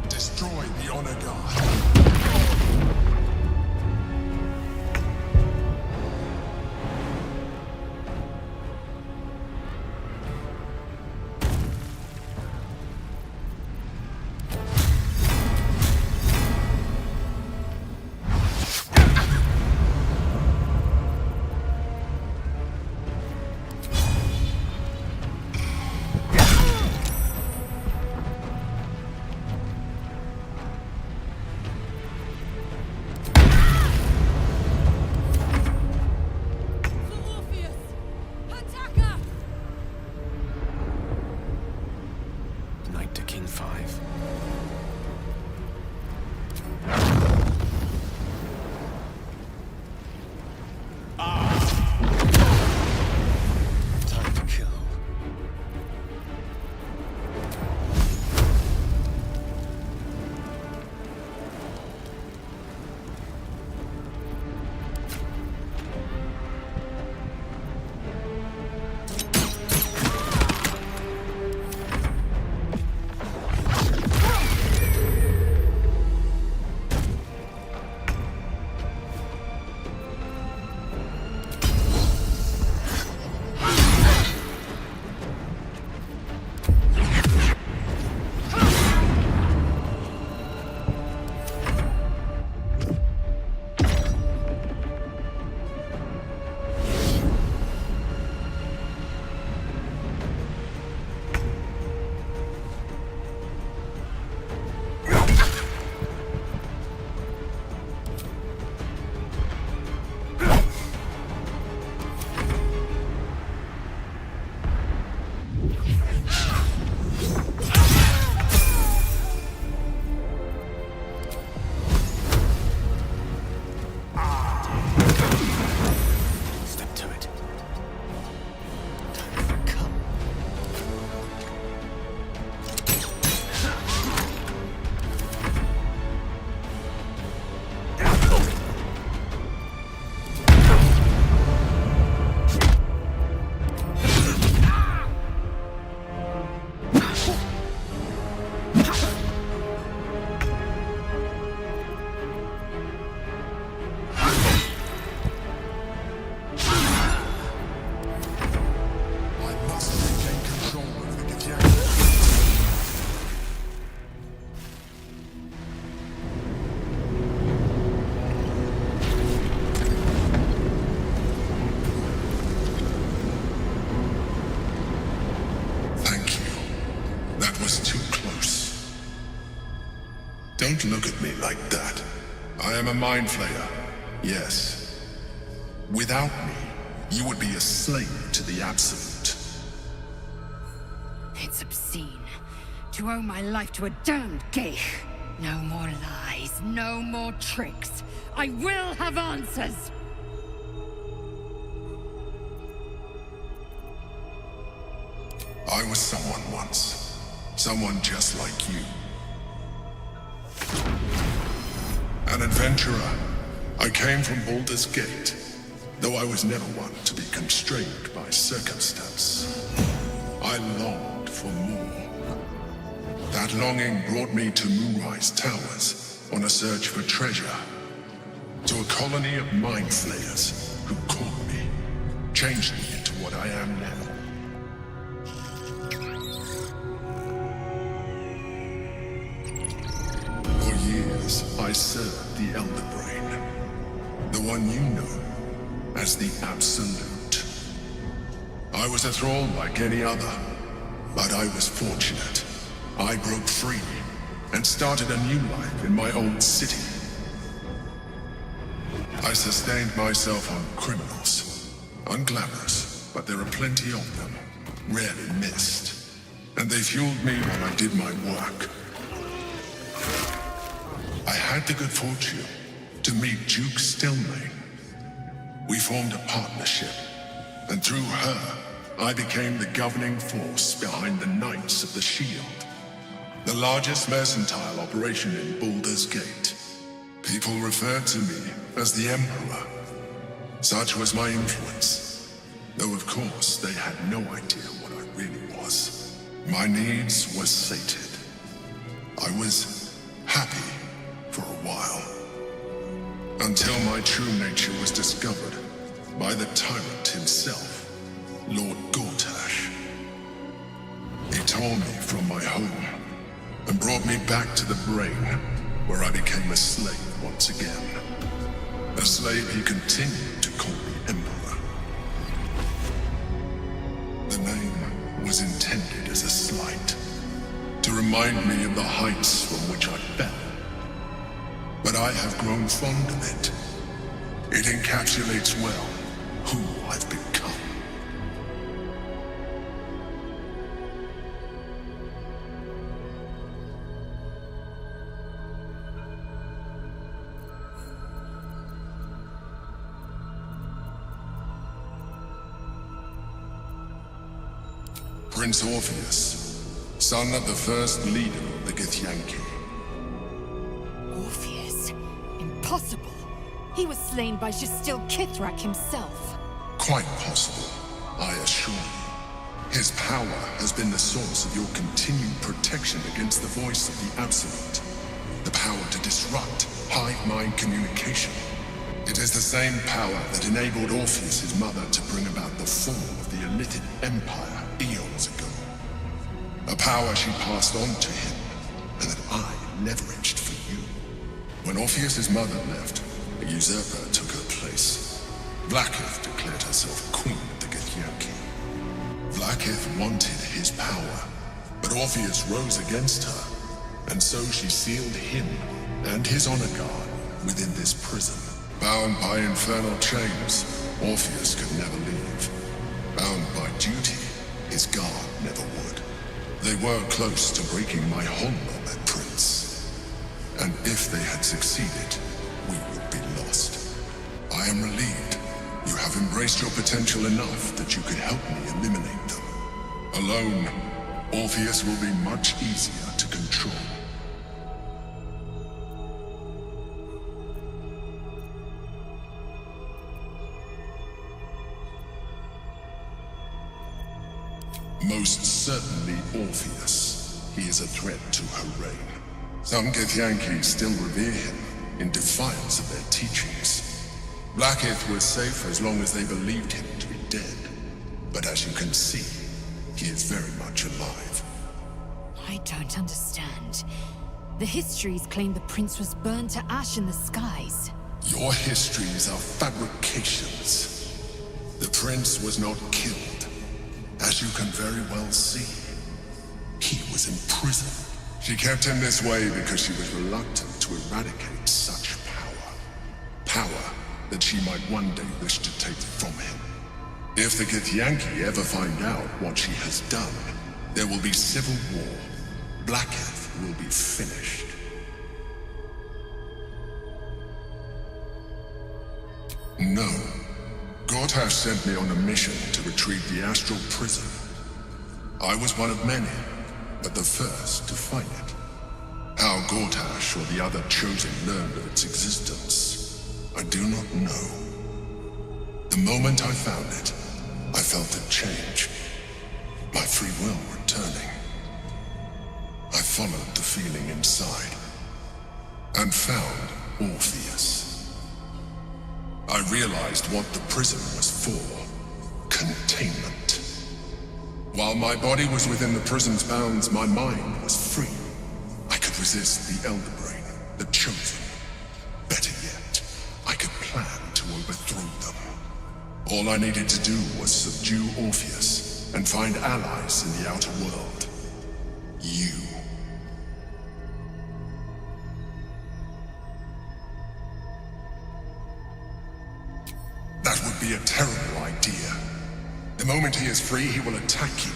Speaker 18: Destroy the Honor Guard.
Speaker 11: Pt25. Time to kill. Step to it. Time to come.
Speaker 2: I must regain control of the Githyanki. Thank you. That was too close. Don't look at me like that. I am a mind flayer. Yes. Without me, you would be a slave to the Absolute.
Speaker 7: It's obscene to owe my life to a damned geich. No more lies, no more tricks. I will have answers!
Speaker 2: I was someone once. Someone just like you. An adventurer. I came from Baldur's Gate, though I was never one to be constrained by circumstance. I longed for more. That longing brought me to Moonrise Towers on a search for treasure. To a colony of mind flayers who caught me, changed me into what I am now. For years, I served the Elder Brain, the one you know as the Absolute. I was a thrall like any other, but I was fortunate. I broke free and started a new life in my old city. I sustained myself on criminals, unglamorous, but there are plenty of them, rarely missed, and they fueled me while I did my work. I had the good fortune to meet Duke Stillmain. We formed a partnership, and through her, I became the governing force behind the Knights of the Shield, the largest mercantile operation in Baldur's Gate. People referred to me as the Emperor. Such was my influence, though of course they had no idea what I really was. My needs were sated. I was happy for a while, until my true nature was discovered by the tyrant himself, Lord Gortash. He tore me from my home and brought me back to the Brain, where I became a slave once again. A slave he continued to call me Emperor. The name was intended as a slight, to remind me of the heights from which I fell. But I have grown fond of it. It encapsulates well who I've become. Prince Orpheus, son of the first leader of the Githyanki.
Speaker 7: Orpheus? Impossible. He was slain by Justil Kithrak himself.
Speaker 2: Quite possible, I assure you. His power has been the source of your continued protection against the voice of the Absolute. The power to disrupt hive-mind communication. It is the same power that enabled Orpheus's mother to bring about the fall of the Illithid Empire eons ago. A power she passed on to him, and that I leveraged for you. When Orpheus's mother left, a usurper took her place. Vlaakith declared herself queen of the Githyanki. Vlaakith wanted his power, but Orpheus rose against her, and so she sealed him and his honor guard within this prison. Bound by infernal chains, Orpheus could never leave. Bound by duty, his guard never would. They were close to breaking my hold on that prince. And if they had succeeded, we would be lost. I am relieved. You have embraced your potential enough that you could help me eliminate them. Alone, Orpheus will be much easier to control. Most certainly Orpheus. He is a threat to her reign. Some Githyanki still revere him, in defiance of their teachings. Vlaakith was safe as long as they believed him to be dead. But as you can see, he is very much alive.
Speaker 7: I don't understand. The histories claim the prince was burned to ash in the skies.
Speaker 2: Your histories are fabrications. The prince was not killed. As you can very well see, he was in prison. She kept him this way because she was reluctant to eradicate such power. Power that she might one day wish to take from him. If the Githyanki ever find out what she has done, there will be civil war. Vlaakith will be finished. No. Gortash sent me on a mission to retrieve the astral prison. I was one of many, but the first to find it. How Gortash or the other chosen learned of its existence, I do not know. The moment I found it, I felt a change. My free will returning. I followed the feeling inside, and found Orpheus. I realized what the prison was for. Containment. While my body was within the prison's bounds, my mind was free. I could resist the Elder Brain, the Chosen. Better yet, I could plan to overthrow them. All I needed to do was subdue Orpheus and find allies in the outer world. You. That would be a terrible idea. The moment he is free, he will attack you.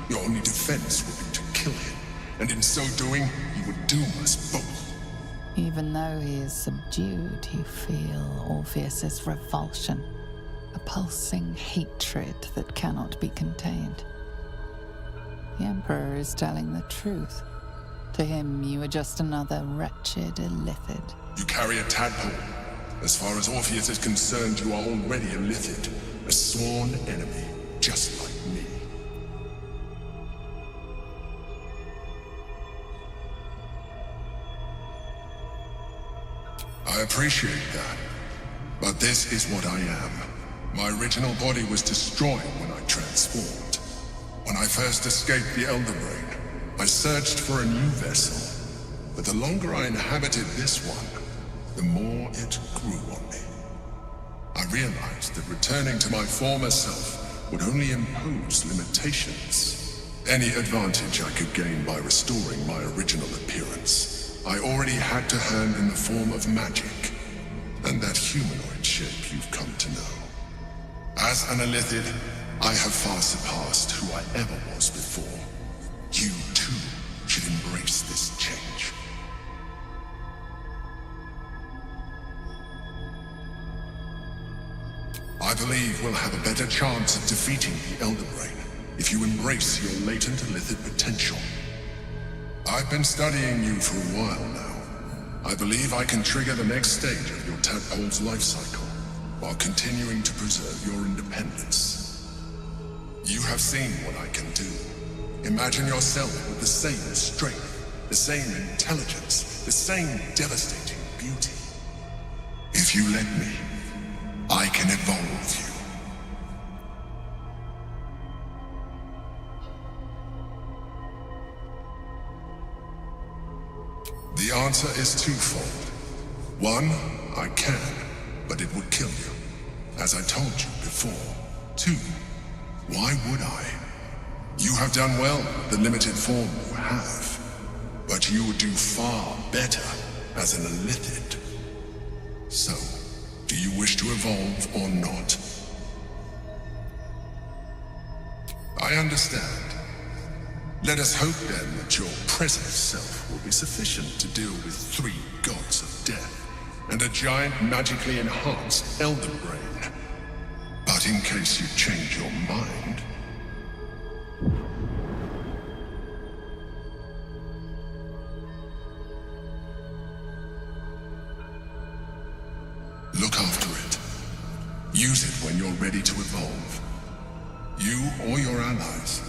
Speaker 2: Your only defense would be to kill him, and in so doing, he would doom us both.
Speaker 4: Even though he is subdued, you feel Orpheus's revulsion, a pulsing hatred that cannot be contained. The Emperor is telling the truth. To him, you are just another wretched Illithid.
Speaker 2: You carry a tadpole. As far as Orpheus is concerned, you are already a Illithid, a sworn enemy, just like me. I appreciate that, but this is what I am. My original body was destroyed when I transformed. When I first escaped the Elder Brain, I searched for a new vessel, but the longer I inhabited this one, the more it grew on me. I realized that returning to my former self would only impose limitations. Any advantage I could gain by restoring my original appearance, I already had to hand in the form of magic, and that humanoid shape you've come to know. As an Illithid, I have far surpassed who I ever was before. You, too, should embrace this change. I believe we'll have a better chance of defeating the Elder Brain if you embrace your latent illithid potential. I've been studying you for a while now. I believe I can trigger the next stage of your tadpole's life cycle, while continuing to preserve your independence. You have seen what I can do. Imagine yourself with the same strength, the same intelligence, the same devastating beauty. If you let me, I can evolve you. The answer is twofold. One, I can, but it would kill you, as I told you before. Two, why would I? You have done well with the limited form you have, but you would do far better as an illithid. So, do you wish to evolve or not? I understand. Let us hope then that your present self will be sufficient to deal with 3 gods of death and a giant magically enhanced elder brain. But in case you change your mind... look after it. Use it when you're ready to evolve. You or your allies.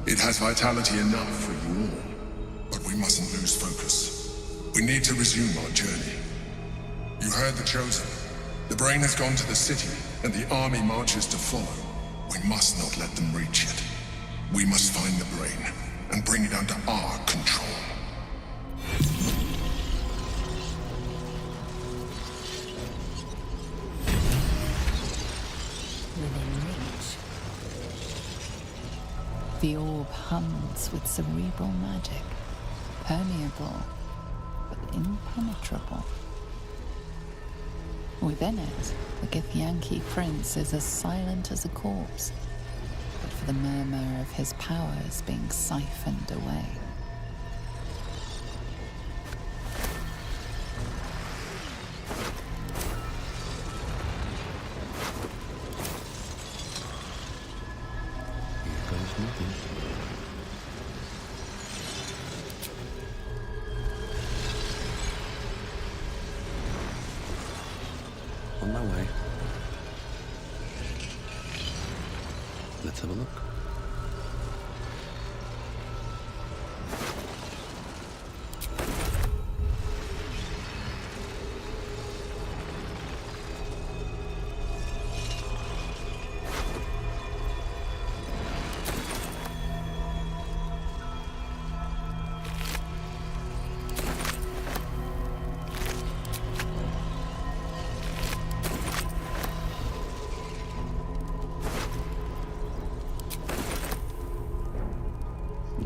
Speaker 2: It has vitality enough for you all. But we mustn't lose focus. We need to resume our journey. You heard the Chosen. The brain has gone to the city, and the army marches to follow. We must not let them reach it. We must find the brain, and bring it under our control.
Speaker 4: The orb hums with cerebral magic, permeable, but impenetrable. Within it, the Githyanki prince is as silent as a corpse, but for the murmur of his powers being siphoned away.
Speaker 14: On my way. Let's have a look.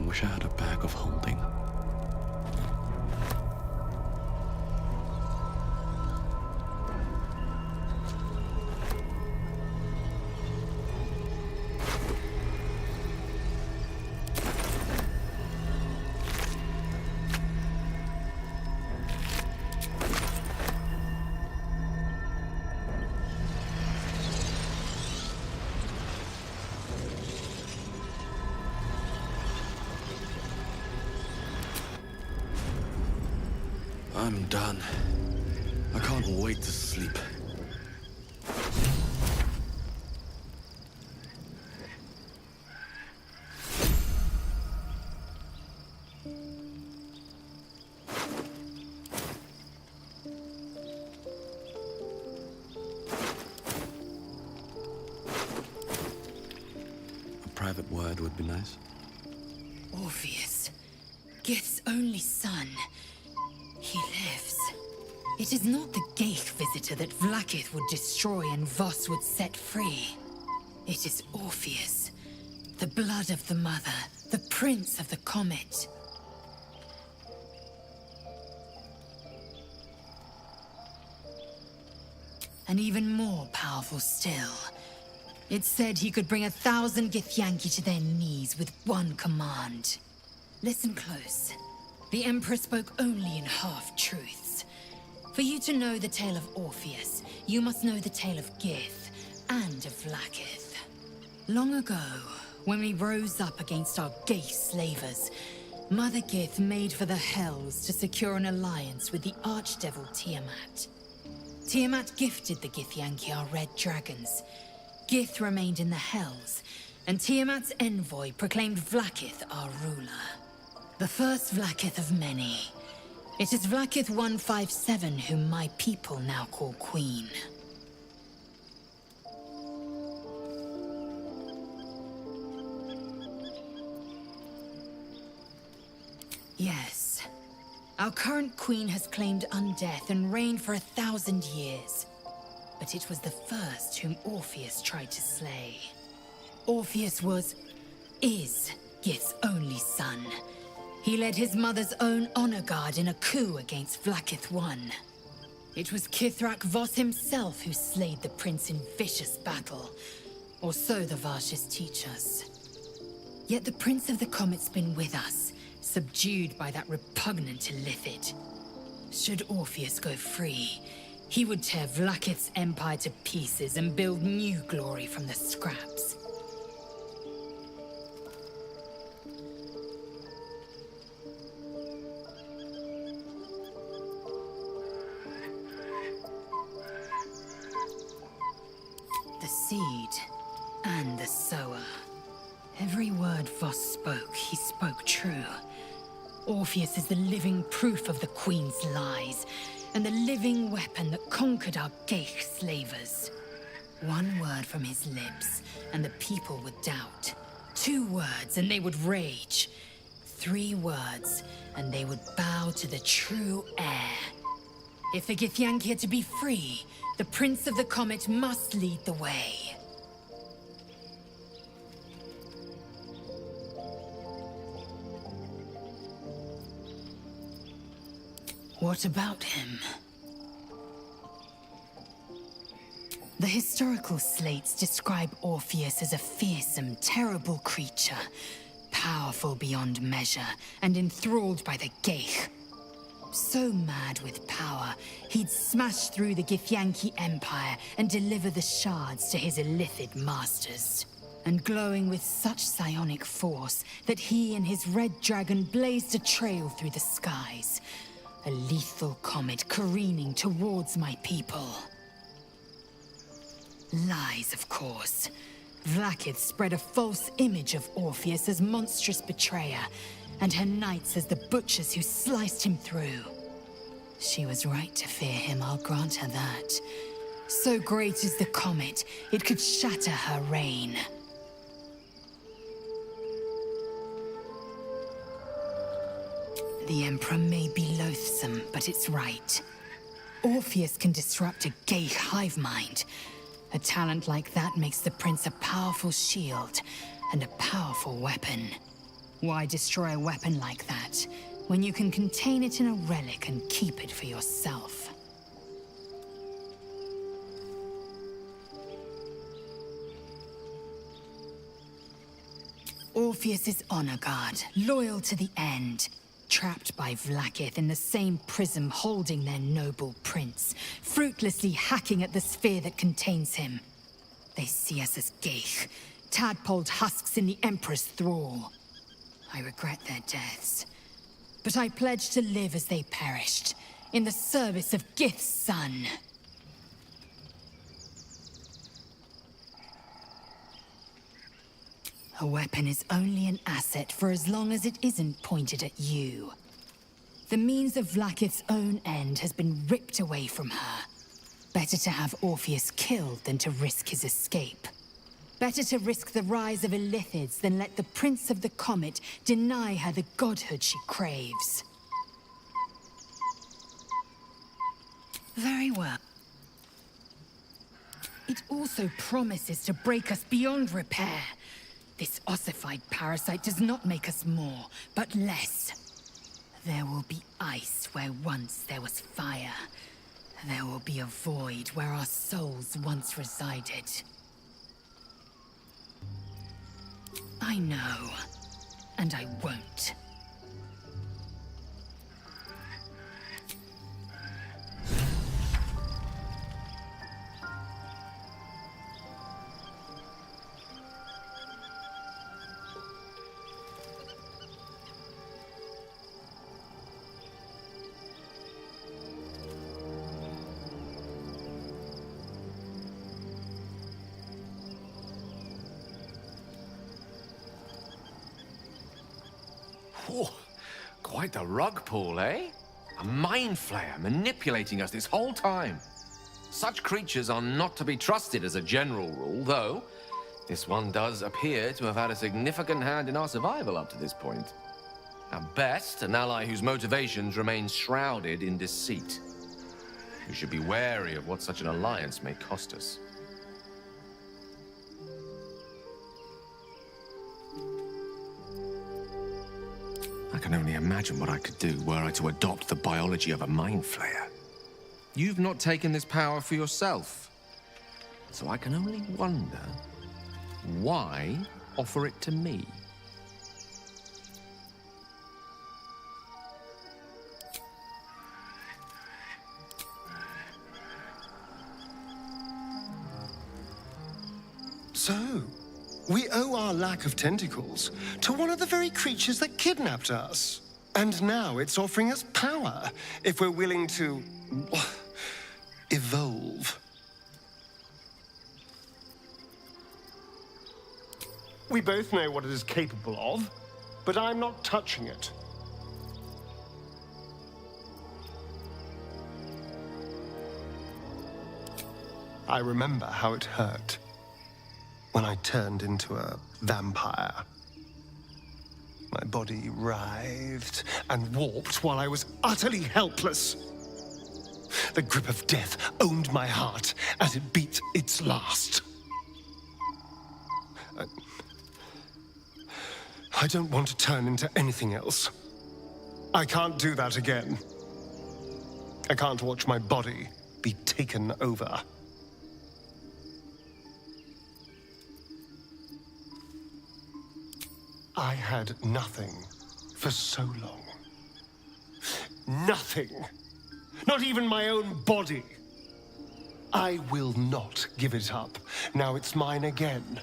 Speaker 14: Wish I had a bag of holding. I'm done. I can't wait to sleep. A private word would be nice.
Speaker 7: Orpheus, Gith's only son. He lives. It is not the Geich visitor that Vlaakith would destroy and Voss would set free. It is Orpheus, the blood of the mother, the prince of the comet. And even more powerful still. It said he could bring 1,000 Githyanki to their knees with one command. Listen close. The Emperor spoke only in half-truths. For you to know the tale of Orpheus, you must know the tale of Gith and of Vlaakith. Long ago, When we rose up against our gay slavers, Mother Gith made for the Hells to secure an alliance with the Archdevil Tiamat. Tiamat gifted the Githyanki our red dragons. Gith remained in the Hells, and Tiamat's envoy proclaimed Vlaakith our ruler. The first Vlaakith of many. It is Vlaakith 157 whom my people now call Queen. Yes. Our current queen has claimed undeath and reigned for 1,000 years. But it was the first whom Orpheus tried to slay. Orpheus is Gith's only son. He led his mother's own honor guard in a coup against Vlaakith I. It was Kithrak Voss himself who slayed the prince in vicious battle, or so the Varshas teach us. Yet the Prince of the Comet's been with us, subdued by that repugnant illithid. Should Orpheus go free, he would tear Vlaakith's empire to pieces and build new glory from the scraps. The seed and the sower. Every word Voss spoke, he spoke true. Orpheus is the living proof of the Queen's lies, and the living weapon that conquered our Geich slavers. One word from his lips, and the people would doubt. 2 words, and they would rage. 3 words, and they would bow to the true heir. If the Githyanki are to be free, the Prince of the Comet must lead the way. What about him? The historical slates describe Orpheus as a fearsome, terrible creature, powerful beyond measure, and enthralled by the Geich. So mad with power, he'd smash through the Githyanki Empire and deliver the shards to his illithid masters. And glowing with such psionic force that he and his red dragon blazed a trail through the skies. A lethal comet careening towards my people. Lies, of course. Vlaakith spread a false image of Orpheus as monstrous betrayer, and her knights as the butchers who sliced him through. She was right to fear him, I'll grant her that. So great is the comet, it could shatter her reign. The Emperor may be loathsome, but it's right. Orpheus can disrupt a Geich hive mind. A talent like that makes the Prince a powerful shield and a powerful weapon. Why destroy a weapon like that, when you can contain it in a relic and keep it for yourself? Orpheus is honor guard, loyal to the end. Trapped by Vlaakith in the same prism holding their noble prince, fruitlessly hacking at the sphere that contains him. They see us as Geich, tadpoled husks in the Emperor's thrall. I regret their deaths, but I pledge to live as they perished, in the service of Gith's son. A weapon is only an asset for as long as it isn't pointed at you. The means of Vlaakith's own end has been ripped away from her. Better to have Orpheus killed than to risk his escape. Better to risk the rise of illithids than let the Prince of the Comet deny her the godhood she craves. Very well. It also promises to break us beyond repair. This ossified parasite does not make us more, but less. There will be ice where once there was fire. There will be a void where our souls once resided. I know, and I won't.
Speaker 20: Oh, quite the rug pull, eh? A mind flayer manipulating us this whole time. Such creatures are not to be trusted as a general rule, though this one does appear to have had a significant hand in our survival up to this point. At best, an ally whose motivations remain shrouded in deceit. We should be wary of what such an alliance may cost us. I can only imagine what I could do were I to adopt the biology of a mind flayer. You've not taken this power for yourself, so I can only wonder why offer it to me?
Speaker 18: So, we owe our lack of tentacles to one of the very creatures that kidnapped us. And now it's offering us power if we're willing to evolve. We both know what it is capable of, but I'm not touching it. I remember how it hurt when I turned into a vampire. My body writhed and warped while I was utterly helpless. The grip of death owned my heart as it beat its last. I don't want to turn into anything else. I can't do that again. I can't watch my body be taken over. I had nothing for so long. Nothing. Not even my own body. I will not give it up. Now it's mine again.